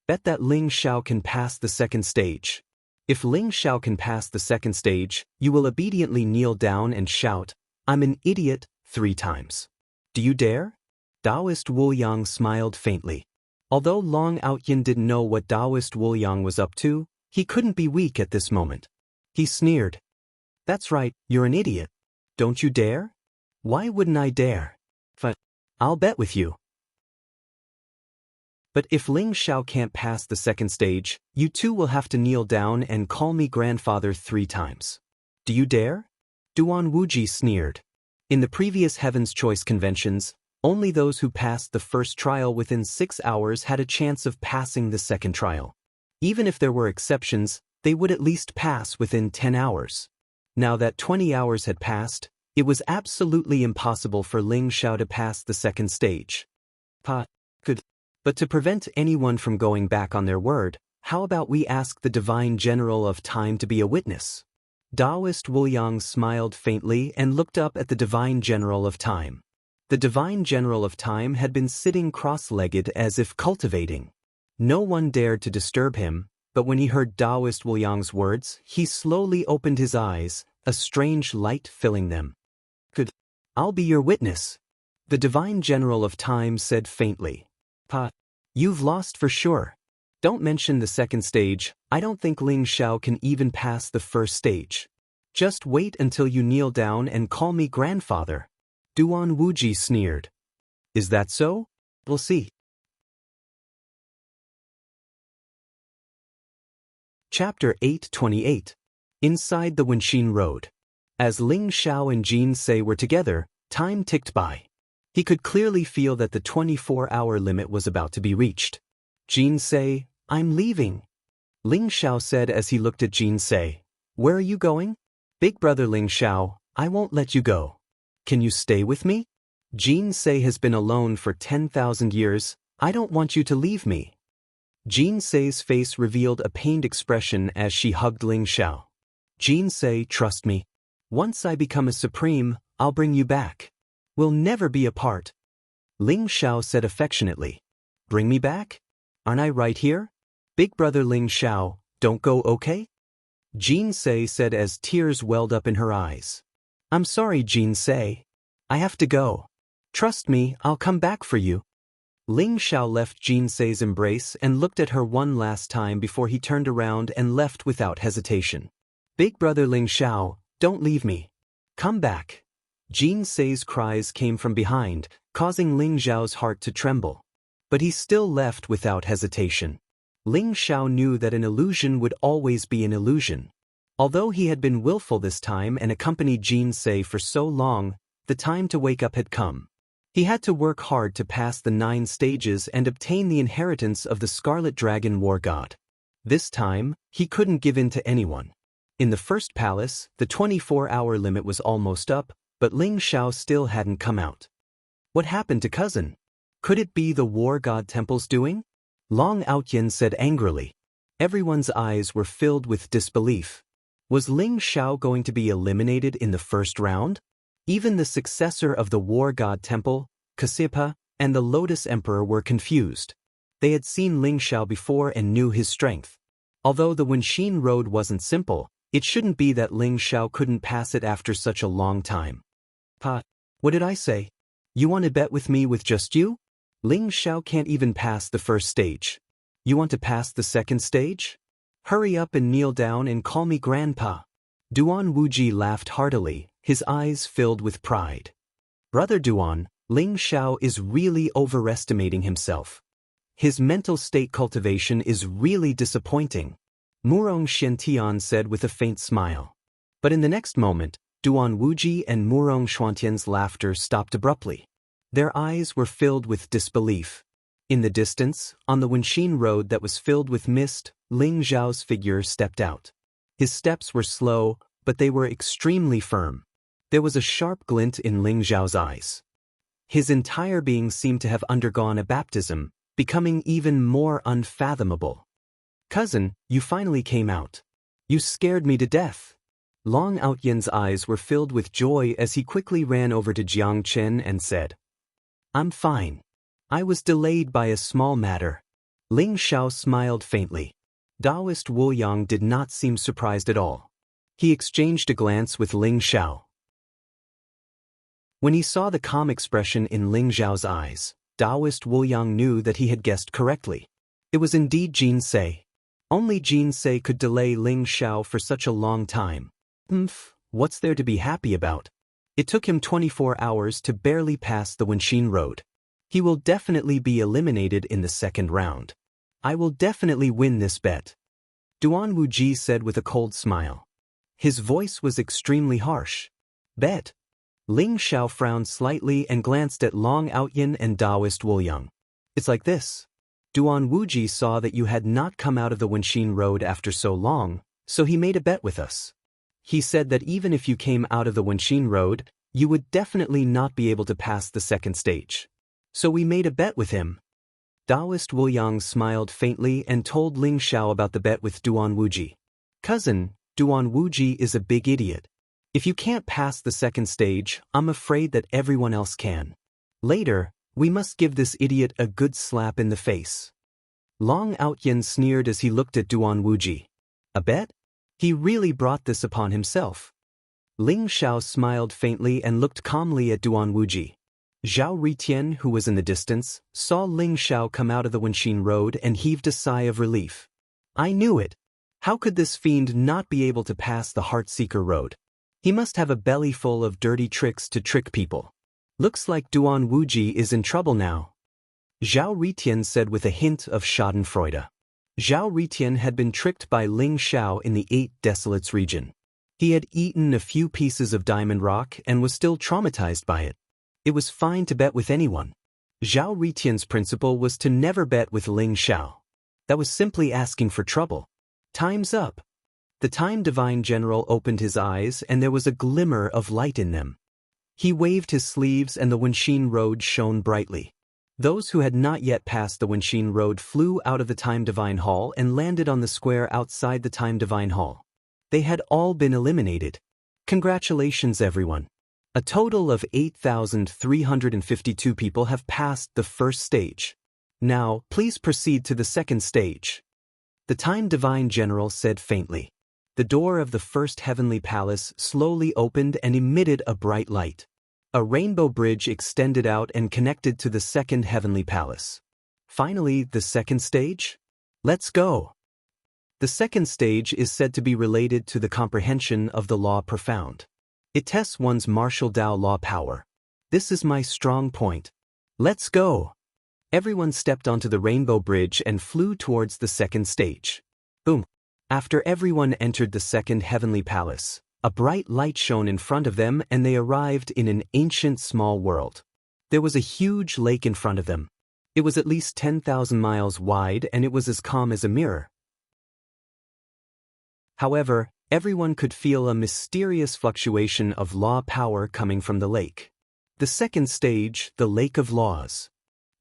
Bet that Ling Zhao can pass the second stage. If Ling Zhao can pass the second stage, you will obediently kneel down and shout, I'm an idiot, 3 times. Do you dare? Daoist Wu Yang smiled faintly. Although Long Outyan didn't know what Daoist Wu Yang was up to, he couldn't be weak at this moment. He sneered. That's right, you're an idiot. Don't you dare? Why wouldn't I dare? I'll bet with you. But if Ling Zhao can't pass the second stage, you two will have to kneel down and call me grandfather 3 times. Do you dare? Duan Wuji sneered. In the previous Heaven's Choice conventions, only those who passed the first trial within 6 hours had a chance of passing the second trial. Even if there were exceptions, they would at least pass within 10 hours. Now that 20 hours had passed, it was absolutely impossible for Ling Zhao to pass the second stage. But to prevent anyone from going back on their word, how about we ask the Divine General of Time to be a witness? Daoist Wu Yang smiled faintly and looked up at the Divine General of Time. The Divine General of Time had been sitting cross-legged as if cultivating. No one dared to disturb him, but when he heard Daoist Wu Yang's words, he slowly opened his eyes, a strange light filling them. I'll be your witness, the Divine General of Time said faintly. You've lost for sure. Don't mention the second stage, I don't think Ling Zhao can even pass the first stage. Just wait until you kneel down and call me grandfather. Duan Wuji sneered. Is that so? We'll see. Chapter 828. Inside the Wenxin Road. As Ling Zhao and Jin Sei were together, time ticked by. He could clearly feel that the 24-hour limit was about to be reached. Jin Sei, I'm leaving. Ling Xiao said as he looked at Jin Sei. Where are you going? Big brother Ling Xiao, I won't let you go. Can you stay with me? Jin Sei has been alone for 10,000 years, I don't want you to leave me. Jin Sei's face revealed a pained expression as she hugged Ling Xiao. Jin Sei, trust me. Once I become a supreme, I'll bring you back. We'll never be apart. Ling Xiao said affectionately. Bring me back? Aren't I right here? Big brother Ling Xiao, don't go, okay? Jin Sei said as tears welled up in her eyes. I'm sorry, Jin Sei. I have to go. Trust me, I'll come back for you. Ling Xiao left Jin Sei's embrace and looked at her one last time before he turned around and left without hesitation. Big brother Ling Xiao, don't leave me. Come back. Jin Sei's cries came from behind, causing Ling Xiao's heart to tremble. But he still left without hesitation. Ling Xiao knew that an illusion would always be an illusion. Although he had been willful this time and accompanied Jin Sei for so long, the time to wake up had come. He had to work hard to pass the 9 stages and obtain the inheritance of the Scarlet Dragon War God. This time, he couldn't give in to anyone. In the first palace, the 24-hour limit was almost up, but Ling Xiao still hadn't come out. What happened to cousin? Could it be the War God Temple's doing? Long Outyin said angrily. Everyone's eyes were filled with disbelief. Was Ling Xiao going to be eliminated in the first round? Even the successor of the War God Temple, Kassipa, and the Lotus Emperor were confused. They had seen Ling Xiao before and knew his strength. Although the Wenxin Road wasn't simple, it shouldn't be that Ling Xiao couldn't pass it after such a long time. Pa, what did I say? You want to bet with me with just you? Ling Xiao can't even pass the first stage. You want to pass the second stage? Hurry up and kneel down and call me Grandpa. Duan Wuji laughed heartily, his eyes filled with pride. Brother Duan, Ling Xiao is really overestimating himself. His mental state cultivation is really disappointing, Murong Xiantian said with a faint smile. But in the next moment, Duan Wuji and Murong Xuantian's laughter stopped abruptly. Their eyes were filled with disbelief. In the distance, on the Wenxin Road that was filled with mist, Ling Xiao's figure stepped out. His steps were slow, but they were extremely firm. There was a sharp glint in Ling Xiao's eyes. His entire being seemed to have undergone a baptism, becoming even more unfathomable. Cousin, you finally came out. You scared me to death. Long Outyan's eyes were filled with joy as he quickly ran over to Jiang Chen and said, I'm fine. I was delayed by a small matter. Ling Xiao smiled faintly. Taoist Wu Yang did not seem surprised at all. He exchanged a glance with Ling Xiao. When he saw the calm expression in Ling Xiao's eyes, Taoist Wu Yang knew that he had guessed correctly. It was indeed Jin Sei. Only Jin Sei could delay Ling Xiao for such a long time. What's there to be happy about? It took him 24 hours to barely pass the Wenxin Road. He will definitely be eliminated in the second round. I will definitely win this bet. Duan Wuji said with a cold smile. His voice was extremely harsh. Bet. Ling Xiao frowned slightly and glanced at Long Outyin and Taoist Wu Yang. It's like this. Duan Wuji saw that you had not come out of the Wenxin Road after so long, so he made a bet with us. He said that even if you came out of the Wenxin Road, you would definitely not be able to pass the second stage. So we made a bet with him. Taoist Wu Yang smiled faintly and told Ling Xiao about the bet with Duan Wuji. Cousin, Duan Wuji is a big idiot. If you can't pass the second stage, I'm afraid that everyone else can. Later, we must give this idiot a good slap in the face. Long Outyin sneered as he looked at Duan Wuji. A bet? He really brought this upon himself. Ling Xiao smiled faintly and looked calmly at Duan Wuji. Zhao Ritian, who was in the distance, saw Ling Xiao come out of the Wenxin Road and heaved a sigh of relief. I knew it. How could this fiend not be able to pass the Heartseeker Road? He must have a belly full of dirty tricks to trick people. Looks like Duan Wuji is in trouble now. Zhao Ritian said with a hint of schadenfreude. Zhao Ritian had been tricked by Ling Xiao in the 8 Desolates region. He had eaten a few pieces of diamond rock and was still traumatized by it. It was fine to bet with anyone. Zhao Ritian's principle was to never bet with Ling Xiao. That was simply asking for trouble. Time's up. The Time Divine General opened his eyes and there was a glimmer of light in them. He waved his sleeves and the Wenshin Road shone brightly. Those who had not yet passed the Wenshin Road flew out of the Time Divine Hall and landed on the square outside the Time Divine Hall. They had all been eliminated. Congratulations, everyone. A total of 8,352 people have passed the first stage. Now, please proceed to the second stage. The Time Divine General said faintly. The door of the first heavenly palace slowly opened and emitted a bright light. A rainbow bridge extended out and connected to the second heavenly palace. Finally, the second stage? Let's go. The second stage is said to be related to the comprehension of the law profound. It tests one's martial Tao law power. This is my strong point. Let's go. Everyone stepped onto the rainbow bridge and flew towards the second stage. Boom. After everyone entered the second heavenly palace, a bright light shone in front of them and they arrived in an ancient small world. There was a huge lake in front of them. It was at least 10,000 miles wide and it was as calm as a mirror. However, everyone could feel a mysterious fluctuation of law power coming from the lake. The second stage, the Lake of Laws.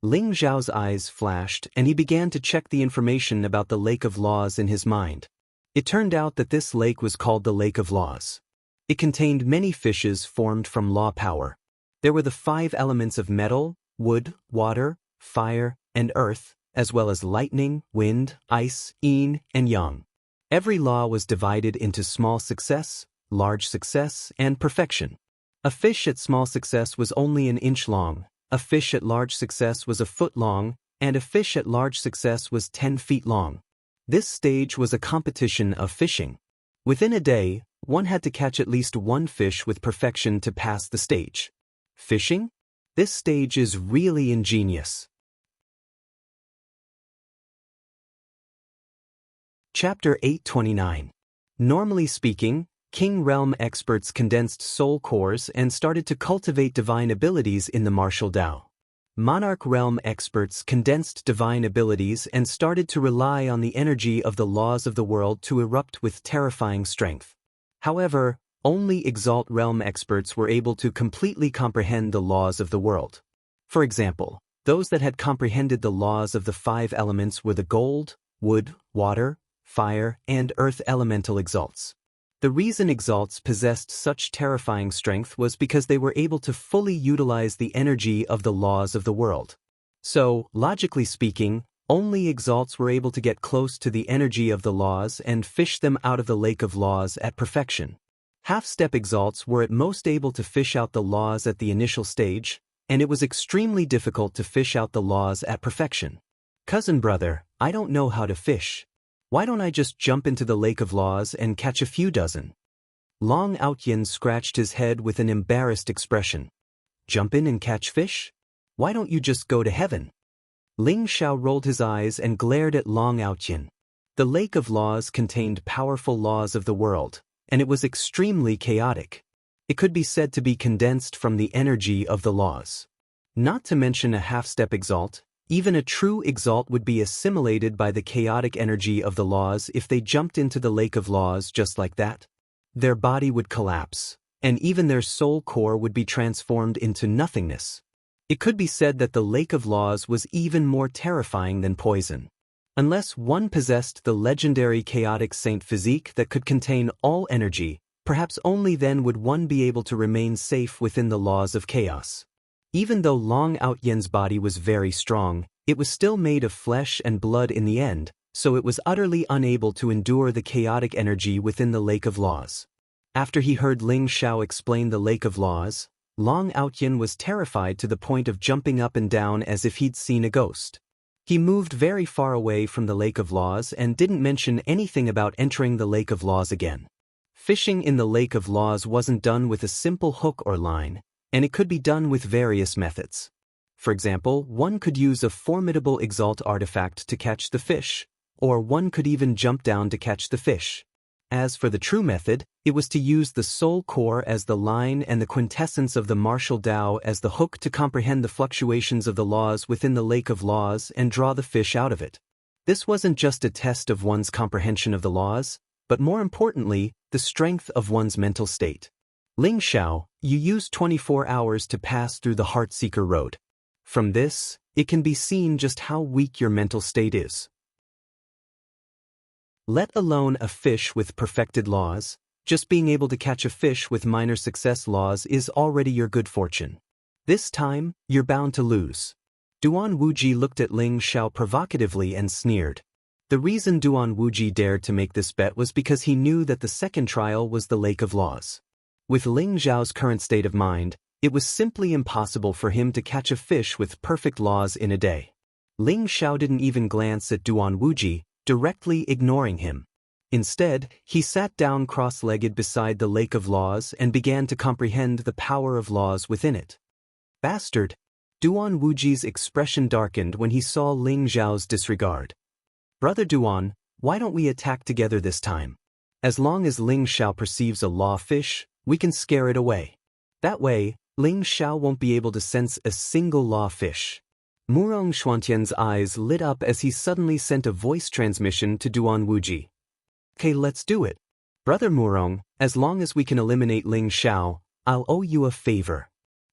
Ling Zhao's eyes flashed and he began to check the information about the Lake of Laws in his mind. It turned out that this lake was called the Lake of Laws. It contained many fishes formed from law power. There were the 5 elements of metal, wood, water, fire, and earth, as well as lightning, wind, ice, yin, and yang. Every law was divided into small success, large success, and perfection. A fish at small success was only an inch long, a fish at large success was a foot long, and a fish at large success was 10 feet long. This stage was a competition of fishing. Within a day, one had to catch at least one fish with perfection to pass the stage. Fishing? This stage is really ingenious. Chapter 829. Normally speaking, King Realm experts condensed soul cores and started to cultivate divine abilities in the martial Tao. Monarch Realm experts condensed divine abilities and started to rely on the energy of the laws of the world to erupt with terrifying strength. However, only Exalt Realm experts were able to completely comprehend the laws of the world. For example, those that had comprehended the laws of the 5 elements were the gold, wood, water, fire, and earth elemental exalts. The reason exalts possessed such terrifying strength was because they were able to fully utilize the energy of the laws of the world. So, logically speaking, only exalts were able to get close to the energy of the laws and fish them out of the lake of laws at perfection. Half-step exalts were at most able to fish out the laws at the initial stage, and it was extremely difficult to fish out the laws at perfection. Cousin brother, I don't know how to fish. Why don't I just jump into the lake of laws and catch a few dozen? Long Outyin scratched his head with an embarrassed expression. Jump in and catch fish? Why don't you just go to heaven? Ling Xiao rolled his eyes and glared at Long Outyin. The lake of laws contained powerful laws of the world, and it was extremely chaotic. It could be said to be condensed from the energy of the laws. Not to mention a half-step exalt, even a true exalt would be assimilated by the chaotic energy of the laws if they jumped into the lake of laws just like that. Their body would collapse, and even their soul core would be transformed into nothingness. It could be said that the lake of laws was even more terrifying than poison. Unless one possessed the legendary chaotic saint physique that could contain all energy, perhaps only then would one be able to remain safe within the laws of chaos. Even though Long Outyen's body was very strong, it was still made of flesh and blood in the end, so it was utterly unable to endure the chaotic energy within the Lake of Laws. After he heard Ling Xiao explain the Lake of Laws, Long Outyen was terrified to the point of jumping up and down as if he'd seen a ghost. He moved very far away from the Lake of Laws and didn't mention anything about entering the Lake of Laws again. Fishing in the Lake of Laws wasn't done with a simple hook or line, and it could be done with various methods. For example, one could use a formidable exalt artifact to catch the fish, or one could even jump down to catch the fish. As for the true method, it was to use the soul core as the line and the quintessence of the martial Tao as the hook to comprehend the fluctuations of the laws within the Lake of Laws and draw the fish out of it. This wasn't just a test of one's comprehension of the laws, but more importantly, the strength of one's mental state. Ling Xiao, you use 24 hours to pass through the Heartseeker Road. From this, it can be seen just how weak your mental state is. Let alone a fish with perfected laws, just being able to catch a fish with minor success laws is already your good fortune. This time, you're bound to lose. Duan Wuji looked at Ling Xiao provocatively and sneered. The reason Duan Wuji dared to make this bet was because he knew that the second trial was the Lake of Laws. With Ling Xiao's current state of mind, it was simply impossible for him to catch a fish with perfect laws in a day. Ling Xiao didn't even glance at Duan Wuji, directly ignoring him. Instead, he sat down cross-legged beside the Lake of Laws and began to comprehend the power of laws within it. Bastard! Duan Wuji's expression darkened when he saw Ling Xiao's disregard. Brother Duan, why don't we attack together this time? As long as Ling Xiao perceives a law fish, we can scare it away. That way, Ling Xiao won't be able to sense a single law fish. Murong Xuantian's eyes lit up as he suddenly sent a voice transmission to Duan Wuji. Okay, let's do it. Brother Murong, as long as we can eliminate Ling Xiao, I'll owe you a favor.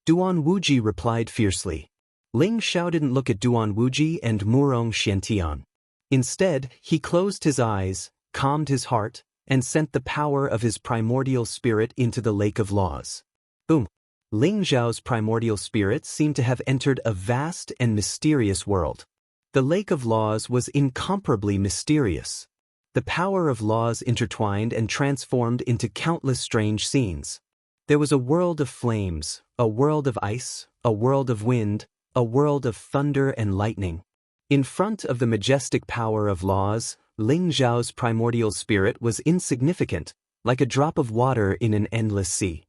Duan Wuji replied fiercely. Ling Xiao didn't look at Duan Wuji and Murong Xiantian. Instead, he closed his eyes, calmed his heart, and sent the power of his primordial spirit into the Lake of Laws. Boom! Ling Xiao's primordial spirit seemed to have entered a vast and mysterious world. The Lake of Laws was incomparably mysterious. The power of laws intertwined and transformed into countless strange scenes. There was a world of flames, a world of ice, a world of wind, a world of thunder and lightning. In front of the majestic power of laws, Ling Xiao's primordial spirit was insignificant, like a drop of water in an endless sea.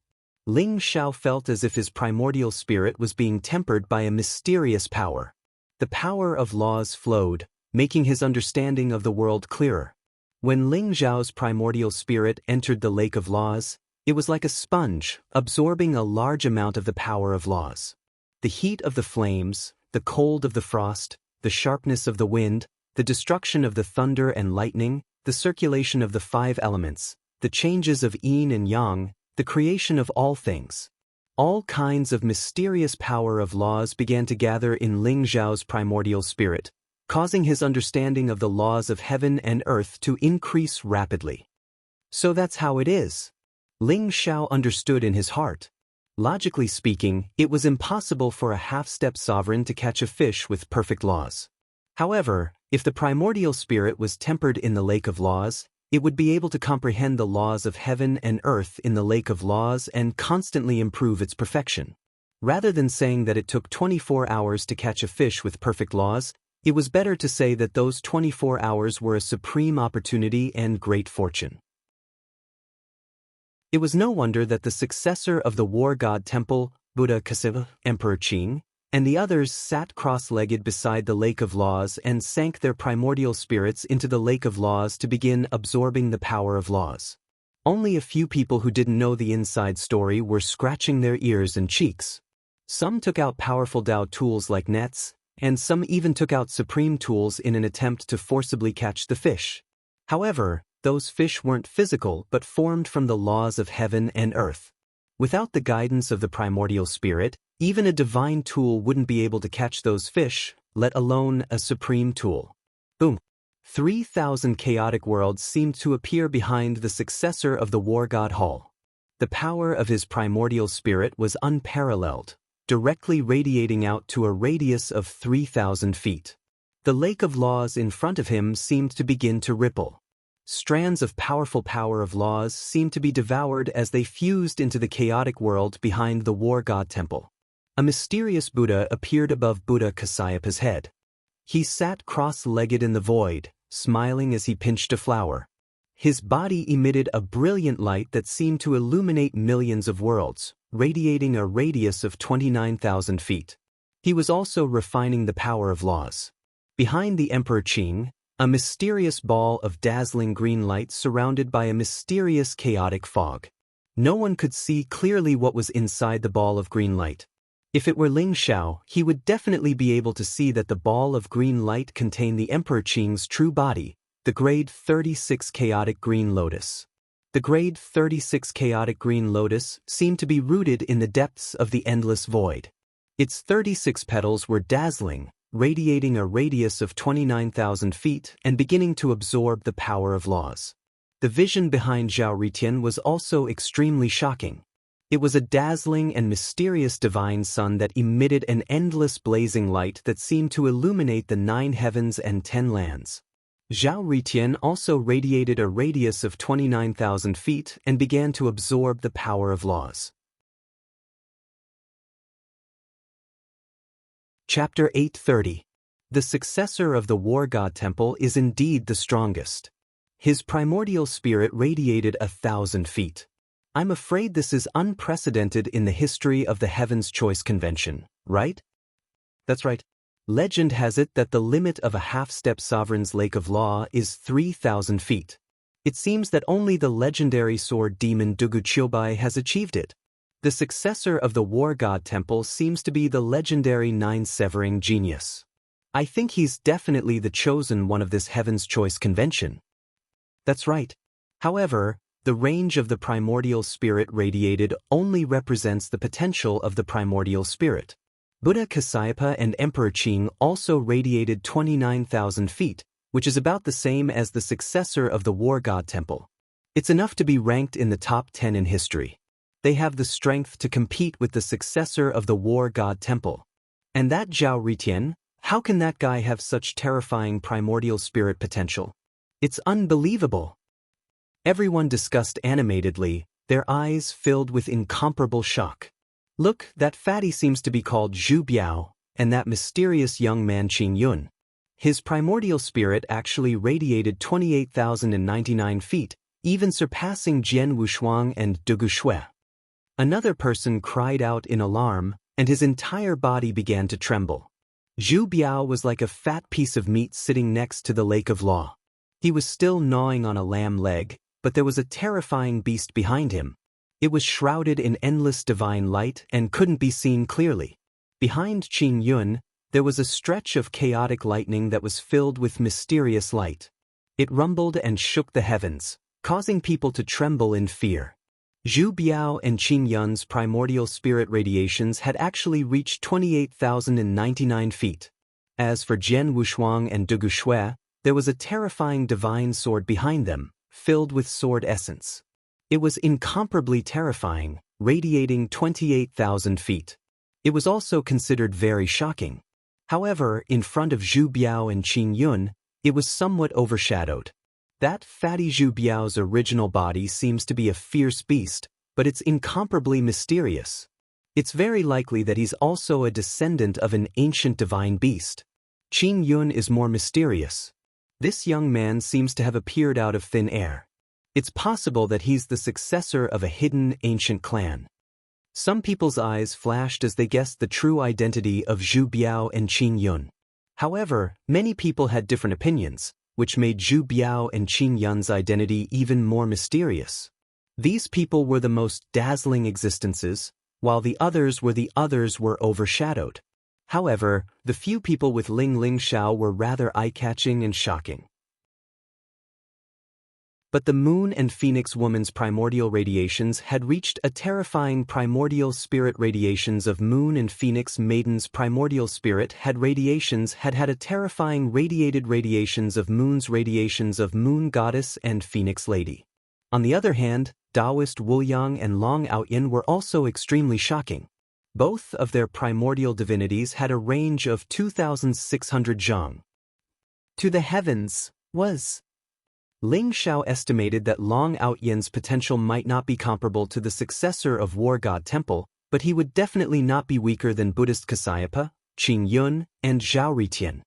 Ling Xiao felt as if his primordial spirit was being tempered by a mysterious power. The power of laws flowed, making his understanding of the world clearer. When Ling Xiao's primordial spirit entered the Lake of Laws, it was like a sponge, absorbing a large amount of the power of laws. The heat of the flames, the cold of the frost, the sharpness of the wind, the destruction of the thunder and lightning, the circulation of the 5 elements, the changes of yin and yang, the creation of all things. All kinds of mysterious power of laws began to gather in Ling Xiao's primordial spirit, causing his understanding of the laws of heaven and earth to increase rapidly. So that's how it is. Ling Xiao understood in his heart. Logically speaking, it was impossible for a half-step sovereign to catch a fish with perfect laws. However, if the primordial spirit was tempered in the Lake of Laws, it would be able to comprehend the laws of heaven and earth in the Lake of Laws and constantly improve its perfection. Rather than saying that it took 24 hours to catch a fish with perfect laws, it was better to say that those 24 hours were a supreme opportunity and great fortune. It was no wonder that the successor of the war god temple, Buddha Kasiva, Emperor Qing, and the others sat cross-legged beside the Lake of Laws and sank their primordial spirits into the Lake of Laws to begin absorbing the power of laws. Only a few people who didn't know the inside story were scratching their ears and cheeks. Some took out powerful Dao tools like nets, and some even took out supreme tools in an attempt to forcibly catch the fish. However, those fish weren't physical but formed from the laws of heaven and earth. Without the guidance of the primordial spirit, even a divine tool wouldn't be able to catch those fish, let alone a supreme tool. Boom! 3,000 chaotic worlds seemed to appear behind the successor of the war god Hall. The power of his primordial spirit was unparalleled, directly radiating out to a radius of 3,000 feet. The Lake of Laws in front of him seemed to begin to ripple. Strands of powerful power of laws seemed to be devoured as they fused into the chaotic world behind the war god temple. A mysterious Buddha appeared above Buddha Kasayapa's head. He sat cross-legged in the void, smiling as he pinched a flower. His body emitted a brilliant light that seemed to illuminate millions of worlds, radiating a radius of 29,000 feet. He was also refining the power of laws. Behind the Emperor Qing, a mysterious ball of dazzling green light surrounded by a mysterious chaotic fog. No one could see clearly what was inside the ball of green light. If it were Ling Xiao, he would definitely be able to see that the ball of green light contained the Emperor Qing's true body, the grade 36 chaotic green lotus. The grade 36 chaotic green lotus seemed to be rooted in the depths of the endless void. Its 36 petals were dazzling, radiating a radius of 29,000 feet and beginning to absorb the power of laws. The vision behind Zhao Ritian was also extremely shocking. It was a dazzling and mysterious divine sun that emitted an endless blazing light that seemed to illuminate the 9 heavens and 10 lands. Zhao Ritian also radiated a radius of 29,000 feet and began to absorb the power of laws. Chapter 830. The successor of the War God Temple is indeed the strongest. His primordial spirit radiated 1,000 feet. I'm afraid this is unprecedented in the history of the Heaven's Choice Convention, right? That's right. Legend has it that the limit of a half-step sovereign's lake of law is 3,000 feet. It seems that only the legendary sword demon Dugu Qiubai has achieved it. The successor of the War God Temple seems to be the legendary Nine-Severing Genius. I think he's definitely the chosen one of this Heaven's Choice Convention. That's right. However, the range of the primordial spirit radiated only represents the potential of the primordial spirit. Buddha Kasyapa and Emperor Qing also radiated 29,000 feet, which is about the same as the successor of the War God Temple. It's enough to be ranked in the top 10 in history. They have the strength to compete with the successor of the War God Temple. And that Zhao Ritian, how can that guy have such terrifying primordial spirit potential? It's unbelievable. Everyone discussed animatedly, their eyes filled with incomparable shock. Look, that fatty seems to be called Zhu Biao, and that mysterious young man Qing Yun. His primordial spirit actually radiated 28,099 feet, even surpassing Jian Wushuang and Dugu Shui. Another person cried out in alarm, and his entire body began to tremble. Zhu Biao was like a fat piece of meat sitting next to the lake of law. He was still gnawing on a lamb leg, but there was a terrifying beast behind him. It was shrouded in endless divine light and couldn't be seen clearly. Behind Qing Yun, there was a stretch of chaotic lightning that was filled with mysterious light. It rumbled and shook the heavens, causing people to tremble in fear. Zhu Biao and Qing Yun's primordial spirit radiations had actually reached 28,099 feet. As for Jian Wushuang and Dugu Shui, there was a terrifying divine sword behind them, filled with sword essence. It was incomparably terrifying, radiating 28,000 feet. It was also considered very shocking. However, in front of Zhu Biao and Qing Yun, it was somewhat overshadowed. That fatty Zhu Biao's original body seems to be a fierce beast, but it's incomparably mysterious. It's very likely that he's also a descendant of an ancient divine beast. Qing Yun is more mysterious. This young man seems to have appeared out of thin air. It's possible that he's the successor of a hidden ancient clan. Some people's eyes flashed as they guessed the true identity of Zhu Biao and Qing Yun. However, many people had different opinions, which made Zhu Biao and Qing Yun's identity even more mysterious. These people were the most dazzling existences, while the others were overshadowed. However, the few people with Ling Xiao were rather eye-catching and shocking. But the Moon and Phoenix Woman's primordial radiations had reached a terrifying primordial spirit. Radiations of Moon and Phoenix Maiden's primordial spirit had a terrifying radiations of Moon Goddess and Phoenix Lady. On the other hand, Taoist Wu Yang and Long Outyin were also extremely shocking. Both of their primordial divinities had a range of 2,600 zhang. To the heavens was. Ling Xiao estimated that Long Outyan's potential might not be comparable to the successor of War God Temple, but he would definitely not be weaker than Buddhist Kasyapa, Qing Yun, and Zhao Ritian.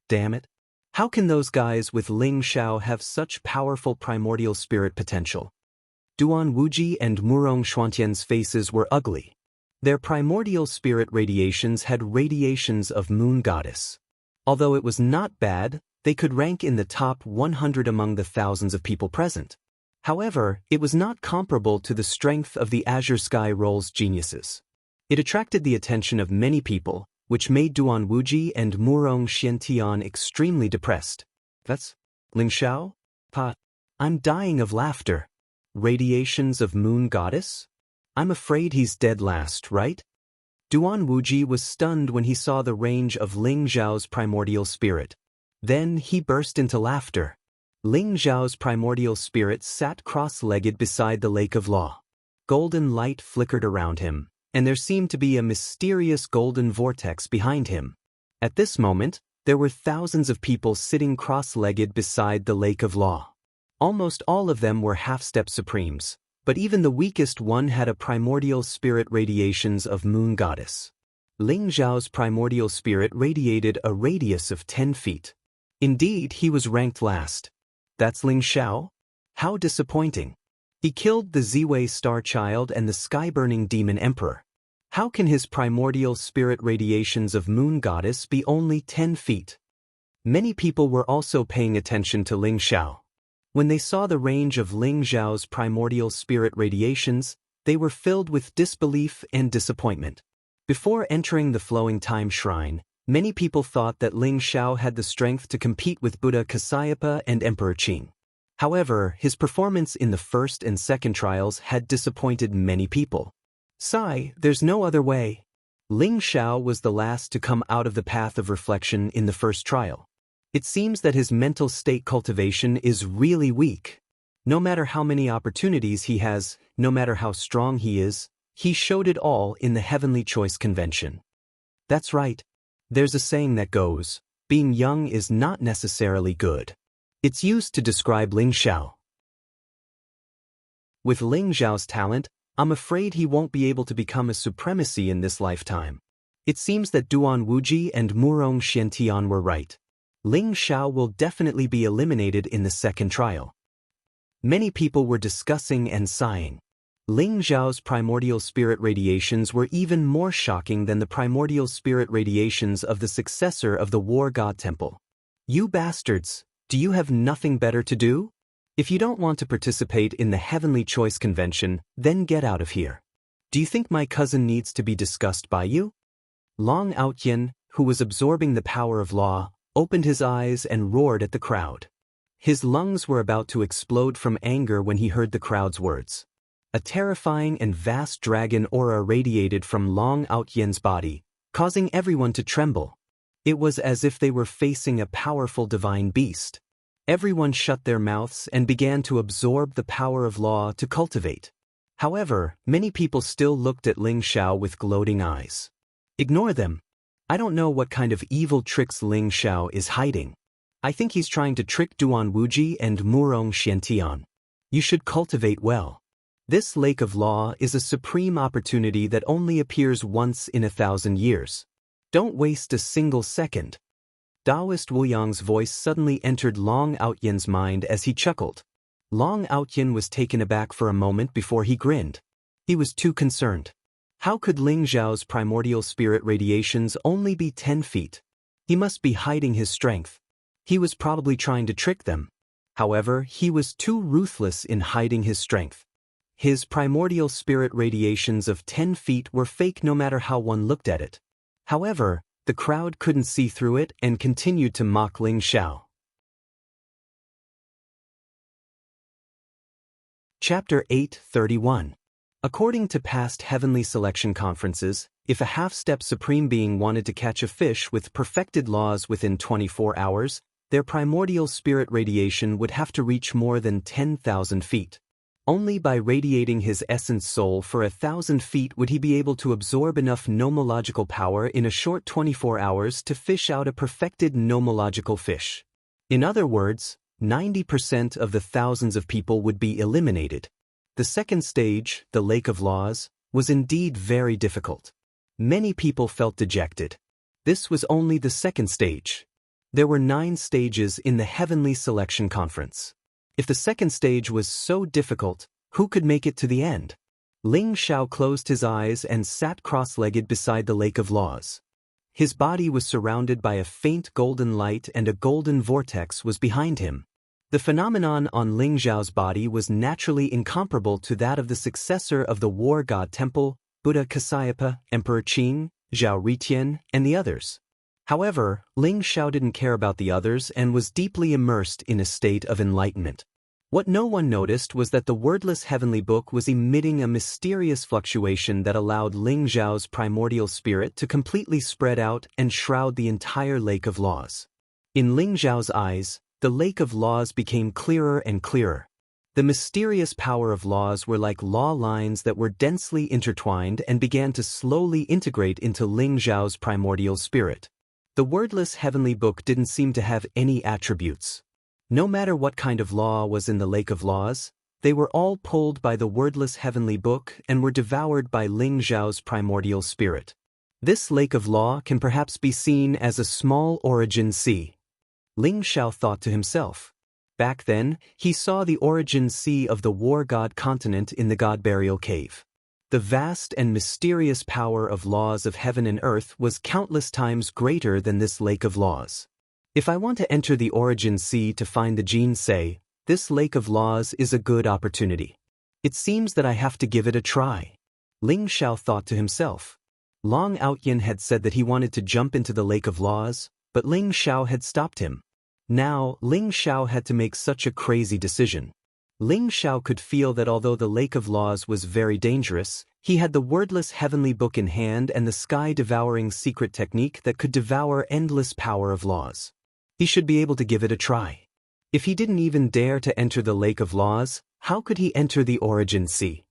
Damn it. How can those guys with Ling Xiao have such powerful primordial spirit potential? Duan Wuji and Murong Xuantian's faces were ugly. Their primordial spirit radiations had radiations of Moon Goddess. Although it was not bad, they could rank in the top 100 among the thousands of people present. However, it was not comparable to the strength of the Azure Sky Roll's geniuses. It attracted the attention of many people, which made Duan Wuji and Murong Xiantian extremely depressed. That's Ling Xiao? Pa, I'm dying of laughter. Radiations of Moon Goddess? I'm afraid he's dead last, right? Duan Wuji was stunned when he saw the range of Ling Xiao's primordial spirit. Then he burst into laughter. Ling Xiao's primordial spirit sat cross-legged beside the lake of law. Golden light flickered around him, and there seemed to be a mysterious golden vortex behind him. At this moment, there were thousands of people sitting cross-legged beside the lake of law. Almost all of them were half-step supremes, but even the weakest one had a primordial spirit radiations of Moon Goddess. Ling Xiao's primordial spirit radiated a radius of 10 feet. Indeed, he was ranked last. That's Ling Xiao? How disappointing. He killed the Ziwei Star Child and the sky-burning Demon Emperor. How can his primordial spirit radiations of Moon Goddess be only 10 feet? Many people were also paying attention to Ling Xiao. When they saw the range of Ling Xiao's primordial spirit radiations, they were filled with disbelief and disappointment. Before entering the Flowing Time Shrine, many people thought that Ling Xiao had the strength to compete with Buddha Kasyapa and Emperor Qing. However, his performance in the first and second trials had disappointed many people. There's no other way. Ling Xiao was the last to come out of the path of reflection in the first trial. It seems that his mental state cultivation is really weak. No matter how many opportunities he has, no matter how strong he is, he showed it all in the Heavenly Choice Convention. That's right. There's a saying that goes, being young is not necessarily good. It's used to describe Ling Xiao. With Ling Xiao's talent, I'm afraid he won't be able to become a supremacy in this lifetime. It seems that Duan Wuji and Murong Xiantian were right. Ling Xiao will definitely be eliminated in the second trial. Many people were discussing and sighing. Ling Xiao's primordial spirit radiations were even more shocking than the primordial spirit radiations of the successor of the War God Temple. You bastards, do you have nothing better to do? If you don't want to participate in the Heavenly Choice Convention, then get out of here. Do you think my cousin needs to be discussed by you? Long Outyen, who was absorbing the power of law, opened his eyes and roared at the crowd. His lungs were about to explode from anger when he heard the crowd's words. A terrifying and vast dragon aura radiated from Long Outyen's body, causing everyone to tremble. It was as if they were facing a powerful divine beast. Everyone shut their mouths and began to absorb the power of law to cultivate. However, many people still looked at Ling Xiao with gloating eyes. Ignore them. I don't know what kind of evil tricks Ling Xiao is hiding. I think he's trying to trick Duan Wuji and Murong Xiantian. You should cultivate well. This lake of law is a supreme opportunity that only appears once in 1,000 years. Don't waste a single second. Taoist Wu Yang's voice suddenly entered Long Outyen's mind as he chuckled. Long Outyen was taken aback for a moment before he grinned. He was too concerned. How could Ling Xiao's primordial spirit radiations only be 10 feet? He must be hiding his strength. He was probably trying to trick them. However, he was too ruthless in hiding his strength. His primordial spirit radiations of 10 feet were fake no matter how one looked at it. However, the crowd couldn't see through it and continued to mock Ling Xiao. Chapter 8:31. According to past heavenly selection conferences, if a half-step supreme being wanted to catch a fish with perfected laws within 24 hours, their primordial spirit radiation would have to reach more than 10,000 feet. Only by radiating his essence soul for 1,000 feet would he be able to absorb enough nomological power in a short 24 hours to fish out a perfected nomological fish. In other words, 90% of the thousands of people would be eliminated. The second stage, the Lake of Laws, was indeed very difficult. Many people felt dejected. This was only the second stage. There were 9 stages in the Heavenly Selection Conference. If the second stage was so difficult, who could make it to the end? Ling Xiao closed his eyes and sat cross-legged beside the Lake of Laws. His body was surrounded by a faint golden light and a golden vortex was behind him. The phenomenon on Ling Zhao's body was naturally incomparable to that of the successor of the war god temple, Buddha Kasyapa, Emperor Qing, Zhao Ritian, and the others. However, Ling Zhao didn't care about the others and was deeply immersed in a state of enlightenment. What no one noticed was that the wordless heavenly book was emitting a mysterious fluctuation that allowed Ling Zhao's primordial spirit to completely spread out and shroud the entire lake of laws. In Ling Zhao's eyes, the lake of laws became clearer and clearer. The mysterious power of laws were like law lines that were densely intertwined and began to slowly integrate into Ling Zhao's primordial spirit. The wordless heavenly book didn't seem to have any attributes. No matter what kind of law was in the lake of laws, they were all pulled by the wordless heavenly book and were devoured by Ling Zhao's primordial spirit. This lake of law can perhaps be seen as a small origin sea. Ling Zhao thought to himself. Back then, he saw the origin sea of the war god continent in the god burial cave. The vast and mysterious power of laws of heaven and earth was countless times greater than this lake of laws. If I want to enter the origin sea to find the Jin Sei, this lake of laws is a good opportunity. It seems that I have to give it a try. Ling Zhao thought to himself. Long Outyin had said that he wanted to jump into the lake of laws, but Ling Zhao had stopped him. Now, Ling Zhao had to make such a crazy decision. Ling Zhao could feel that although the lake of laws was very dangerous, he had the wordless heavenly book in hand and the sky-devouring secret technique that could devour endless power of laws. He should be able to give it a try. If he didn't even dare to enter the lake of laws, how could he enter the origin sea?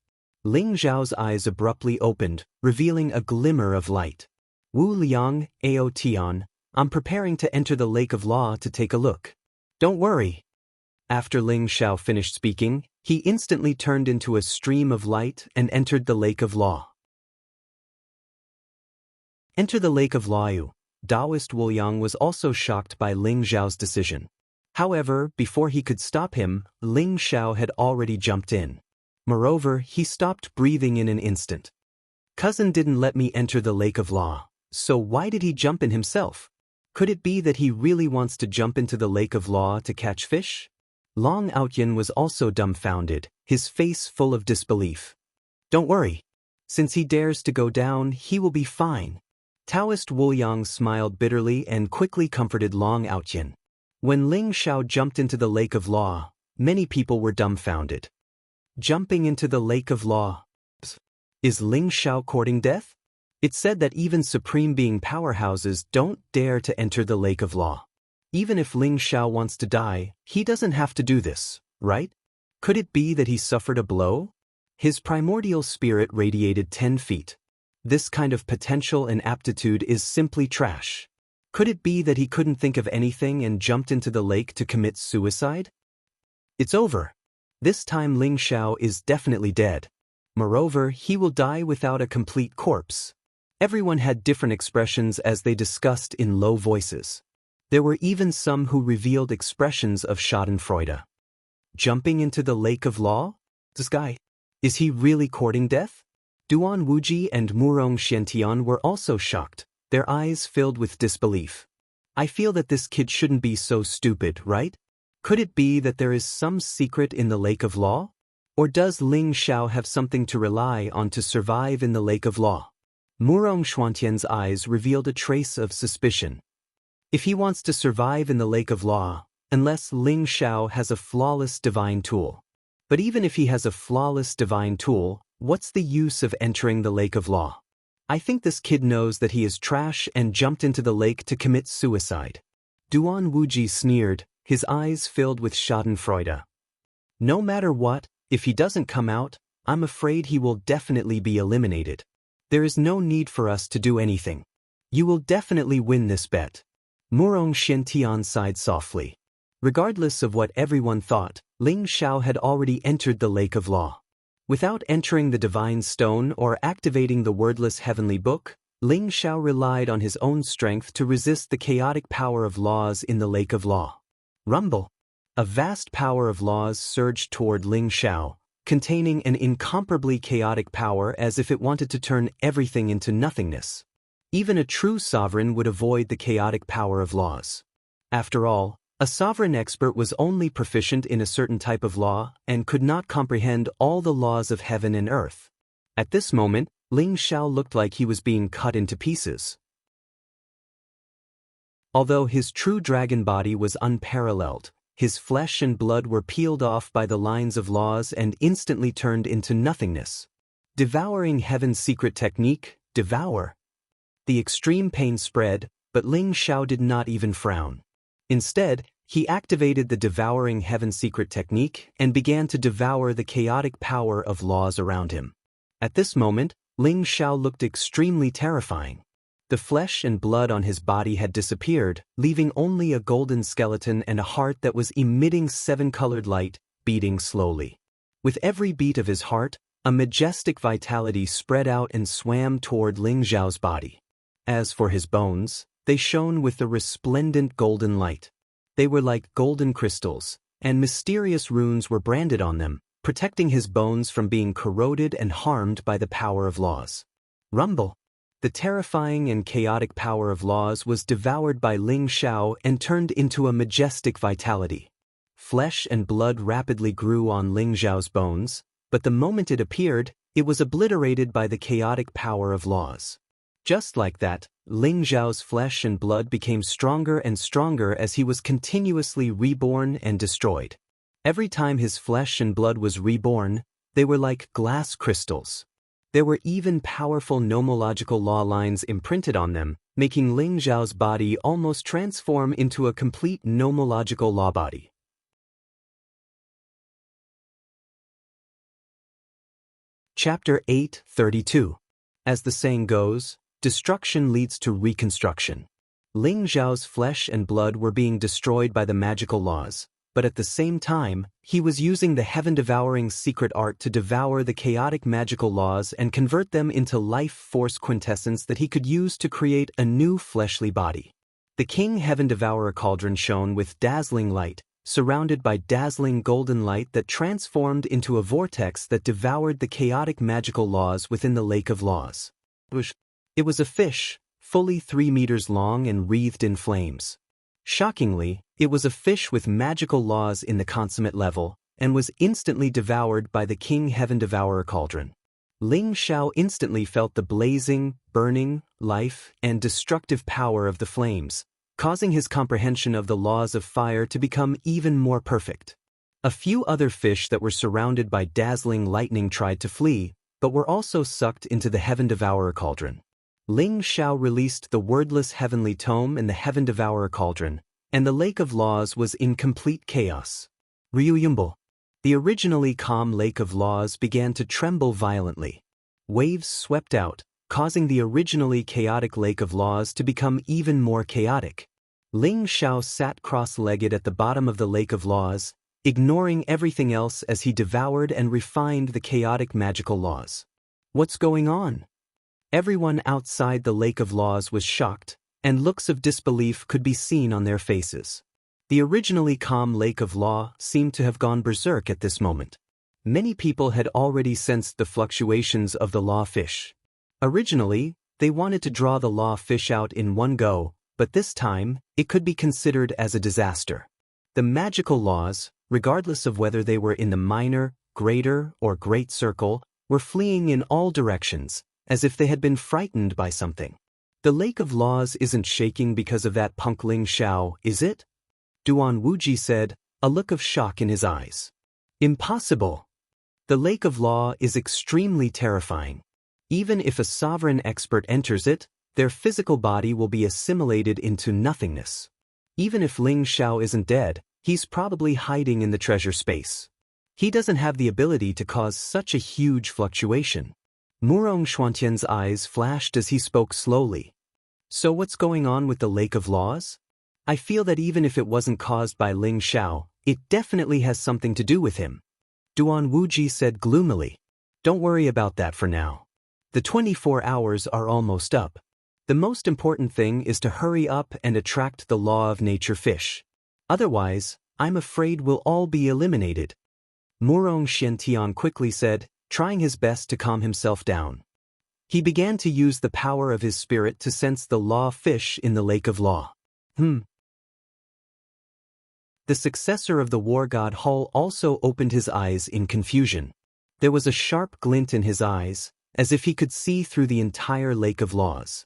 Ling Zhao's eyes abruptly opened, revealing a glimmer of light. Wu Liang, Ao Tian, I'm preparing to enter the lake of law to take a look. Don't worry. After Ling Zhao finished speaking, he instantly turned into a stream of light and entered the lake of law. Enter the lake of law. Taoist Wu Liang was also shocked by Ling Zhao's decision. However, before he could stop him, Ling Zhao had already jumped in. Moreover, he stopped breathing in an instant. Cousin didn't let me enter the lake of law, so why did he jump in himself? Could it be that he really wants to jump into the lake of law to catch fish? Long Outyin was also dumbfounded, his face full of disbelief. Don't worry. Since he dares to go down, he will be fine. Taoist Wu Liang smiled bitterly and quickly comforted Long Outyin. When Ling Zhao jumped into the lake of law, many people were dumbfounded. Jumping into the lake of law. Is Ling Zhao courting death? It's said that even supreme being powerhouses don't dare to enter the lake of law. Even if Ling Zhao wants to die, he doesn't have to do this, right? Could it be that he suffered a blow? His primordial spirit radiated 10 feet. This kind of potential and aptitude is simply trash. Could it be that he couldn't think of anything and jumped into the lake to commit suicide? It's over. This time Ling Zhao is definitely dead. Moreover, he will die without a complete corpse. Everyone had different expressions as they discussed in low voices. There were even some who revealed expressions of schadenfreude. Jumping into the lake of law? This guy, is he really courting death? Duan Wuji and Murong Xiantian were also shocked, their eyes filled with disbelief. I feel that this kid shouldn't be so stupid, right? Could it be that there is some secret in the lake of law? Or does Ling Zhao have something to rely on to survive in the lake of law? Murong Xiantian's eyes revealed a trace of suspicion. If he wants to survive in the lake of law, unless Ling Zhao has a flawless divine tool. But even if he has a flawless divine tool, what's the use of entering the lake of law? I think this kid knows that he is trash and jumped into the lake to commit suicide. Duan Wuji sneered, his eyes filled with schadenfreude. No matter what, if he doesn't come out, I'm afraid he will definitely be eliminated. There is no need for us to do anything. You will definitely win this bet. Murong Xiantian sighed softly. Regardless of what everyone thought, Ling Zhao had already entered the lake of law. Without entering the divine stone or activating the wordless heavenly book, Ling Zhao relied on his own strength to resist the chaotic power of laws in the lake of law. Rumble. A vast power of laws surged toward Ling Zhao, containing an incomparably chaotic power as if it wanted to turn everything into nothingness. Even a true sovereign would avoid the chaotic power of laws. After all, A sovereign expert was only proficient in a certain type of law and could not comprehend all the laws of heaven and earth. At this moment, Ling Xiao looked like he was being cut into pieces. Although his true dragon body was unparalleled, his flesh and blood were peeled off by the lines of laws and instantly turned into nothingness. Devouring heaven's secret technique, devour. The extreme pain spread, but Ling Xiao did not even frown. Instead, he activated the devouring heaven's secret technique and began to devour the chaotic power of laws around him. At this moment, Ling Xiao looked extremely terrifying. The flesh and blood on his body had disappeared, leaving only a golden skeleton and a heart that was emitting seven-colored light, beating slowly. With every beat of his heart, a majestic vitality spread out and swam toward Ling Xiao's body. As for his bones, they shone with the resplendent golden light. They were like golden crystals, and mysterious runes were branded on them, protecting his bones from being corroded and harmed by the power of laws. Rumble! The terrifying and chaotic power of laws was devoured by Ling Xiao and turned into a majestic vitality. Flesh and blood rapidly grew on Ling Xiao's bones, but the moment it appeared, it was obliterated by the chaotic power of laws. Just like that, Ling Xiao's flesh and blood became stronger and stronger as he was continuously reborn and destroyed. Every time his flesh and blood was reborn, they were like glass crystals. There were even powerful nomological law lines imprinted on them, making Ling Xiao's body almost transform into a complete nomological law body. Chapter 8:32. As the saying goes, destruction leads to reconstruction. Ling Xiao's flesh and blood were being destroyed by the magical laws, but at the same time, he was using the heaven-devouring secret art to devour the chaotic magical laws and convert them into life force quintessence that he could use to create a new fleshly body. The King Heaven Devourer cauldron shone with dazzling light, surrounded by dazzling golden light that transformed into a vortex that devoured the chaotic magical laws within the Lake of Laws. It was a fish, fully 3 meters long and wreathed in flames. Shockingly, it was a fish with magical laws in the consummate level, and was instantly devoured by the King Heaven Devourer cauldron. Ling Xiao instantly felt the blazing, burning, life, and destructive power of the flames, causing his comprehension of the laws of fire to become even more perfect. A few other fish that were surrounded by dazzling lightning tried to flee, but were also sucked into the Heaven Devourer cauldron. Ling Xiao released the wordless heavenly tome in the Heaven Devourer cauldron, and the Lake of Laws was in complete chaos. Ryuyumbo. The originally calm Lake of Laws began to tremble violently. Waves swept out, causing the originally chaotic Lake of Laws to become even more chaotic. Ling Xiao sat cross-legged at the bottom of the Lake of Laws, ignoring everything else as he devoured and refined the chaotic magical laws. What's going on? Everyone outside the Lake of Laws was shocked, and looks of disbelief could be seen on their faces. The originally calm Lake of Law seemed to have gone berserk at this moment. Many people had already sensed the fluctuations of the law fish. Originally, they wanted to draw the law fish out in one go, but this time, it could be considered as a disaster. The magical laws, regardless of whether they were in the minor, greater, or great circle, were fleeing in all directions, as if they had been frightened by something. The Lake of Laws isn't shaking because of that punk Ling Xiao, is it? Duan Wuji said, a look of shock in his eyes. Impossible. The Lake of Law is extremely terrifying. Even if a sovereign expert enters it, their physical body will be assimilated into nothingness. Even if Ling Xiao isn't dead, he's probably hiding in the treasure space. He doesn't have the ability to cause such a huge fluctuation. Murong Xuantian's eyes flashed as he spoke slowly. So what's going on with the Lake of Laws? I feel that even if it wasn't caused by Ling Xiao, it definitely has something to do with him. Duan Wuji said gloomily. Don't worry about that for now. The 24 hours are almost up. The most important thing is to hurry up and attract the law of nature fish. Otherwise, I'm afraid we'll all be eliminated. Murong Xiantian quickly said, trying his best to calm himself down. He began to use the power of his spirit to sense the law fish in the Lake of Law. The successor of the war god Hall also opened his eyes in confusion. There was a sharp glint in his eyes, as if he could see through the entire Lake of Laws.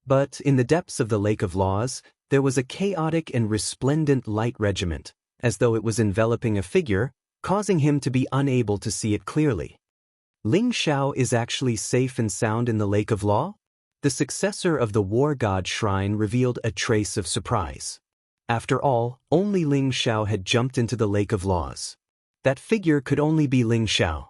But in the depths of the Lake of Laws, there was a chaotic and resplendent light regiment, as though it was enveloping a figure, causing him to be unable to see it clearly. Ling Xiao is actually safe and sound in the Lake of Law? The successor of the war god shrine revealed a trace of surprise. After all, only Ling Xiao had jumped into the Lake of Laws. That figure could only be Ling Xiao.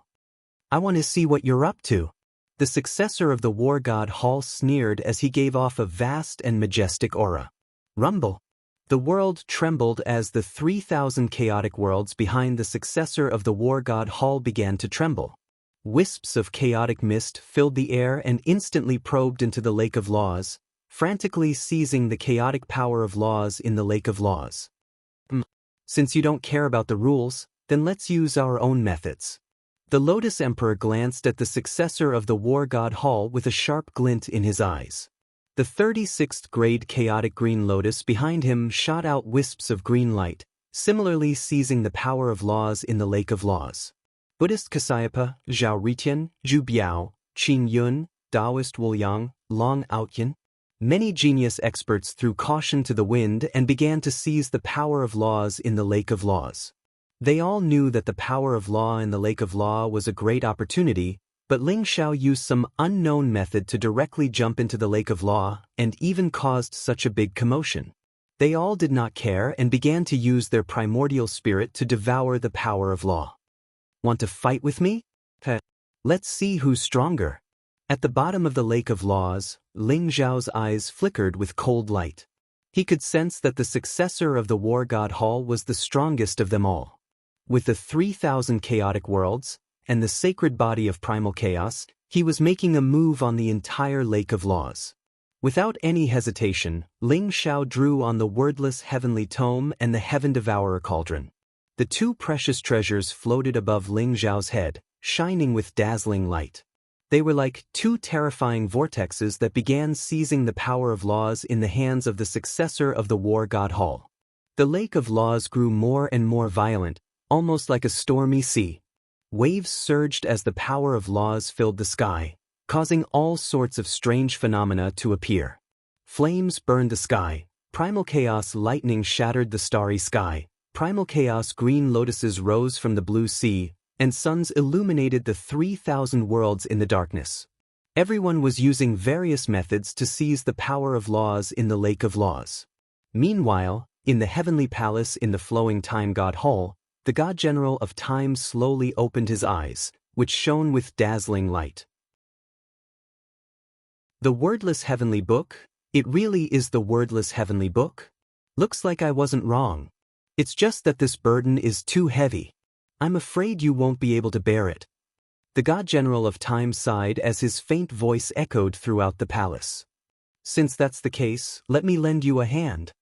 I want to see what you're up to. The successor of the war god Hall sneered as he gave off a vast and majestic aura. Rumble. The world trembled as the 3,000 chaotic worlds behind the successor of the war god Hall began to tremble. Wisps of chaotic mist filled the air and instantly probed into the Lake of Laws, frantically seizing the chaotic power of laws in the Lake of Laws. Since you don't care about the rules, then let's use our own methods. The Lotus Emperor glanced at the successor of the war god Hall with a sharp glint in his eyes. The 36th grade chaotic green lotus behind him shot out wisps of green light, similarly seizing the power of laws in the Lake of Laws. Buddhist Kasyapa, Zhao Ritian, Zhu Biao, Qin Yun, Taoist Wuliang, Long Outyan. Many genius experts threw caution to the wind and began to seize the power of laws in the Lake of Laws. They all knew that the power of law in the Lake of Law was a great opportunity, but Ling Xiao used some unknown method to directly jump into the Lake of Law and even caused such a big commotion. They all did not care and began to use their primordial spirit to devour the power of law. Want to fight with me? Let's see who's stronger. At the bottom of the Lake of Laws, Ling Xiao's eyes flickered with cold light. He could sense that the successor of the war god Hall was the strongest of them all. With the 3,000 chaotic worlds, and the sacred body of primal chaos, he was making a move on the entire Lake of Laws. Without any hesitation, Ling Xiao drew on the wordless heavenly tome and the heaven devourer cauldron. The two precious treasures floated above Ling Xiao's head, shining with dazzling light. They were like two terrifying vortexes that began seizing the power of laws in the hands of the successor of the war god Hall. The Lake of Laws grew more and more violent, almost like a stormy sea. Waves surged as the power of laws filled the sky, causing all sorts of strange phenomena to appear. Flames burned the sky, primal chaos lightning shattered the starry sky, primal chaos green lotuses rose from the blue sea, and suns illuminated the 3,000 worlds in the darkness. Everyone was using various methods to seize the power of laws in the Lake of Laws. Meanwhile, in the heavenly palace in the flowing time god Hall, the god general of time slowly opened his eyes, which shone with dazzling light. The wordless heavenly book? It really is the wordless heavenly book? Looks like I wasn't wrong. It's just that this burden is too heavy. I'm afraid you won't be able to bear it. The god general of time sighed as his faint voice echoed throughout the palace. Since that's the case, let me lend you a hand.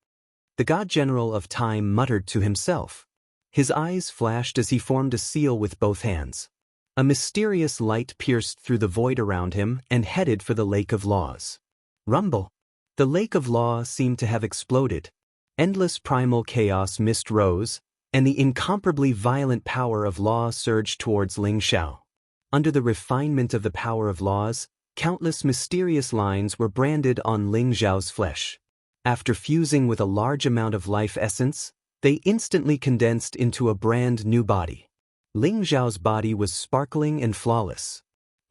The god general of time muttered to himself. His eyes flashed as he formed a seal with both hands. A mysterious light pierced through the void around him and headed for the Lake of Laws. Rumble. The Lake of Law seemed to have exploded. Endless primal chaos mist rose, and the incomparably violent power of law surged towards Ling Xiao. Under the refinement of the power of laws, countless mysterious lines were branded on Ling Xiao's flesh. After fusing with a large amount of life essence, they instantly condensed into a brand new body. Ling Xiao's body was sparkling and flawless.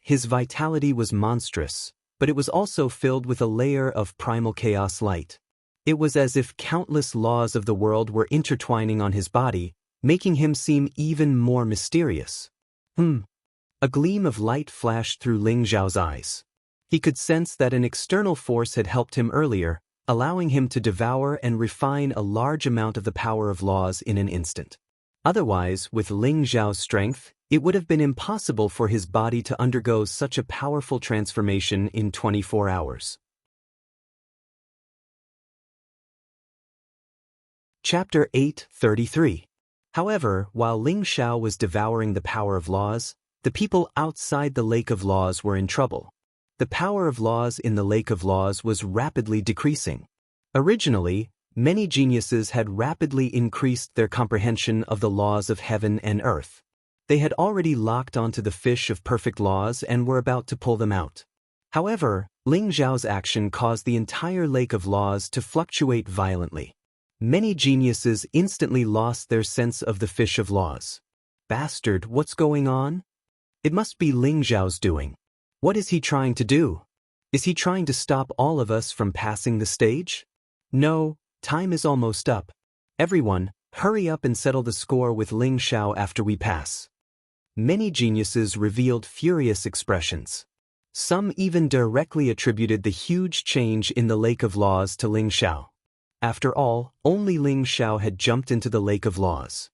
His vitality was monstrous, but it was also filled with a layer of primal chaos light. It was as if countless laws of the world were intertwining on his body, making him seem even more mysterious. A gleam of light flashed through Ling Xiao's eyes. He could sense that an external force had helped him earlier, allowing him to devour and refine a large amount of the power of laws in an instant. Otherwise, with Ling Xiao's strength, it would have been impossible for his body to undergo such a powerful transformation in 24 hours. Chapter 8:33. However, while Ling Xiao was devouring the power of laws, the people outside the Lake of Laws were in trouble. The power of laws in the Lake of Laws was rapidly decreasing. Originally, Many geniuses had rapidly increased their comprehension of the laws of heaven and earth. They had already locked onto the fish of perfect laws and were about to pull them out. However, Ling Zhao's action caused the entire lake of laws to fluctuate violently. Many geniuses instantly lost their sense of the fish of laws. Bastard, what's going on? It must be Ling Zhao's doing. What is he trying to do? Is he trying to stop all of us from passing the stage? No, time is almost up. Everyone, hurry up and settle the score with Ling Zhao after we pass. Many geniuses revealed furious expressions. Some even directly attributed the huge change in the Lake of Laws to Ling Zhao. After all, only Ling Zhao had jumped into the Lake of Laws.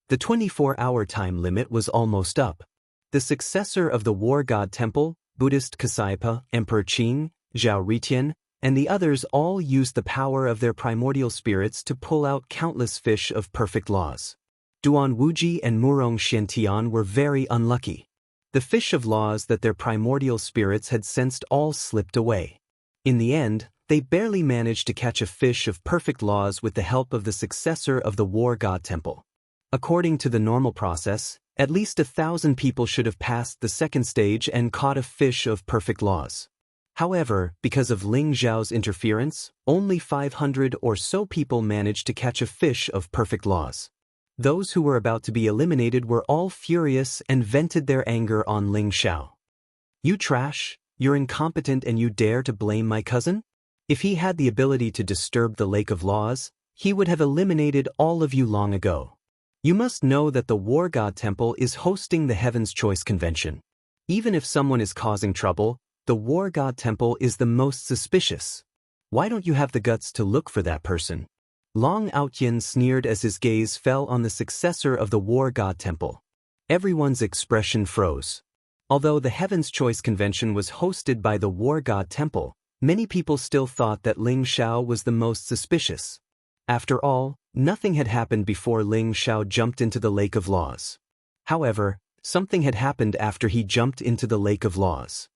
The 24-hour time limit was almost up. The successor of the War God Temple, Buddhist Kasaipa, Emperor Qing, Zhao Ritian, and the others all used the power of their primordial spirits to pull out countless fish of perfect laws. Duan Wuji and Murong Xiantian were very unlucky. The fish of laws that their primordial spirits had sensed all slipped away. In the end, they barely managed to catch a fish of perfect laws with the help of the successor of the War God Temple. According to the normal process, at least 1,000 people should have passed the second stage and caught a fish of perfect laws. However, because of Ling Zhao's interference, only 500 or so people managed to catch a fish of perfect laws. Those who were about to be eliminated were all furious and vented their anger on Ling Zhao. You trash, you're incompetent and you dare to blame my cousin? If he had the ability to disturb the Lake of Laws, he would have eliminated all of you long ago. You must know that the War God Temple is hosting the Heaven's Choice Convention. Even if someone is causing trouble, the War God Temple is the most suspicious. Why don't you have the guts to look for that person? Long Outyin sneered as his gaze fell on the successor of the War God Temple. Everyone's expression froze. Although the Heaven's Choice Convention was hosted by the War God Temple, many people still thought that Ling Zhao was the most suspicious. After all, nothing had happened before Ling Zhao jumped into the Lake of Laws. However, something had happened after he jumped into the Lake of Laws.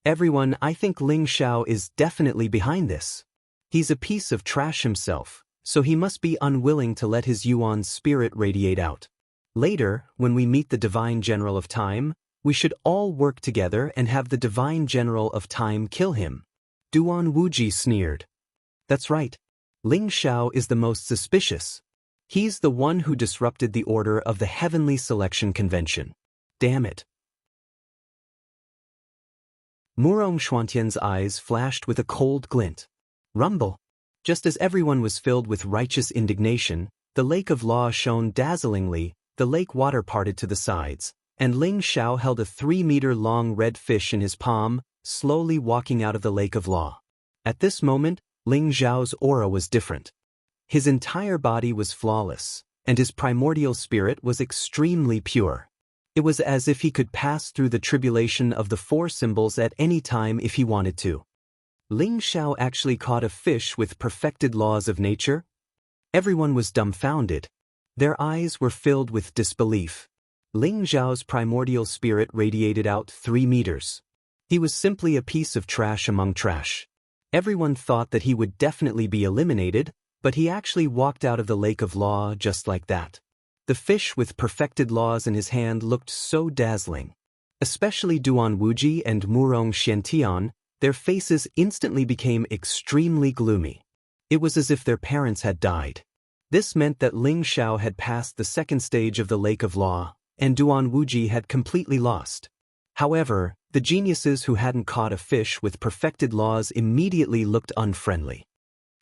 Everyone, I think Ling Zhao is definitely behind this. He's a piece of trash himself, so he must be unwilling to let his Yuan spirit radiate out. Later, when we meet the Divine General of Time, we should all work together and have the Divine General of Time kill him. Duan Wuji sneered. That's right. Ling Zhao is the most suspicious. He's the one who disrupted the order of the Heavenly Selection Convention. Damn it. Murong Xuantian's eyes flashed with a cold glint. Rumble. Just as everyone was filled with righteous indignation, the Lake of Law shone dazzlingly, the lake water parted to the sides, and Ling Zhao held a 3-meter-long red fish in his palm, slowly walking out of the Lake of Law. At this moment, Ling Zhao's aura was different. His entire body was flawless, and his primordial spirit was extremely pure. It was as if he could pass through the tribulation of the 4 symbols at any time if he wanted to. Ling Zhao actually caught a fish with perfected laws of nature? Everyone was dumbfounded. Their eyes were filled with disbelief. Ling Zhao's primordial spirit radiated out 3 meters. He was simply a piece of trash among trash. Everyone thought that he would definitely be eliminated, but he actually walked out of the Lake of Law just like that. The fish with perfected laws in his hand looked so dazzling. Especially Duan Wuji and Murong Xiantian, their faces instantly became extremely gloomy. It was as if their parents had died. This meant that Ling Zhao had passed the second stage of the Lake of Law, and Duan Wuji had completely lost. However, the geniuses who hadn't caught a fish with perfected laws immediately looked unfriendly.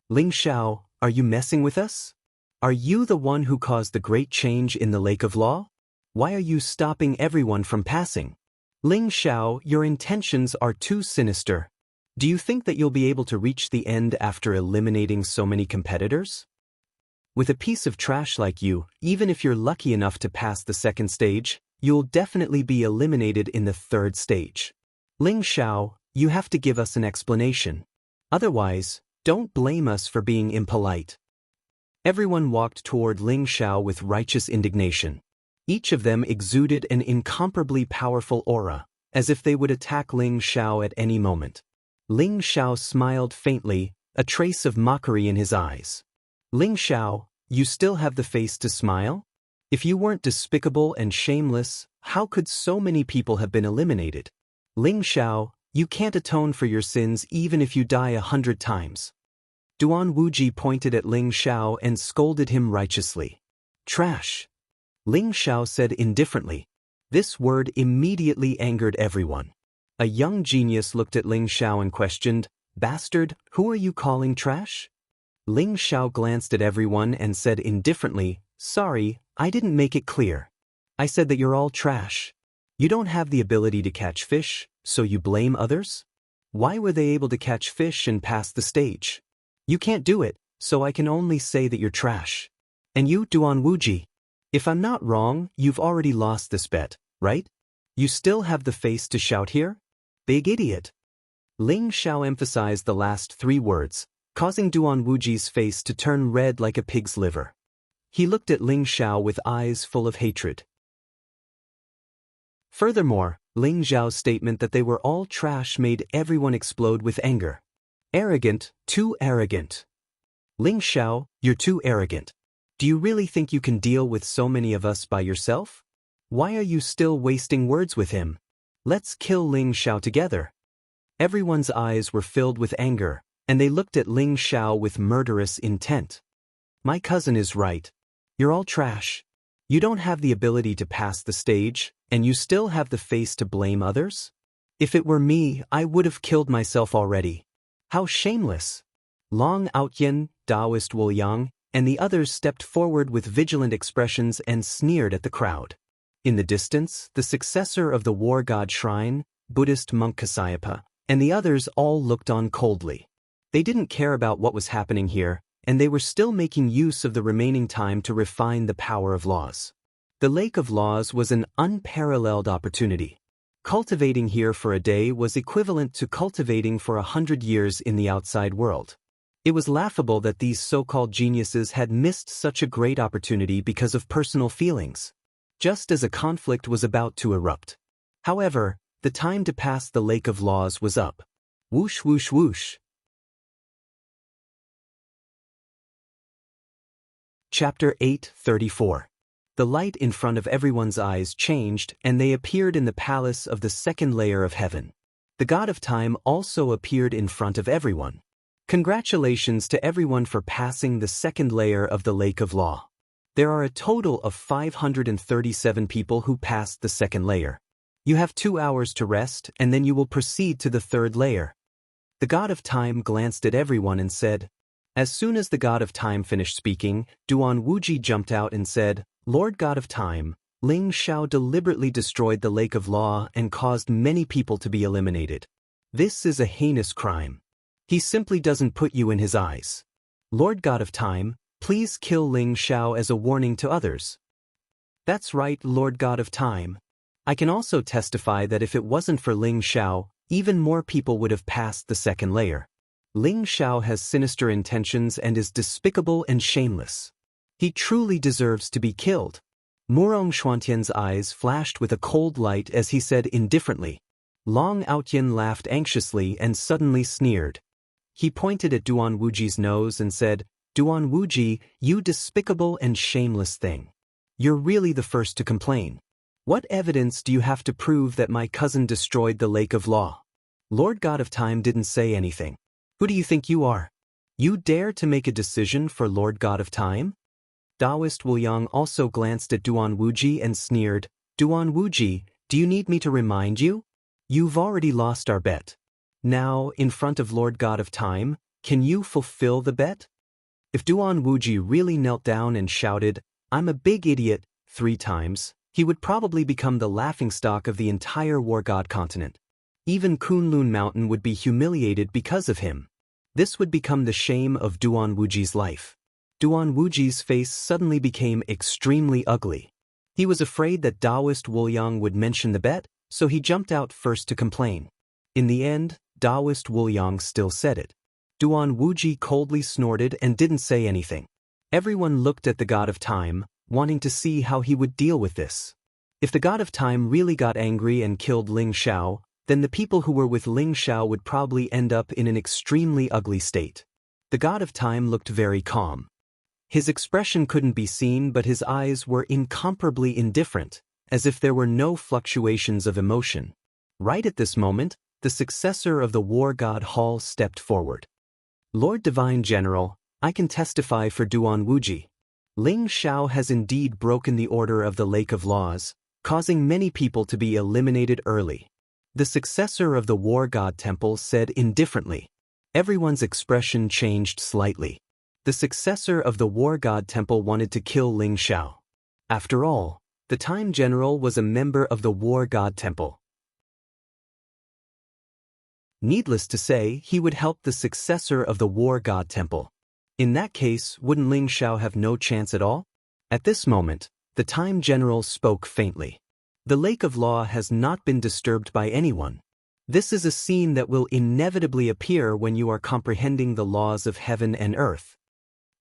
Ling Zhao, are you messing with us? Are you the one who caused the great change in the Lake of Law? Why are you stopping everyone from passing? Ling Zhao, your intentions are too sinister. Do you think that you'll be able to reach the end after eliminating so many competitors? With a piece of trash like you, even if you're lucky enough to pass the second stage, you'll definitely be eliminated in the third stage. Ling Zhao, you have to give us an explanation. Otherwise, don't blame us for being impolite. Everyone walked toward Ling Zhao with righteous indignation. Each of them exuded an incomparably powerful aura, as if they would attack Ling Zhao at any moment. Ling Zhao smiled faintly, a trace of mockery in his eyes. Ling Xiao, you still have the face to smile? If you weren't despicable and shameless, how could so many people have been eliminated? Ling Xiao, you can't atone for your sins even if you die 100 times. Duan Wuji pointed at Ling Xiao and scolded him righteously. Trash. Ling Xiao said indifferently. This word immediately angered everyone. A young genius looked at Ling Xiao and questioned, Bastard, who are you calling trash? Ling Xiao glanced at everyone and said indifferently, Sorry, I didn't make it clear. I said that you're all trash. You don't have the ability to catch fish, so you blame others? Why were they able to catch fish and pass the stage? You can't do it, so I can only say that you're trash. And you, Duan Wuji? If I'm not wrong, you've already lost this bet, right? You still have the face to shout here? Big idiot. Ling Xiao emphasized the last 3 words, causing Duan Wuji's face to turn red like a pig's liver. He looked at Ling Xiao with eyes full of hatred. Furthermore, Ling Xiao's statement that they were all trash made everyone explode with anger. Arrogant, too arrogant. Ling Xiao, you're too arrogant. Do you really think you can deal with so many of us by yourself? Why are you still wasting words with him? Let's kill Ling Xiao together. Everyone's eyes were filled with anger, and they looked at Ling Xiao with murderous intent. My cousin is right. You're all trash. You don't have the ability to pass the stage, and you still have the face to blame others? If it were me, I would have killed myself already. How shameless! Long Outyin, Taoist Wu Yang, and the others stepped forward with vigilant expressions and sneered at the crowd. In the distance, the successor of the war god shrine, Buddhist monk Kasayapa, and the others all looked on coldly. They didn't care about what was happening here, and they were still making use of the remaining time to refine the power of laws. The Lake of Laws was an unparalleled opportunity. Cultivating here for a day was equivalent to cultivating for 100 years in the outside world. It was laughable that these so-called geniuses had missed such a great opportunity because of personal feelings, just as a conflict was about to erupt. However, the time to pass the Lake of Laws was up. Whoosh whoosh whoosh. Chapter 8:34. The light in front of everyone's eyes changed, and they appeared in the palace of the second layer of heaven. The god of time also appeared in front of everyone. Congratulations to everyone for passing the second layer of the Lake of Law. There are a total of 537 people who passed the second layer. You have 2 hours to rest, and then you will proceed to the third layer. The god of time glanced at everyone and said, As soon as the god of time finished speaking, Duan Wuji jumped out and said, Lord God of Time, Ling Xiao deliberately destroyed the Lake of Law and caused many people to be eliminated. This is a heinous crime. He simply doesn't put you in his eyes. Lord God of Time, please kill Ling Xiao as a warning to others. That's right, Lord God of Time. I can also testify that if it wasn't for Ling Xiao, even more people would have passed the second layer. Ling Xiao has sinister intentions and is despicable and shameless. He truly deserves to be killed. Murong Xuantian's eyes flashed with a cold light as he said indifferently. Long Outyin laughed anxiously and suddenly sneered. He pointed at Duan Wuji's nose and said, Duan Wuji, you despicable and shameless thing. You're really the first to complain. What evidence do you have to prove that my cousin destroyed the Lake of Law? Lord God of Time didn't say anything. Who do you think you are? You dare to make a decision for Lord God of Time? Taoist Wu Yang also glanced at Duan Wuji and sneered, Duan Wuji, do you need me to remind you? You've already lost our bet. Now, in front of Lord God of Time, can you fulfill the bet? If Duan Wuji really knelt down and shouted, I'm a big idiot, 3 times, he would probably become the laughingstock of the entire War God continent. Even Kunlun Mountain would be humiliated because of him. This would become the shame of Duan Wuji's life. Duan Wuji's face suddenly became extremely ugly. He was afraid that Taoist Wu Yang would mention the bet, so he jumped out first to complain. In the end, Taoist Wu Yang still said it. Duan Wuji coldly snorted and didn't say anything. Everyone looked at the God of Time, wanting to see how he would deal with this. If the God of Time really got angry and killed Ling Xiao, then the people who were with Ling Xiao would probably end up in an extremely ugly state. The god of time looked very calm. His expression couldn't be seen, but his eyes were incomparably indifferent, as if there were no fluctuations of emotion. Right at this moment, the successor of the war god Hall stepped forward. Lord Divine General, I can testify for Duan Wuji. Ling Xiao has indeed broken the order of the Lake of Laws, causing many people to be eliminated early. The successor of the war god temple said indifferently. Everyone's expression changed slightly. The successor of the war god temple wanted to kill Ling Xiao. After all, the time general was a member of the war god temple. Needless to say, he would help the successor of the war god temple. In that case, wouldn't Ling Xiao have no chance at all? At this moment, the time general spoke faintly. The Lake of Law has not been disturbed by anyone. This is a scene that will inevitably appear when you are comprehending the laws of heaven and earth.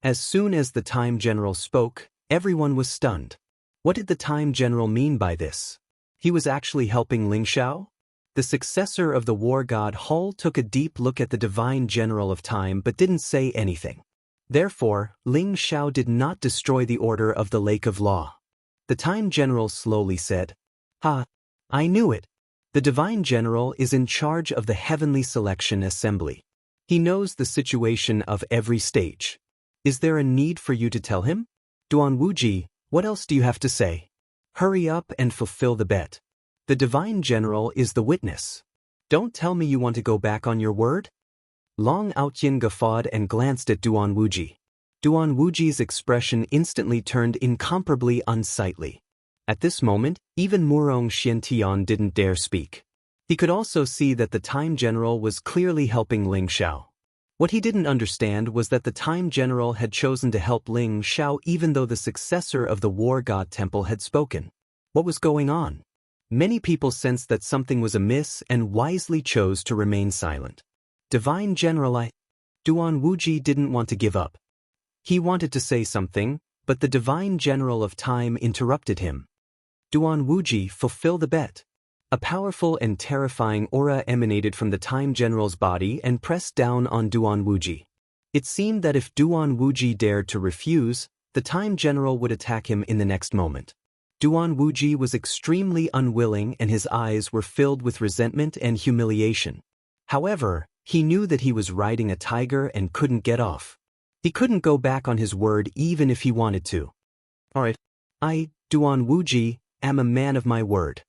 As soon as the time general spoke, everyone was stunned. What did the time general mean by this? He was actually helping Ling Xiao? The successor of the war god Hull took a deep look at the divine general of time but didn't say anything. Therefore, Ling Xiao did not destroy the order of the Lake of Law. The time general slowly said, "Ha, I knew it. The divine general is in charge of the heavenly selection assembly. He knows the situation of every stage. Is there a need for you to tell him? Duan Wuji, what else do you have to say? Hurry up and fulfill the bet. The divine general is the witness. Don't tell me you want to go back on your word?" Long Outyin guffawed and glanced at Duan Wuji. Duan Wuji's expression instantly turned incomparably unsightly. At this moment, even Murong Xiantian didn't dare speak. He could also see that the time general was clearly helping Ling Xiao. What he didn't understand was that the time general had chosen to help Ling Xiao even though the successor of the war god temple had spoken. What was going on? Many people sensed that something was amiss and wisely chose to remain silent. Divine General Duan Wuji didn't want to give up. He wanted to say something, but the divine general of time interrupted him. Duan Wuji, fulfill the bet. A powerful and terrifying aura emanated from the time general's body and pressed down on Duan Wuji. It seemed that if Duan Wuji dared to refuse, the time general would attack him in the next moment. Duan Wuji was extremely unwilling and his eyes were filled with resentment and humiliation. However, he knew that he was riding a tiger and couldn't get off. He couldn't go back on his word even if he wanted to. Alright, I, Duan Wuji, am a man of my word.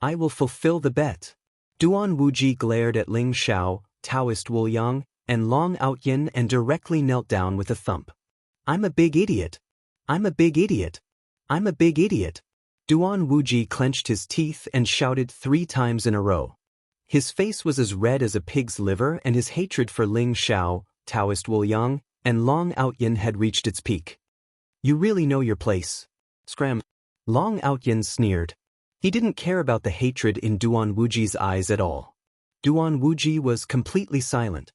I will fulfill the bet. Duan Wuji glared at Ling Xiao, Taoist Wu Yang, and Long Outyin and directly knelt down with a thump. I'm a big idiot. I'm a big idiot. I'm a big idiot. Duan Wuji clenched his teeth and shouted 3 times in a row. His face was as red as a pig's liver and his hatred for Ling Xiao, Taoist Wu Yang, and Long Outyin had reached its peak. You really know your place. Scram. Long Outyin sneered. He didn't care about the hatred in Duan Wuji's eyes at all. Duan Wuji was completely silent.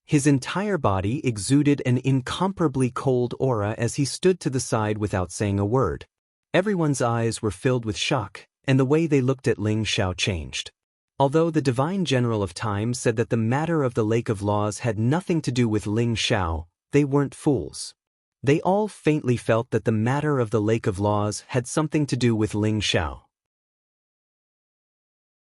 His entire body exuded an incomparably cold aura as he stood to the side without saying a word. Everyone's eyes were filled with shock, and the way they looked at Ling Xiao changed. Although the divine general of time said that the matter of the Lake of Laws had nothing to do with Ling Xiao, they weren't fools. They all faintly felt that the matter of the Lake of Laws had something to do with Ling Xiao.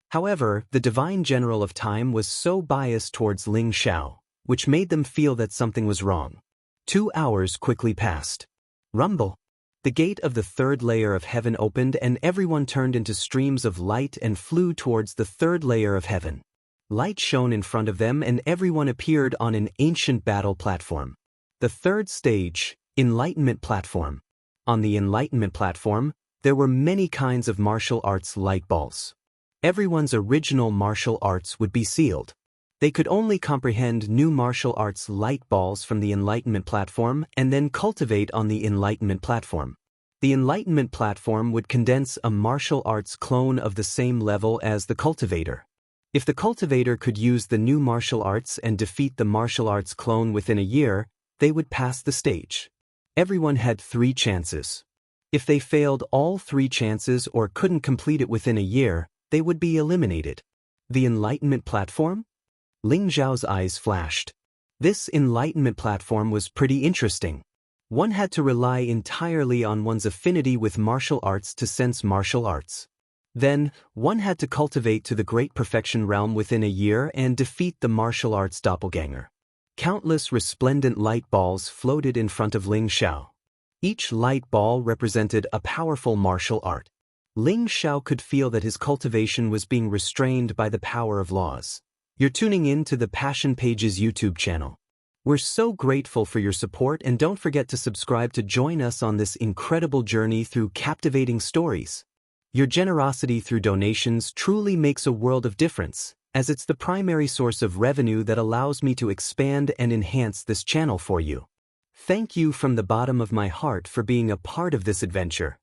However, the divine general of time was so biased towards Ling Xiao, which made them feel that something was wrong. 2 hours quickly passed. Rumble. The gate of the 3rd layer of heaven opened and everyone turned into streams of light and flew towards the 3rd layer of heaven. Light shone in front of them and everyone appeared on an ancient battle platform. The 3rd stage, Enlightenment Platform. On the Enlightenment Platform, there were many kinds of martial arts light balls. Everyone's original martial arts would be sealed. They could only comprehend new martial arts light balls from the Enlightenment Platform and then cultivate on the Enlightenment Platform. The Enlightenment Platform would condense a martial arts clone of the same level as the cultivator. If the cultivator could use the new martial arts and defeat the martial arts clone within a year, they would pass the stage. Everyone had 3 chances. If they failed all 3 chances or couldn't complete it within a year, they would be eliminated. The Enlightenment Platform? Ling Zhao's eyes flashed. This enlightenment platform was pretty interesting. One had to rely entirely on one's affinity with martial arts to sense martial arts. Then, one had to cultivate to the great perfection realm within a year and defeat the martial arts doppelganger. Countless resplendent light balls floated in front of Ling Xiao. Each light ball represented a powerful martial art. Ling Xiao could feel that his cultivation was being restrained by the power of laws. You're tuning in to the Passion Pages YouTube channel. We're so grateful for your support, and don't forget to subscribe to join us on this incredible journey through captivating stories. Your generosity through donations truly makes a world of difference, as it's the primary source of revenue that allows me to expand and enhance this channel for you. Thank you from the bottom of my heart for being a part of this adventure.